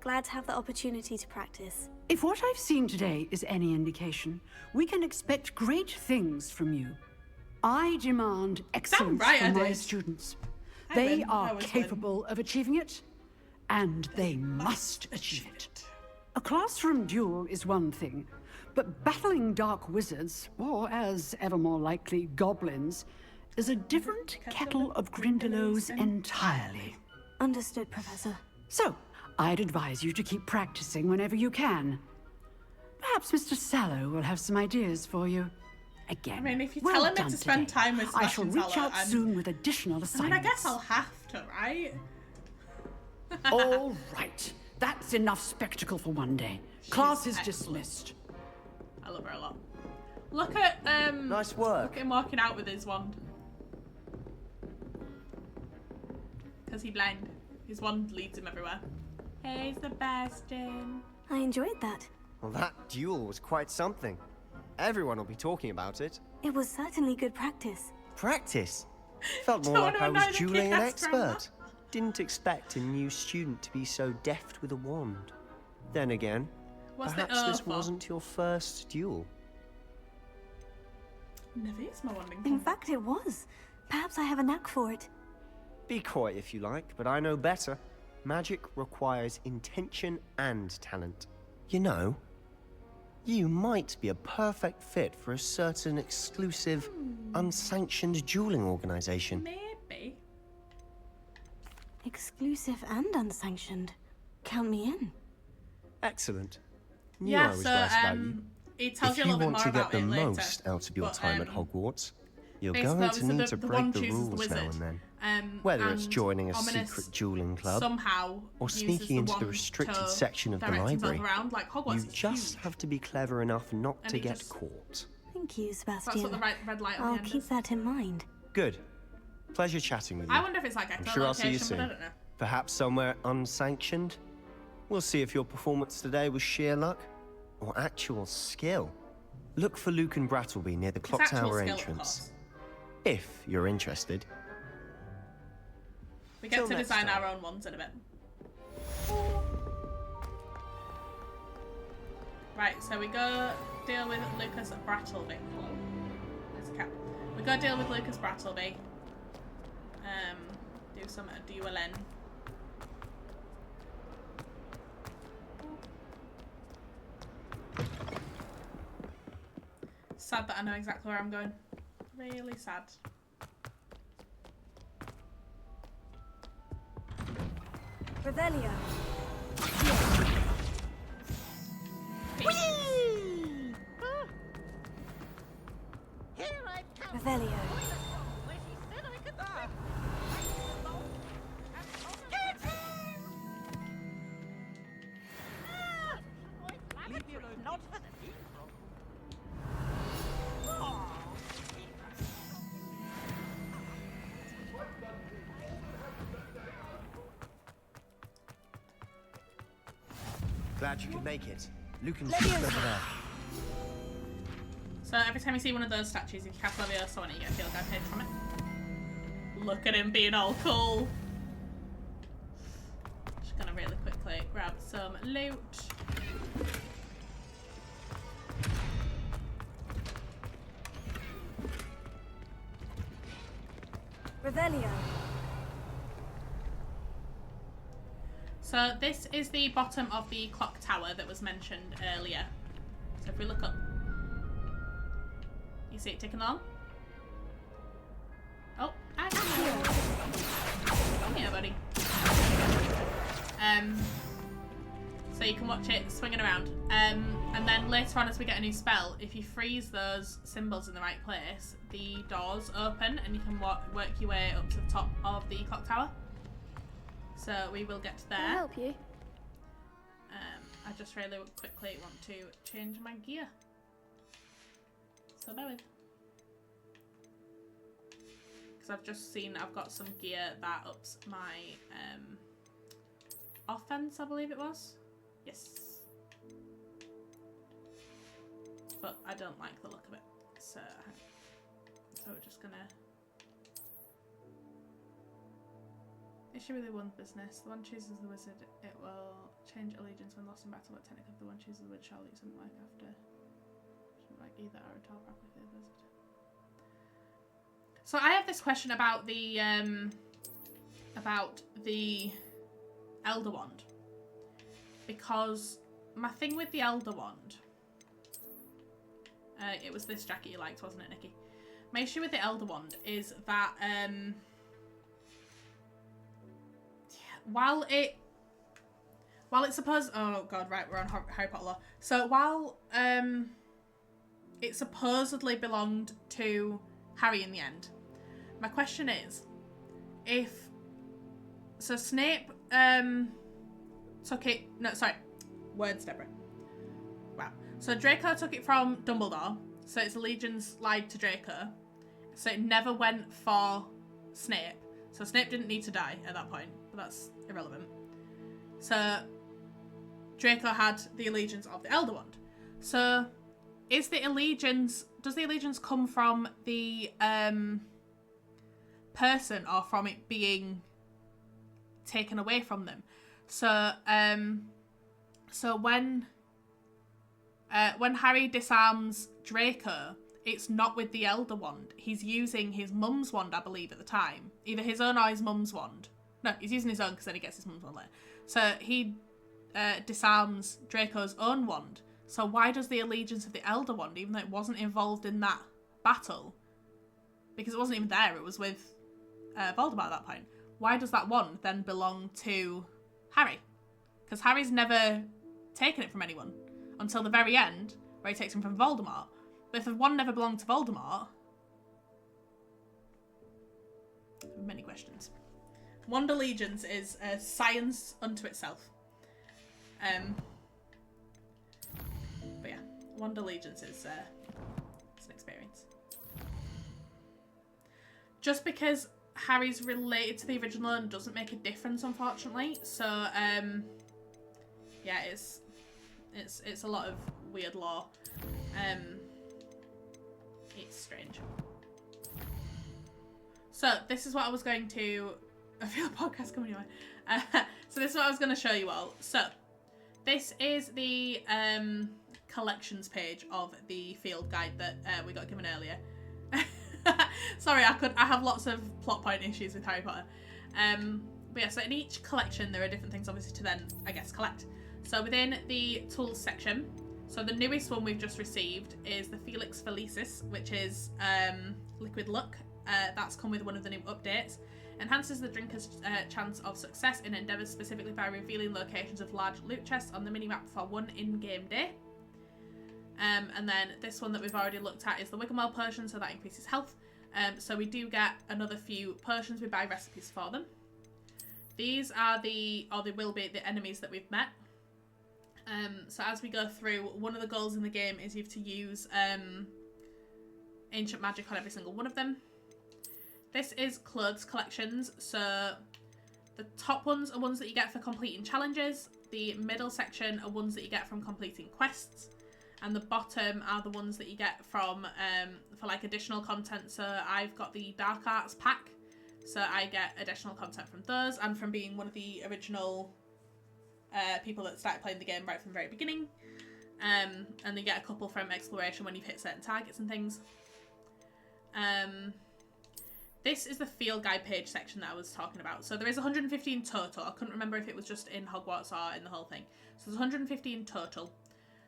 Glad to have the opportunity to practice. If what I've seen today is any indication, we can expect great things from you. I demand excellence from my students. They are capable of achieving it, and they must achieve it. A classroom duel is one thing, but battling dark wizards, or as ever more likely, goblins, is a different kettle of Grindylows entirely. Understood, Professor. So, I'd advise you to keep practicing whenever you can. Perhaps Mr. Sallow will have some ideas for you. Again, I mean, if you well tell him done to spend today. time with I shall Sebastian reach Sallow, out soon with additional assignments. I mean, I guess I'll have to, right? All right. That's enough spectacle for one day. Class is dismissed. I love her a lot. Look at nice work. Look at him walking out with his wand. Because he's blind. His wand leads him everywhere. Hey, Sebastian. I enjoyed that. Well, that duel was quite something. Everyone will be talking about it. It was certainly good practice. Practice? Felt more like I was dueling an expert. Didn't expect a new student to be so deft with a wand. Then again, perhaps this wasn't your first duel. Never used my wand In fact, it was. Perhaps I have a knack for it. Be coy if you like, but I know better. Magic requires intention and talent. You know, you might be a perfect fit for a certain exclusive, unsanctioned dueling organization. Maybe. Exclusive and unsanctioned. Count me in. Excellent. Knew Yeah, I was so, right about you. It tells If you a you little bit want more to get about the it later. most out of your But, time at Hogwarts, you're basically, going to obviously, need to the break wand the chooses the rules now wizard, and then. Whether it's and joining a Ominous secret dueling club, somehow or uses sneaking the into the wand restricted to section of the direct himself library, around, like Hogwarts you is just have to be clever enough not And to he get just- caught. Thank you, Sebastian. That's what the red light on I'll the end keep is. that in mind. Good. Pleasure chatting with you. I wonder if it's like I'm sure I'll see you echolocation, but soon. I don't know. Perhaps somewhere unsanctioned. We'll see if your performance today was sheer luck or actual skill. Look for Luke and Brattleby near the clock actual tower skill, of entrance. course. If you're interested. We get Till to next design time. our own ones in a bit. Right, so we go deal with Lucas Brattleby. Hello. There's a cat. We go deal with Lucas Brattleby. Do some dueling. Sad that I know exactly where I'm going. Really sad. Revelio. Revelio. Leave me alone. Not for the Glad you could make it. Lucan's just over there. So every time you see one of those statues, if you cast Leviosa on it, you get a field guide page from it. Look at him being all cool. Just gonna really quickly grab some loot. Revelio. So this is the bottom of the clock tower that was mentioned earlier. So if we look up, you see it ticking along? Oh, come here, buddy. So you can watch it swinging around. And then later on, as we get a new spell, if you freeze those symbols in the right place, the doors open and you can work your way up to the top of the clock tower. So we will get there. Can I help you? I just really quickly want to change my gear. So bear with. Because I've just seen I've got some gear that ups my offense, I believe it was. Yes. But I don't like the look of it. So we're just gonna... Issue with the one business. The one chooses the wizard. It will change allegiance when lost in battle, but technically if the one chooses the wizard shall lose something like after. Shouldn't like either or at all properly for the wizard. So I have this question about the Elder Wand. Because my thing with the Elder Wand, it was this jacket you liked, wasn't it, Nikki? My issue with the Elder Wand is that while it's supposed, oh god, right, we're on Harry Potter law. So while it supposedly belonged to Harry in the end, my question is, so Snape took it, no, sorry, words, Deborah. Wow. So Draco took it from Dumbledore, so its allegiance lied to Draco, so it never went for Snape. So Snape didn't need to die at that point, but that's irrelevant. So Draco had the allegiance of the Elder Wand. So does the allegiance come from the person or from it being taken away from them? So when Harry disarms Draco, it's not with the Elder Wand. He's using his mum's wand, I believe, at the time. Either his own or his mum's wand. No, he's using his own because then he gets his mum's wand later. So he disarms Draco's own wand. So why does the allegiance of the Elder Wand, even though it wasn't involved in that battle, because it wasn't even there, it was with Voldemort at that point, why does that wand then belong to Harry? Because Harry's never taken it from anyone until the very end, where he takes him from Voldemort. But if the wand never belonged to Voldemort... Many questions. Wand allegiance is a science unto itself. But yeah, wand allegiance is it's an experience. Just because Harry's related to the original one doesn't make a difference, unfortunately. So yeah, it's a lot of weird lore. It's strange. So this is what I was going to... I feel a podcast coming your way. So this is what I was going to show you all. So this is the collections page of the field guide that we got given earlier. Sorry, I have lots of plot point issues with Harry Potter. But yeah, so in each collection there are different things obviously to then, I guess, collect. So within the tools section, so the newest one we've just received is the Felix Felicis, which is Liquid Luck. That's come with one of the new updates. Enhances the drinker's chance of success in endeavours, specifically by revealing locations of large loot chests on the minimap for one in-game day. And then this one that we've already looked at is the Wiggenwell potion, so that increases health. So we do get another few potions. We buy recipes for them. These are they will be the enemies that we've met. So as we go through, one of the goals in the game is you have to use ancient magic on every single one of them. This is clothes collections, so The top ones are ones that you get for completing challenges. The middle section are ones that you get from completing quests. And the bottom are the ones that you get from for like additional content. So I've got the Dark Arts pack. So I get additional content from those and from being one of the original people that started playing the game right from the very beginning. And you get a couple from exploration when you've hit certain targets and things. This is the field guide page section that I was talking about. So there is 150 in total. I couldn't remember if it was just in Hogwarts or in the whole thing. So there's 150 in total.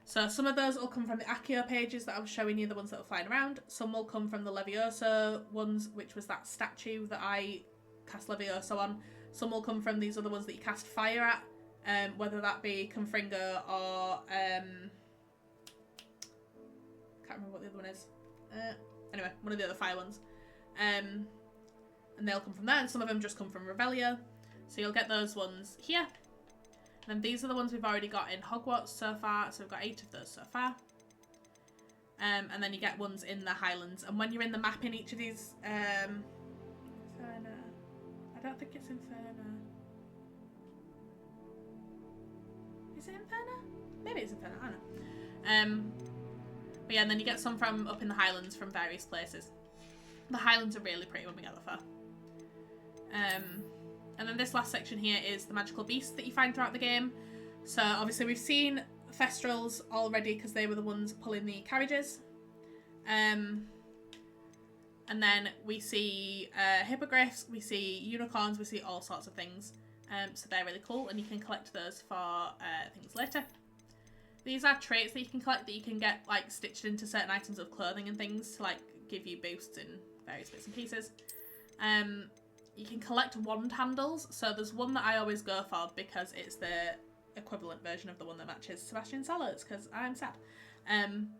So some of those will come from the Accio pages that I was showing you, the ones that were flying around. Some will come from the Levioso ones, which was that statue that I cast Levioso on. Some will come from these other ones that you cast fire at, whether that be Confringo or... can't remember what the other one is. Anyway, one of the other fire ones. And they'll come from there, and some of them just come from Revelio. So you'll get those ones here. And then these are the ones we've already got in Hogwarts so far. So we've got 8 of those so far. And then you get ones in the Highlands. And when you're in the map in each of these... Inferno. I don't think it's Inferno. Is it Inferno? Maybe it's Inferno, I don't know. But yeah, and then you get some from up in the Highlands from various places. The Highlands are really pretty when we get that far. And then this last section here is the magical beasts that you find throughout the game. So obviously we've seen Thestrals already because they were the ones pulling the carriages. And then we see hippogriffs, we see unicorns, we see all sorts of things. So they're really cool, and you can collect those for things later. These are traits that you can collect that you can get like stitched into certain items of clothing and things to like give you boosts in various bits and pieces. You can collect wand handles. So there's one that I always go for because it's the equivalent version of the one that matches Sebastian Sallows because I'm sad. And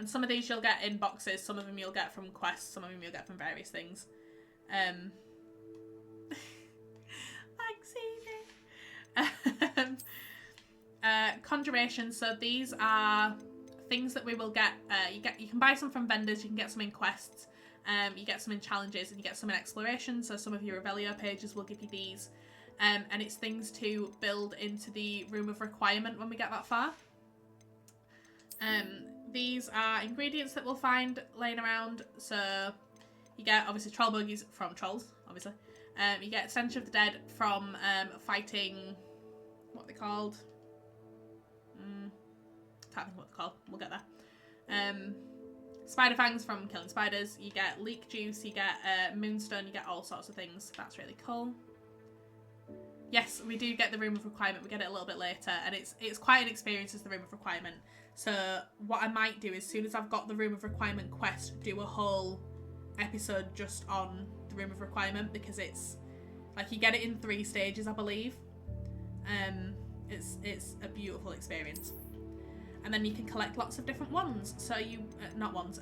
some of these you'll get in boxes, some of them you'll get from quests, some of them you'll get from various things. Thanks, Evie. Conjuration. So these are things that we will get. You can buy some from vendors. You can get some in quests. You get some in challenges, and you get some in exploration. So some of your Revelio pages will give you these, and it's things to build into the room of requirement when we get that far. These are ingredients that we'll find laying around. So you get obviously troll bogies from trolls, obviously. You get Stench of the Dead from fighting. What are they called? Can't think what they're called. We'll get there. Spider fangs from killing spiders. You get leek juice. You get moonstone. You get all sorts of things. That's really cool. Yes, we do get the room of requirement. We get it a little bit later, and it's quite an experience as the room of requirement. So what I might do is, as soon as I've got the room of requirement quest, do a whole episode just on the room of requirement, because it's like you get it in 3 stages, I believe. It's a beautiful experience. And then you can collect lots of different wands. So you, not wands,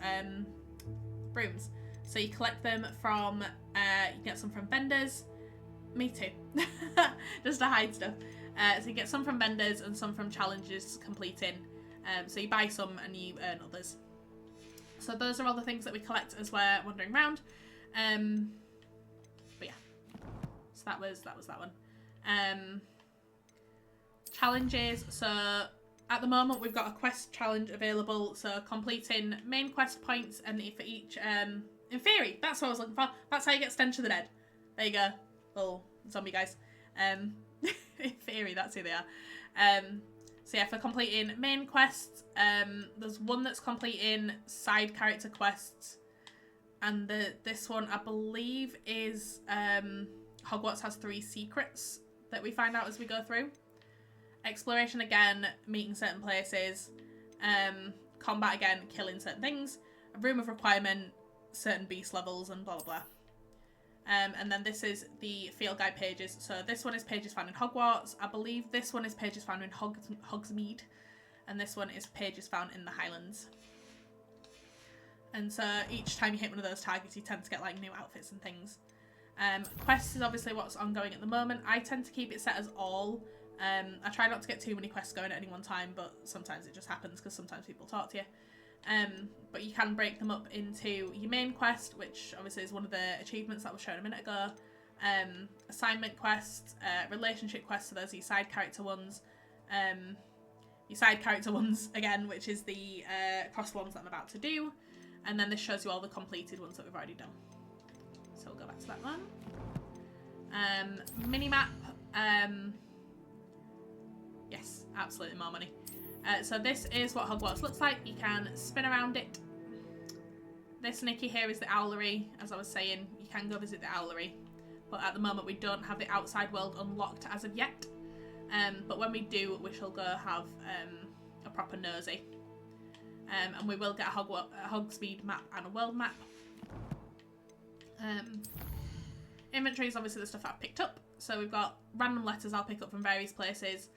brooms. So you collect them from, you get some from vendors. Me too. Just to hide stuff. So you get some from vendors and some from challenges completing. So you buy some and you earn others. So those are all the things that we collect as we're wandering around. But yeah. So that was that one. Challenges. So at the moment we've got a quest challenge available. So completing main quest points, and for each in theory, that's what I was looking for. That's how you get Stench of the Dead. There you go. Little zombie guys. In theory, that's who they are. So yeah, for completing main quests, there's one that's completing side character quests, and this one I believe is Hogwarts has 3 secrets that we find out as we go through. Exploration again, meeting certain places. Combat again, killing certain things. A room of requirement, certain beast levels, and blah blah blah. And then this is the field guide pages. So this one is pages found in Hogwarts. I believe this one is pages found in Hogsmeade. And this one is pages found in the Highlands. And so each time you hit one of those targets, you tend to get like new outfits and things. Quests is obviously what's ongoing at the moment. I tend to keep it set as all. I try not to get too many quests going at any one time, but sometimes it just happens because sometimes people talk to you. But you can break them up into your main quest, which obviously is one of the achievements that was shown a minute ago, assignment quests, relationship quests, so those are your side character ones. Your side character ones, again, which is the cross ones that I'm about to do. And then this shows you all the completed ones that we've already done. So we'll go back to that one. Minimap. Yes, absolutely more money. So this is what Hogwarts looks like. You can spin around it. This Nikki here is the Owlery. As I was saying, you can go visit the Owlery. But at the moment we don't have the outside world unlocked as of yet. But when we do, we shall go have a proper nosy. And we will get a Hogsmeade map and a world map. Inventory is obviously the stuff that I've picked up. So we've got random letters I'll pick up from various places.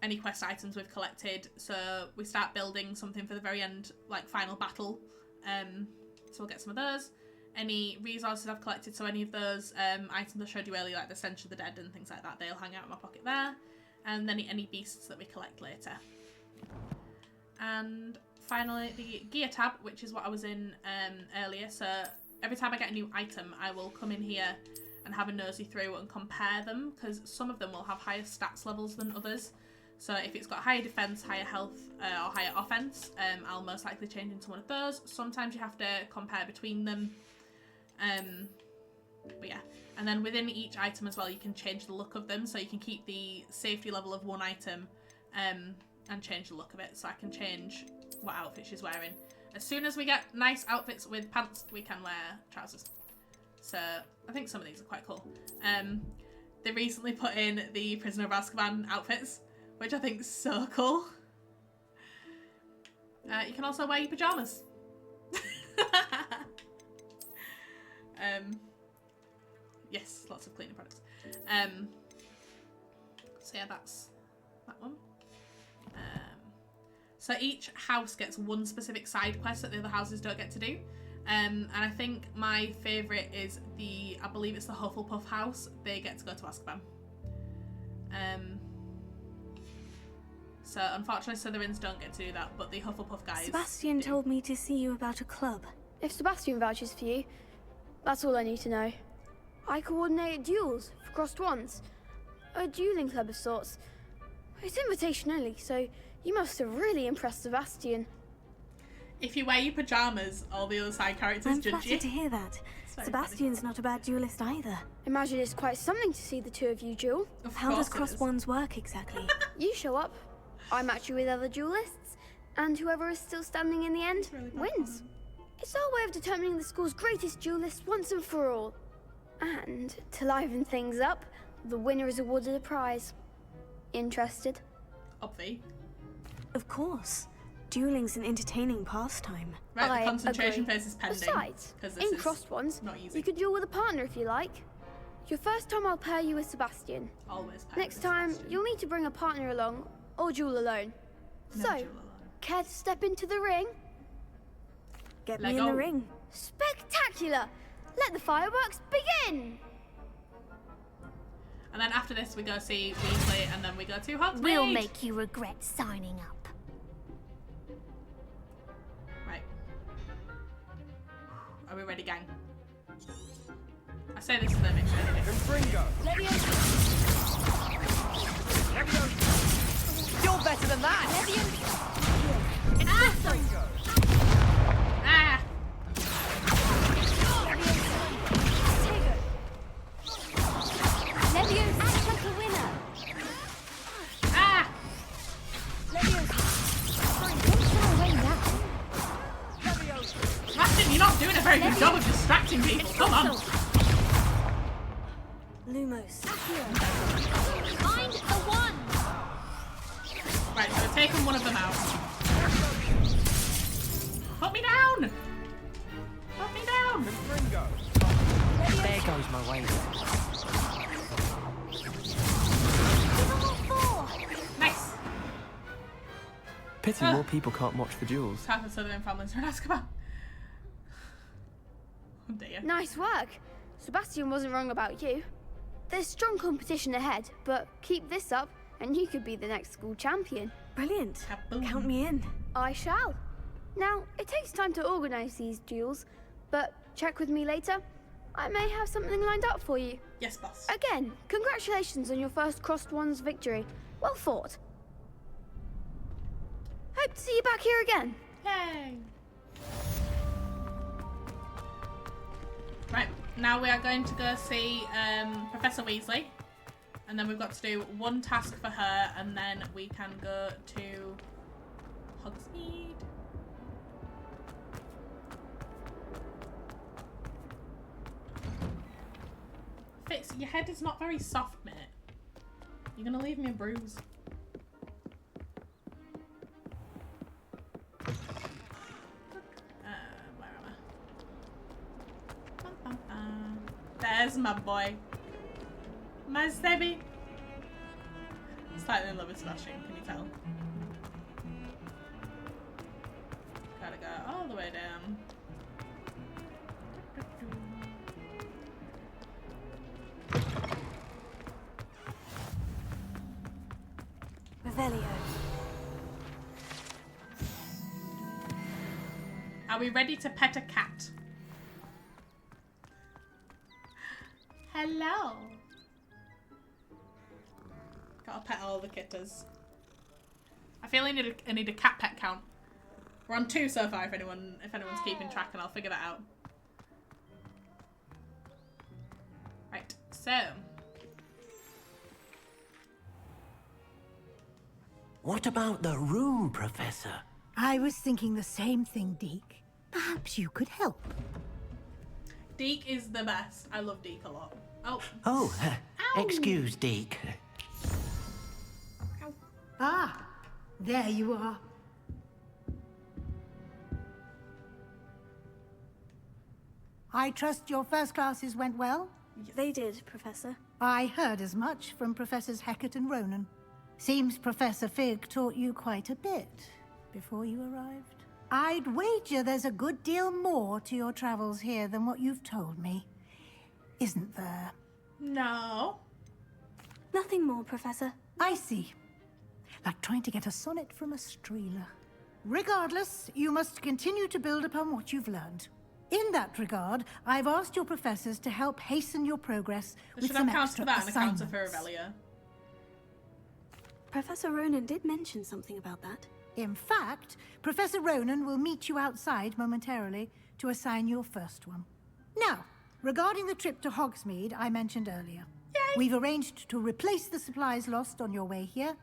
Any quest items we've collected. So we start building something for the very end, like final battle. So we'll get some of those. Any resources I've collected, so any of those items I showed you earlier, like the Stench of the Dead and things like that, they'll hang out in my pocket there. And then any beasts that we collect later. And finally the gear tab, which is what I was in earlier. So every time I get a new item, I will come in here and have a nosy through and compare them, because some of them will have higher stats levels than others. So if it's got higher defense, higher health, or higher offense, I'll most likely change into one of those. Sometimes you have to compare between them. But yeah, and then within each item as well, you can change the look of them. So you can keep the safety level of one item and change the look of it. So I can change what outfit she's wearing. As soon as we get nice outfits with pants, we can wear trousers. So I think some of these are quite cool. They recently put in the Prisoner of Azkaban outfits, which I think is so cool. You can also wear your pajamas. Yes, lots of cleaning products. So yeah, that's that one. So each house gets one specific side quest that the other houses don't get to do. And I think my favourite is I believe it's the Hufflepuff house. They get to go to Azkaban. So unfortunately Slytherins don't get to do that, but the Hufflepuff guys Sebastian told me to see you about a club. If Sebastian vouches for you, that's all I need to know. I coordinate duels for crossed wands. A dueling club of sorts. It's invitation only, so you must have really impressed Sebastian. If you wear your pajamas, all the other side characters I'm judge you. flattered to hear that. Sebastian's not a bad duelist either. Imagine it's quite something to see the two of you duel. How does cross wands work exactly? You show up, I match you with other duelists, and whoever is still standing in the end wins. It's our way of determining the school's greatest duelist once and for all. And to liven things up, the winner is awarded a prize. Interested? Obvi. Of course. Dueling's an entertaining pastime. Right, the concentration phase is pending. Besides, in crossed ones, you can duel with a partner if you like. Your first time I'll pair you with Sebastian. Always pair Next time, you'll need to bring a partner along, or duel alone. Care to step into the ring? Get me in the ring. Spectacular! Let the fireworks begin! And then after this we go see Weasley and then we go to Hogsmeade. We'll make you regret signing up. Right. Are we ready, gang? I say this to them, make sure they do. You're better than that! Ah! Leviosa, act like a winner. Ah! Sebastian, you're not doing a very good job of distracting people. Come on. Lumos. Find the one. Right, so I've taken one of them out. Put me down! Put me down! There goes my way. Nice! Pity more people can't watch the duels. Half of Slytherin families are in Azkaban. Oh dear. Nice work. Sebastian wasn't wrong about you. There's strong competition ahead, but keep this up and you could be the next school champion. Brilliant. Count me in. I shall. Now, it takes time to organise these duels, but check with me later. I may have something lined up for you. Yes, boss. Again, congratulations on your first Crossed Wands victory. Well fought. Hope to see you back here again. Yay! Right, now we are going to go see Professor Weasley. And then we've got to do one task for her, and then we can go to Hogsmeade. Fitz, your head is not very soft, mate. You're gonna leave me a bruise. Where am I? Bum, bum, bum. There's my boy. My Sebby. Slightly in love with Sebastian, can you tell? Gotta go all the way down. Revelio. Are we ready to pet a cat? Hello. Gotta pet all the kitters. I feel I need a cat pet count. We're on 2 so far if anyone's keeping track, and I'll figure that out. Right, so What about the room, Professor? I was thinking the same thing, Deke. Perhaps you could help. Deke is the best. I love Deke a lot. Oh. Oh, excuse, Deke. Ah, there you are. I trust your first classes went well? They did, Professor. I heard as much from Professors Hecat and Ronan. Seems Professor Fig taught you quite a bit before you arrived. I'd wager there's a good deal more to your travels here than what you've told me. Isn't there? No. Nothing more, Professor. I see. Like trying to get a sonnet from a streeler. Regardless, you must continue to build upon what you've learned. In that regard, I've asked your professors to help hasten your progress with some extra assignments. Should have counted for Revelio. Professor Ronan did mention something about that. In fact, Professor Ronan will meet you outside momentarily to assign your first one. Now, regarding the trip to Hogsmeade I mentioned earlier. Yay. We've arranged to replace the supplies lost on your way here,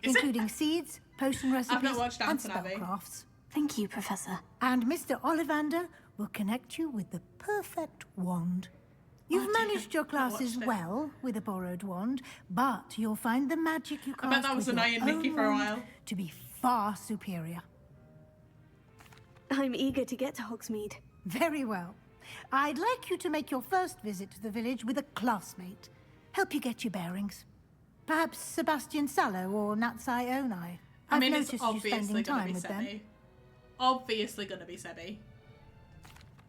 including seeds, potion recipes, and spellcrafts. Thank you, Professor. And Mr. Ollivander will connect you with the perfect wand. You've managed your classes well with a borrowed wand, but you'll find the magic you cast I bet that was with annoying your Nikki own for a wand while. to be far superior. I'm eager to get to Hogsmeade. Very well. I'd like you to make your first visit to the village with a classmate. Help you get your bearings. Perhaps Sebastian Sallow or Natsai Onai. I mean, noticed it's you obviously spending gonna time be with them. Sebi. Obviously gonna be Sebi.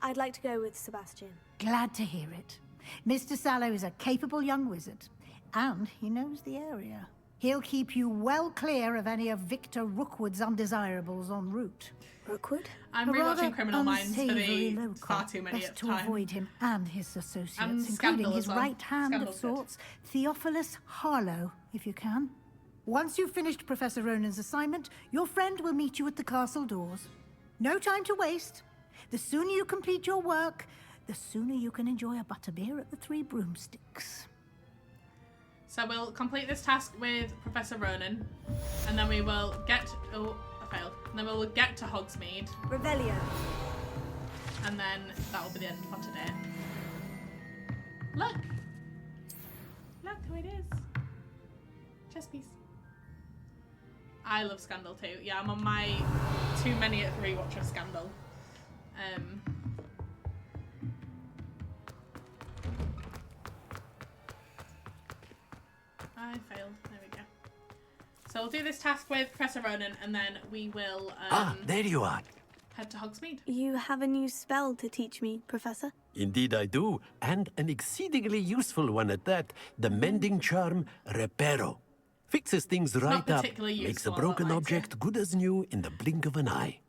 I'd like to go with Sebastian. Glad to hear it. Mr. Sallow is a capable young wizard, and he knows the area. He'll keep you well clear of any of Victor Rookwood's undesirables en route. Rookwood? I'm A rather rewatching Criminal Minds for unsavoury the local. far too many Best at to time. avoid him and his associates, And including Scandal his as well. right hand Scandal's of good. sorts, Theophilus Harlow, if you can. Once you've finished Professor Ronan's assignment, your friend will meet you at the castle doors. No time to waste. The sooner you complete your work, the sooner you can enjoy a butterbeer at the Three Broomsticks. So we'll complete this task with Professor Ronan, and then we will get... Oh, I failed. And then we'll get to Hogsmeade. Revelio. And then that will be the end for today. Look! Look who it is. Chess piece. I love Scandal too. Yeah, I'm on my 2 minute rewatch of Scandal. I failed. There we go. So we'll do this task with Professor Ronan, and then we will There you are. head to Hogsmeade. You have a new spell to teach me, Professor? Indeed I do, and an exceedingly useful one at that. The mending charm, Reparo. Fixes things not right up, particularly makes a useful, I broken like object good as new in the blink of an eye.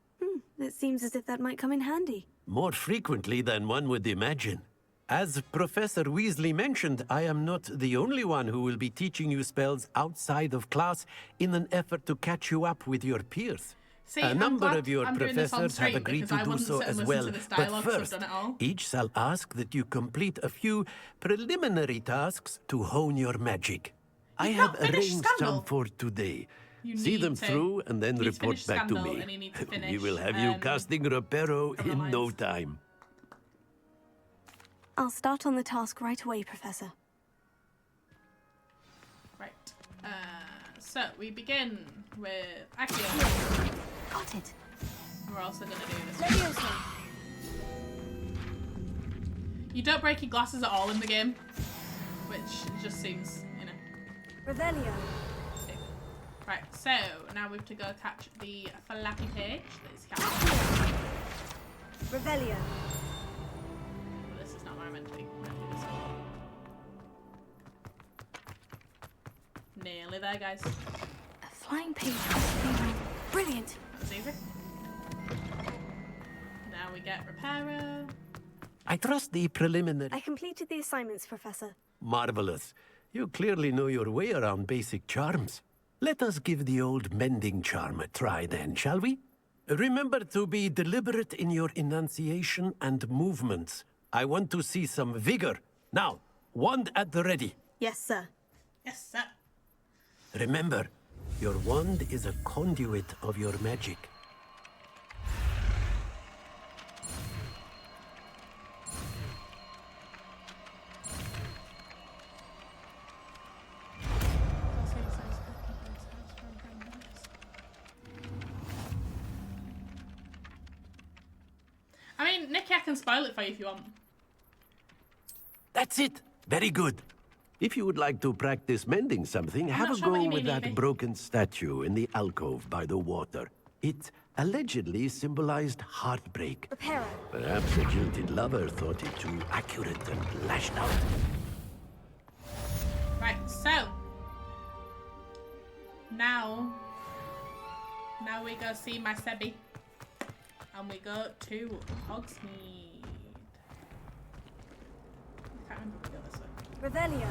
It seems as if that might come in handy. More frequently than one would imagine. As Professor Weasley mentioned, I am not the only one who will be teaching you spells outside of class in an effort to catch you up with your peers. See, A number of your I'm doing this on professors have stream agreed because to I do wouldn't so sit and as listen well. to this But dialogue 'cause I've first, done it all. each shall ask that you complete a few preliminary tasks to hone your magic. I have arranged some for today. You See need them to- through and then you need to report finish back to Scandal me. and you need to We finish, will have you casting Reparo in no time. I'll start on the task right away, Professor. Right. So we begin with Accio. Got it. We're also gonna do this. You don't break your glasses at all in the game, which just seems, you know. Revelio. Right. So now we have to go catch the flappy page that is captured. Revelio. Well, this is not where I meant to be. Let's do this one. Nearly there, guys. A flying page. Brilliant. That was easy. Now we get Reparo. I trust the preliminary... I completed the assignments, Professor. Marvelous. You clearly know your way around basic charms. Let us give the old mending charm a try then, shall we? Remember to be deliberate in your enunciation and movements. I want to see some vigor. Now, wand at the ready. Yes, sir. Yes, sir. Remember, your wand is a conduit of your magic. I mean, Nikki, I can spoil it for you if you want. That's it. Very good. If you would like to practice mending something, have not a sure what go you with mean, that Evie. broken statue in the alcove by the water. It allegedly symbolized heartbreak. Reparo. Perhaps a jilted lover thought it too accurate and lashed out. Right, so now we go see my Sebi, and we go to Hogsmeade. I can't remember if we go this way. Revelio.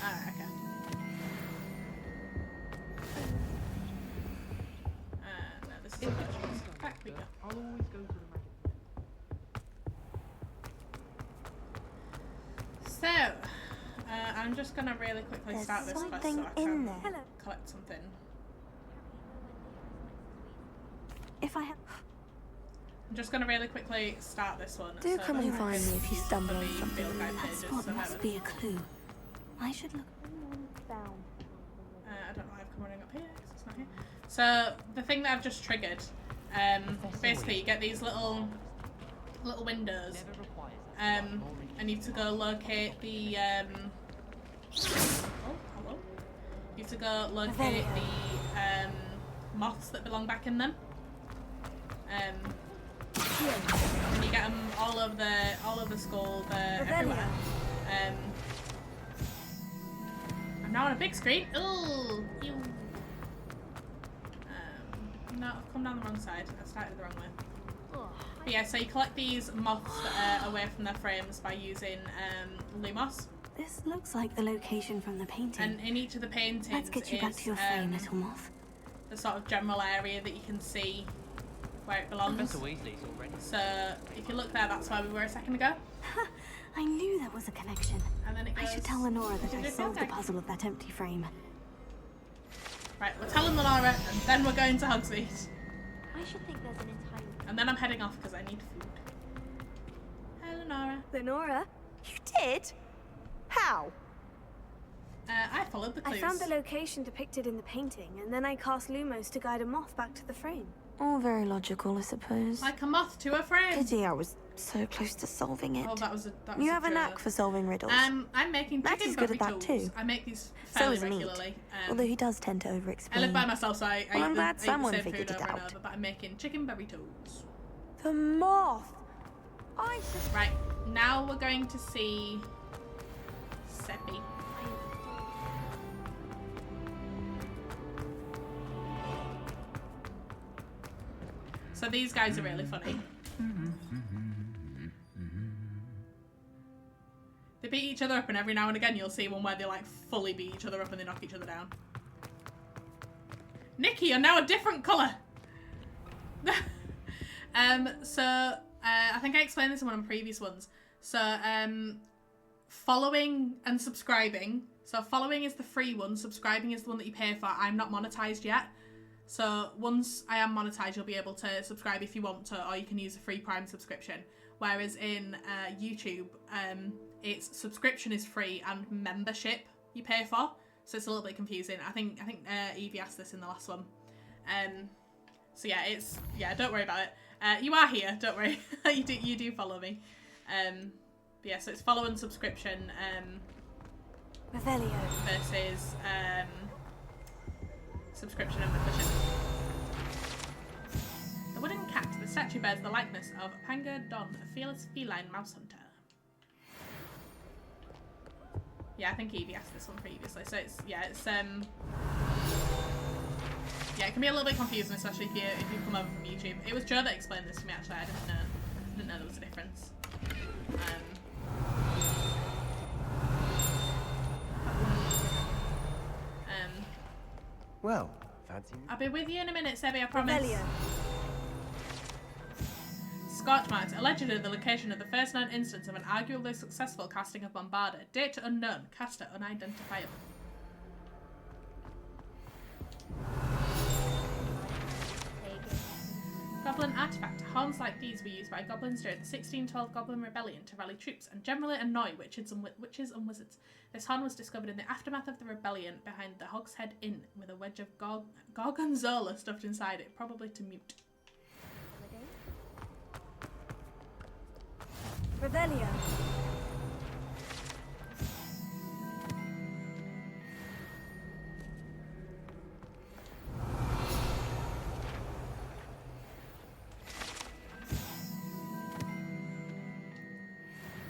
Alright, okay. No, this is back we go. I'll always go to the So, I'm just gonna really quickly start this quest so I can collect something. If I have... I'm just gonna really quickly start this one. Do so come that and I find can me if you stumble on use the something. field guide That pages, spot so must that- be a clue. I should look... I don't know why I've come running up here, 'cause it's not here. So, the thing that I've just triggered, basically you get these little windows, and you have to go locate the, oh, hello. You have to go locate the, moths that belong back in them. And you get them all over the school, everywhere. I'm now on a big screen. Ooh, ew. No, I've come down the wrong side. I started the wrong way. But yeah, so you collect these moths that are away from their frames by using Lumos. This looks like the location from the painting. And in each of the paintings Let's get you back to your frame, little moth. the sort of general area that you can see where it belongs. Professor Weasley's already. So if you look there, that's where we were a second ago. I knew there was a connection. And then it goes... I should tell Lenora that to I the solved the field guide. puzzle of that empty frame. Right, we're telling Lenora, and then we're going to Hogsmeade. I should think there's an entire... And then I'm heading off because I need food. Hi, Lenora. Lenora? You did? How? I followed the clues. I found the location depicted in the painting, and then I cast Lumos to guide a moth back to the frame. All very logical, I suppose. Like a moth to a frame. Pity I was so close to solving it. Oh, that was a You a have a joke. knack for solving riddles. I'm making Max chicken is good at that burritos. too. I make these So fairly is Meat. regularly. Although he does tend to over-explain. I live by myself, so I Well, I'm eat glad the someone same figured food it over and out. over, but I'm making chicken burritos. The moth! I should... Right, now we're going to see Seppi. So these guys are really funny. They beat each other up, and every now and again you'll see one where they like fully beat each other up and they knock each other down. Nikki, you're now a different colour. I think I explained this in one of the previous ones. So, following and subscribing. So following is the free one, subscribing is the one that you pay for. I'm not monetized yet. So once I am monetized, you'll be able to subscribe if you want to, or you can use a free Prime subscription. Whereas in YouTube, its subscription is free and membership you pay for. So it's a little bit confusing. I think Evie asked this in the last one. So yeah, don't worry about it. You are here, don't worry. you do follow me. But yeah, so it's follow and subscription versus subscription and membership. The wooden cat. The statue bears the likeness of Panga Don, a fearless feline mouse hunter. Yeah, I think Evie asked this one previously. So it's it can be a little bit confusing, especially if you come over from YouTube. It was Joe that explained this to me actually. I didn't know there was a difference. Well, fancy. I'll be with you in a minute, Sebi, I promise. Scorch marks, allegedly the location of the first known instance of an arguably successful casting of Bombarda. Date unknown, caster unidentifiable. Goblin artifact. Horns like these were used by goblins during the 1612 Goblin Rebellion to rally troops and generally annoy witches and wizards. This horn was discovered in the aftermath of the rebellion behind the Hogshead Inn with a wedge of gorgonzola stuffed inside it, probably to mute. Revelio.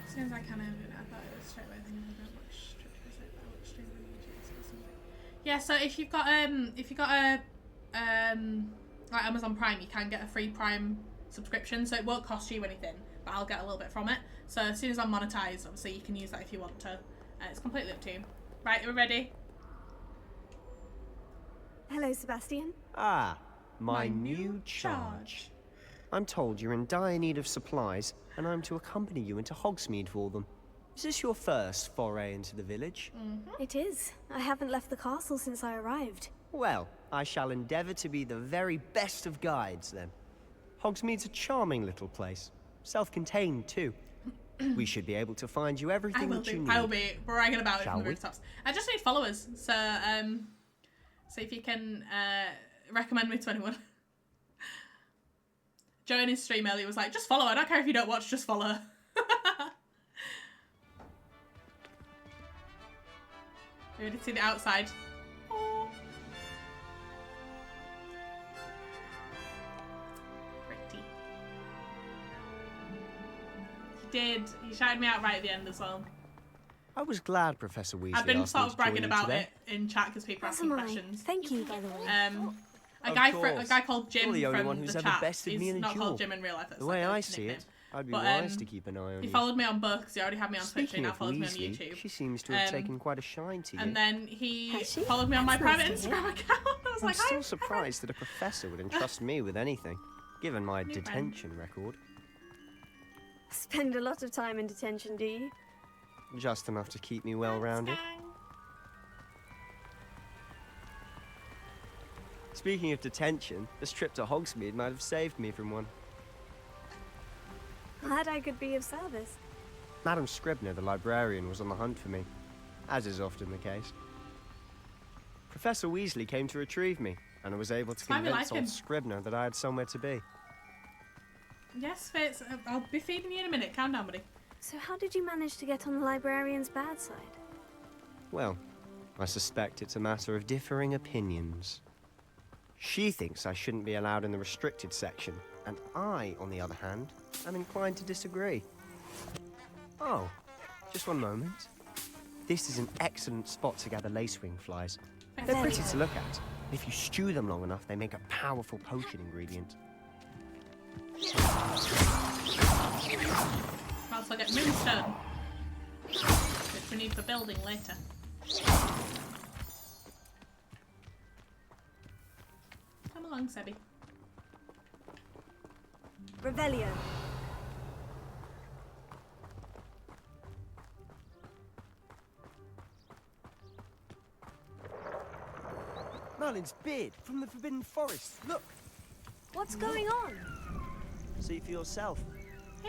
As soon as I can, I thought it was straight away. Yeah, so if you've got a like Amazon Prime, you can get a free Prime subscription, so it won't cost you anything, but I'll get a little bit from it. So as soon as I'm monetized, obviously you can use that if you want to. It's completely up to you. Right, are we ready? Hello, Sebastian. Ah, my new charge. I'm told you're in dire need of supplies, and I'm to accompany you into Hogsmeade for them. Is this your first foray into the village? It is. I haven't left the castle since I arrived. Well, I shall endeavour to be the very best of guides, then. Hogsmeade's a charming little place. Self-contained, too. We should be able to find you everything that you need. I will be bragging about it from the rooftops. I just need followers, so if you can recommend me to anyone. Joe in his stream earlier was like, just follow her. I don't care if you don't watch, just follow her. We ready to see the outside? Oh. Pretty. He did. He shouted me out right at the end as well. I was glad Professor Weasley I've been asked sort me of to bragging join you about today. it in chat because people are asking questions. Thank you, by the way. A guy called Jim You're the only from one who's the ever chat. bested me He's in a not duel. called Jim in real life. That's The way like a I see nickname. it, I'd be But, wise to keep an eye on he you. followed me on both because he already had me on Twitch and Speaking now of follows me on Weasley, YouTube. she seems to have taken quite a shine to you. And then he Has she? followed me on my That's private nice to hear. Instagram account. I was I'm like, still surprised that a professor would entrust me with anything, given my detention record. Spend a lot of time in detention, do you? Just enough to keep me well-rounded. Speaking of detention, this trip to Hogsmeade might have saved me from one. Glad I could be of service. Madam Scribner, the librarian, was on the hunt for me, as is often the case. Professor Weasley came to retrieve me, and I was able to why we convince like old him. Scribner that I had somewhere to be. Yes, Fitz, I'll be feeding you in a minute. Calm down, buddy. So how did you manage to get on the librarian's bad side? Well, I suspect it's a matter of differing opinions. She thinks I shouldn't be allowed in the restricted section, and I, on the other hand, am inclined to disagree. Oh, just one moment. This is an excellent spot to gather lacewing flies. They're pretty to look at. If you stew them long enough, they make a powerful potion ingredient. I'll also get moonstone, which we need for building later. Come along, Sebby. Revelio. Merlin's beard from the Forbidden Forest. Look. What's going on? See for yourself.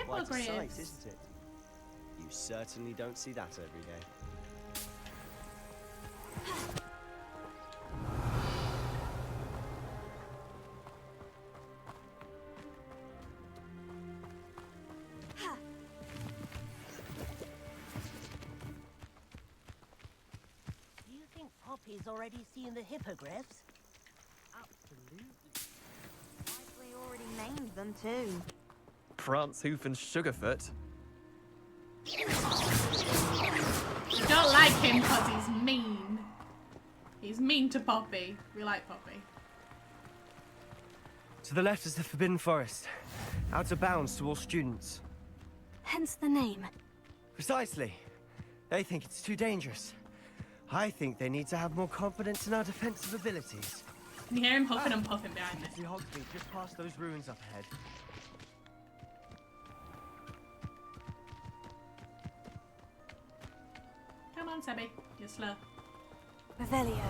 Quite a sight, Hippogriffs. isn't it? You certainly don't see that every day. Do you think Poppy's already seen the hippogriffs? Absolutely. We already named them too. Prance, Hoof, and Sugarfoot. We don't like him because he's mean. He's mean to Poppy. We like Poppy. To the left is the Forbidden Forest. Out of bounds to all students. Hence the name. Precisely. They think it's too dangerous. I think they need to have more confidence in our defensive abilities. Can you hear him huffing and puffing behind me? See Hogsmeade just past those ruins up ahead. Come on, Sebby. You're slow. Revelio.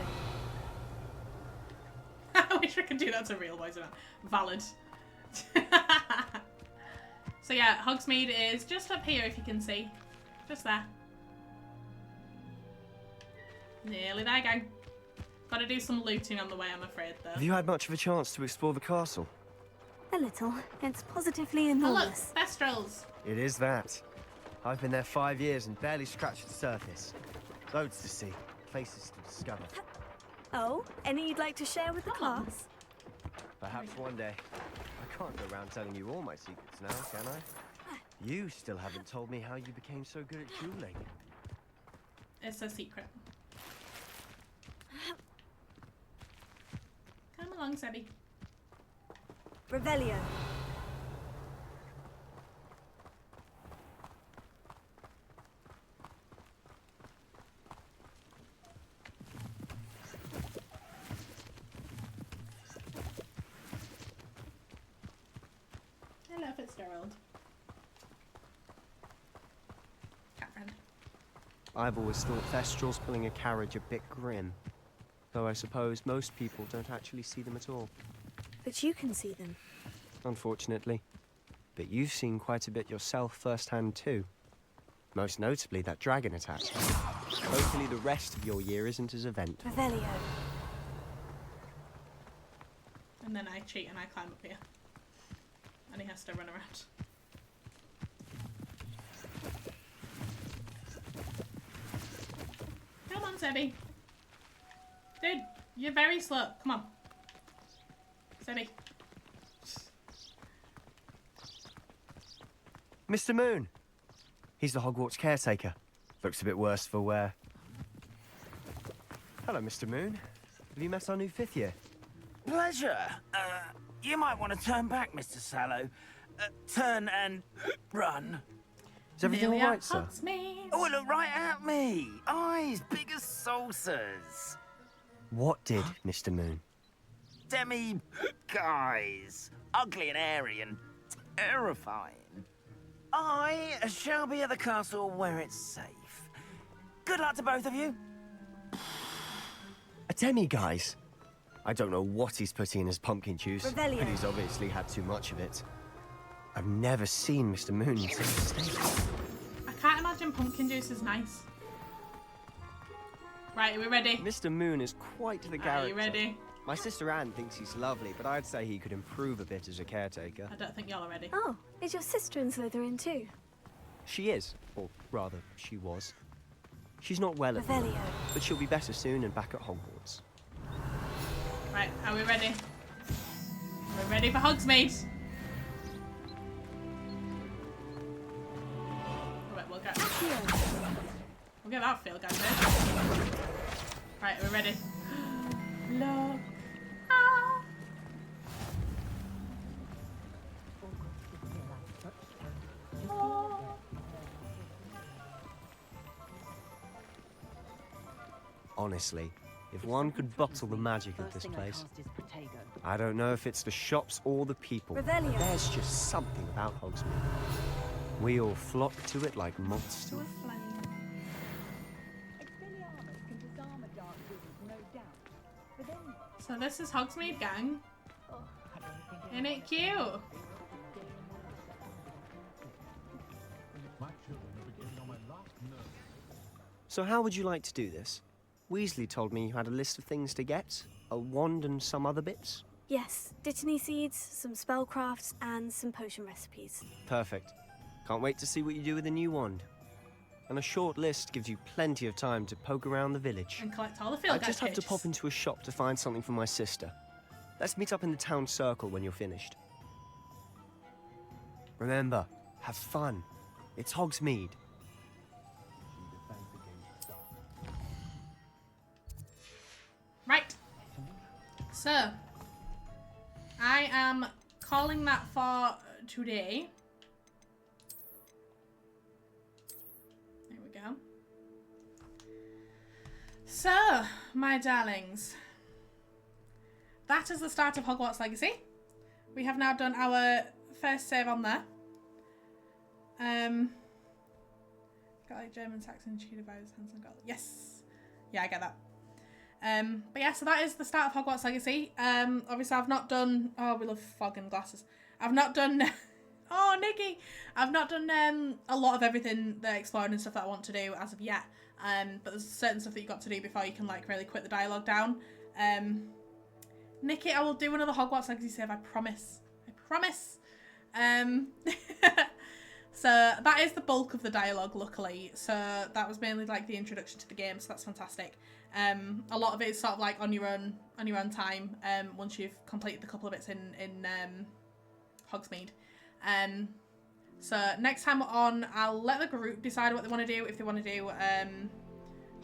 I wish I could do that to real voice. Valid. So yeah, Hogsmeade is just up here if you can see. Just there. Nearly there, gang. Gotta do some looting on the way, I'm afraid, though. Have you had much of a chance to explore the castle? A little. It's positively Oh look, enormous. Thestrals. It is that. I've been there 5 years and barely scratched the surface. Loads to see, places to discover. Oh, any you'd like to share with the class? Perhaps one day. I can't go around telling you all my secrets now, can I? You still haven't told me how you became so good at dueling. It's a secret. Come along, Sebby. Revelio. Hello, Fitzgerald. Cat friend. I've always thought Thestrals pulling a carriage a bit grim. Though I suppose most people don't actually see them at all. But you can see them. Unfortunately. But you've seen quite a bit yourself firsthand too. Most notably that dragon attack. Hopefully the rest of your year isn't as eventful. Revelio. And then I cheat and I climb up here. And he has to run around. Come on, Sebby. Dude, you're very slow. Come on. Sebby. Mr. Moon! He's the Hogwarts caretaker. Looks a bit worse for wear. Hello, Mr. Moon. Have you met our new 5th year? Pleasure. You might want to turn back, Mr. Sallow. Turn and run. Is everything all right, sir? Oh, look right at me. Eyes big as saucers. What did, Mr. Moon? Demi guys. Ugly and airy and terrifying. I shall be at the castle where it's safe. Good luck to both of you. A demi-guise? I don't know what he's putting in his pumpkin juice, Revelio. but he's obviously had too much of it. I've never seen Mr. Moon in such a state. I can't imagine pumpkin juice is nice. Right, are we ready? Mr. Moon is quite the character. Are you ready? My sister Anne thinks he's lovely, but I'd say he could improve a bit as a caretaker. I don't think y'all are ready. Oh, is your sister in Slytherin too? She is, or rather, she was. She's not well at the moment, Revelio. but she'll be better soon and back at Hogwarts. Right, are we ready? We're ready for Hogsmeade. Right, we'll get that feel, guys. Right, we're ready. Look. Ah. Oh. Honestly, if one could bottle the magic of this place. I don't know if it's the shops or the people. Revelio. There's just something about Hogsmeade. We all flock to it like moths to a flame. So this is Hogsmeade Gang. Isn't it cute? So how would you like to do this? Weasley told me you had a list of things to get. A wand and some other bits. Yes, Dittany seeds, some spellcrafts, and some potion recipes. Perfect. Can't wait to see what you do with the new wand. And a short list gives you plenty of time to poke around the village. And collect all the field I just have to pages. pop into a shop to find something for my sister. Let's meet up in the town circle when you're finished. Remember, have fun. It's Hogsmeade. Right. So, I am calling that for today. There we go. So, my darlings, that is the start of Hogwarts Legacy. We have now done our first save on there. Got like German, Saxon, Tudor vibes, Hanson, got yes. Yeah, I get that. But yeah, so that is the start of Hogwarts Legacy. Obviously I've not done, oh, we love fog and glasses. I've not done, oh, Nikki! I've not done a lot of everything, the exploring and stuff that I want to do as of yet. But there's certain stuff that you've got to do before you can like really quit the dialogue down. Nikki, I will do another Hogwarts Legacy save, I promise. I promise. So that is the bulk of the dialogue, luckily. So that was mainly like the introduction to the game, so that's fantastic. A lot of it is sort of like on your own time. Once you've completed the couple of bits in Hogsmeade. So next time we're on, I'll let the group decide what they want to do. If they want to do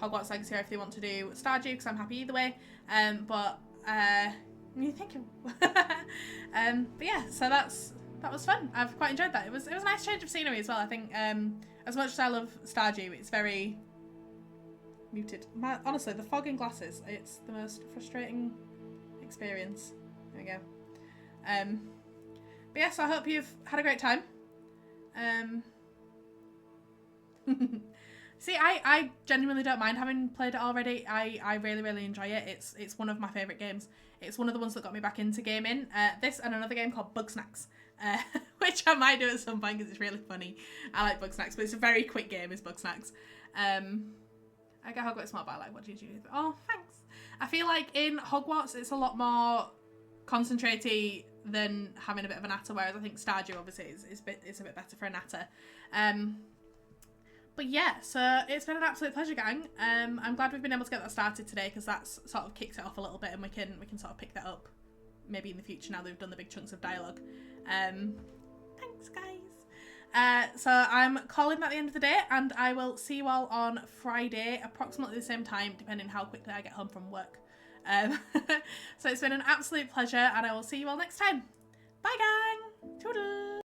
Hogwarts Legacy, or if they want to do Stardew, because I'm happy either way. But thank you. But yeah, so that was fun. I've quite enjoyed that. It was a nice change of scenery as well. I think as much as I love Stardew, it's very muted. Honestly, the fog in glasses, it's the most frustrating experience. There we go. But yes, I hope you've had a great time. See, I genuinely don't mind having played it already. I really, really enjoy it. It's one of my favourite games. It's one of the ones that got me back into gaming. This and another game called Bugsnax, which I might do at some point because it's really funny. I like Bugsnax, but it's a very quick game, is Bugsnax. I get Hogwarts Smart, but I like, what did you do? Oh, thanks. I feel like in Hogwarts it's a lot more concentrated than having a bit of a natter, whereas I think Stardew obviously is a bit better for a natter. But yeah, so it's been an absolute pleasure, gang. I'm glad we've been able to get that started today, because that's sort of kicked it off a little bit, and we can sort of pick that up maybe in the future now that we've done the big chunks of dialogue. Thanks, guys. So I'm calling that the end of the day, and I will see you all on Friday, approximately the same time, depending how quickly I get home from work. So it's been an absolute pleasure, and I will see you all next time. Bye, gang. Toodle.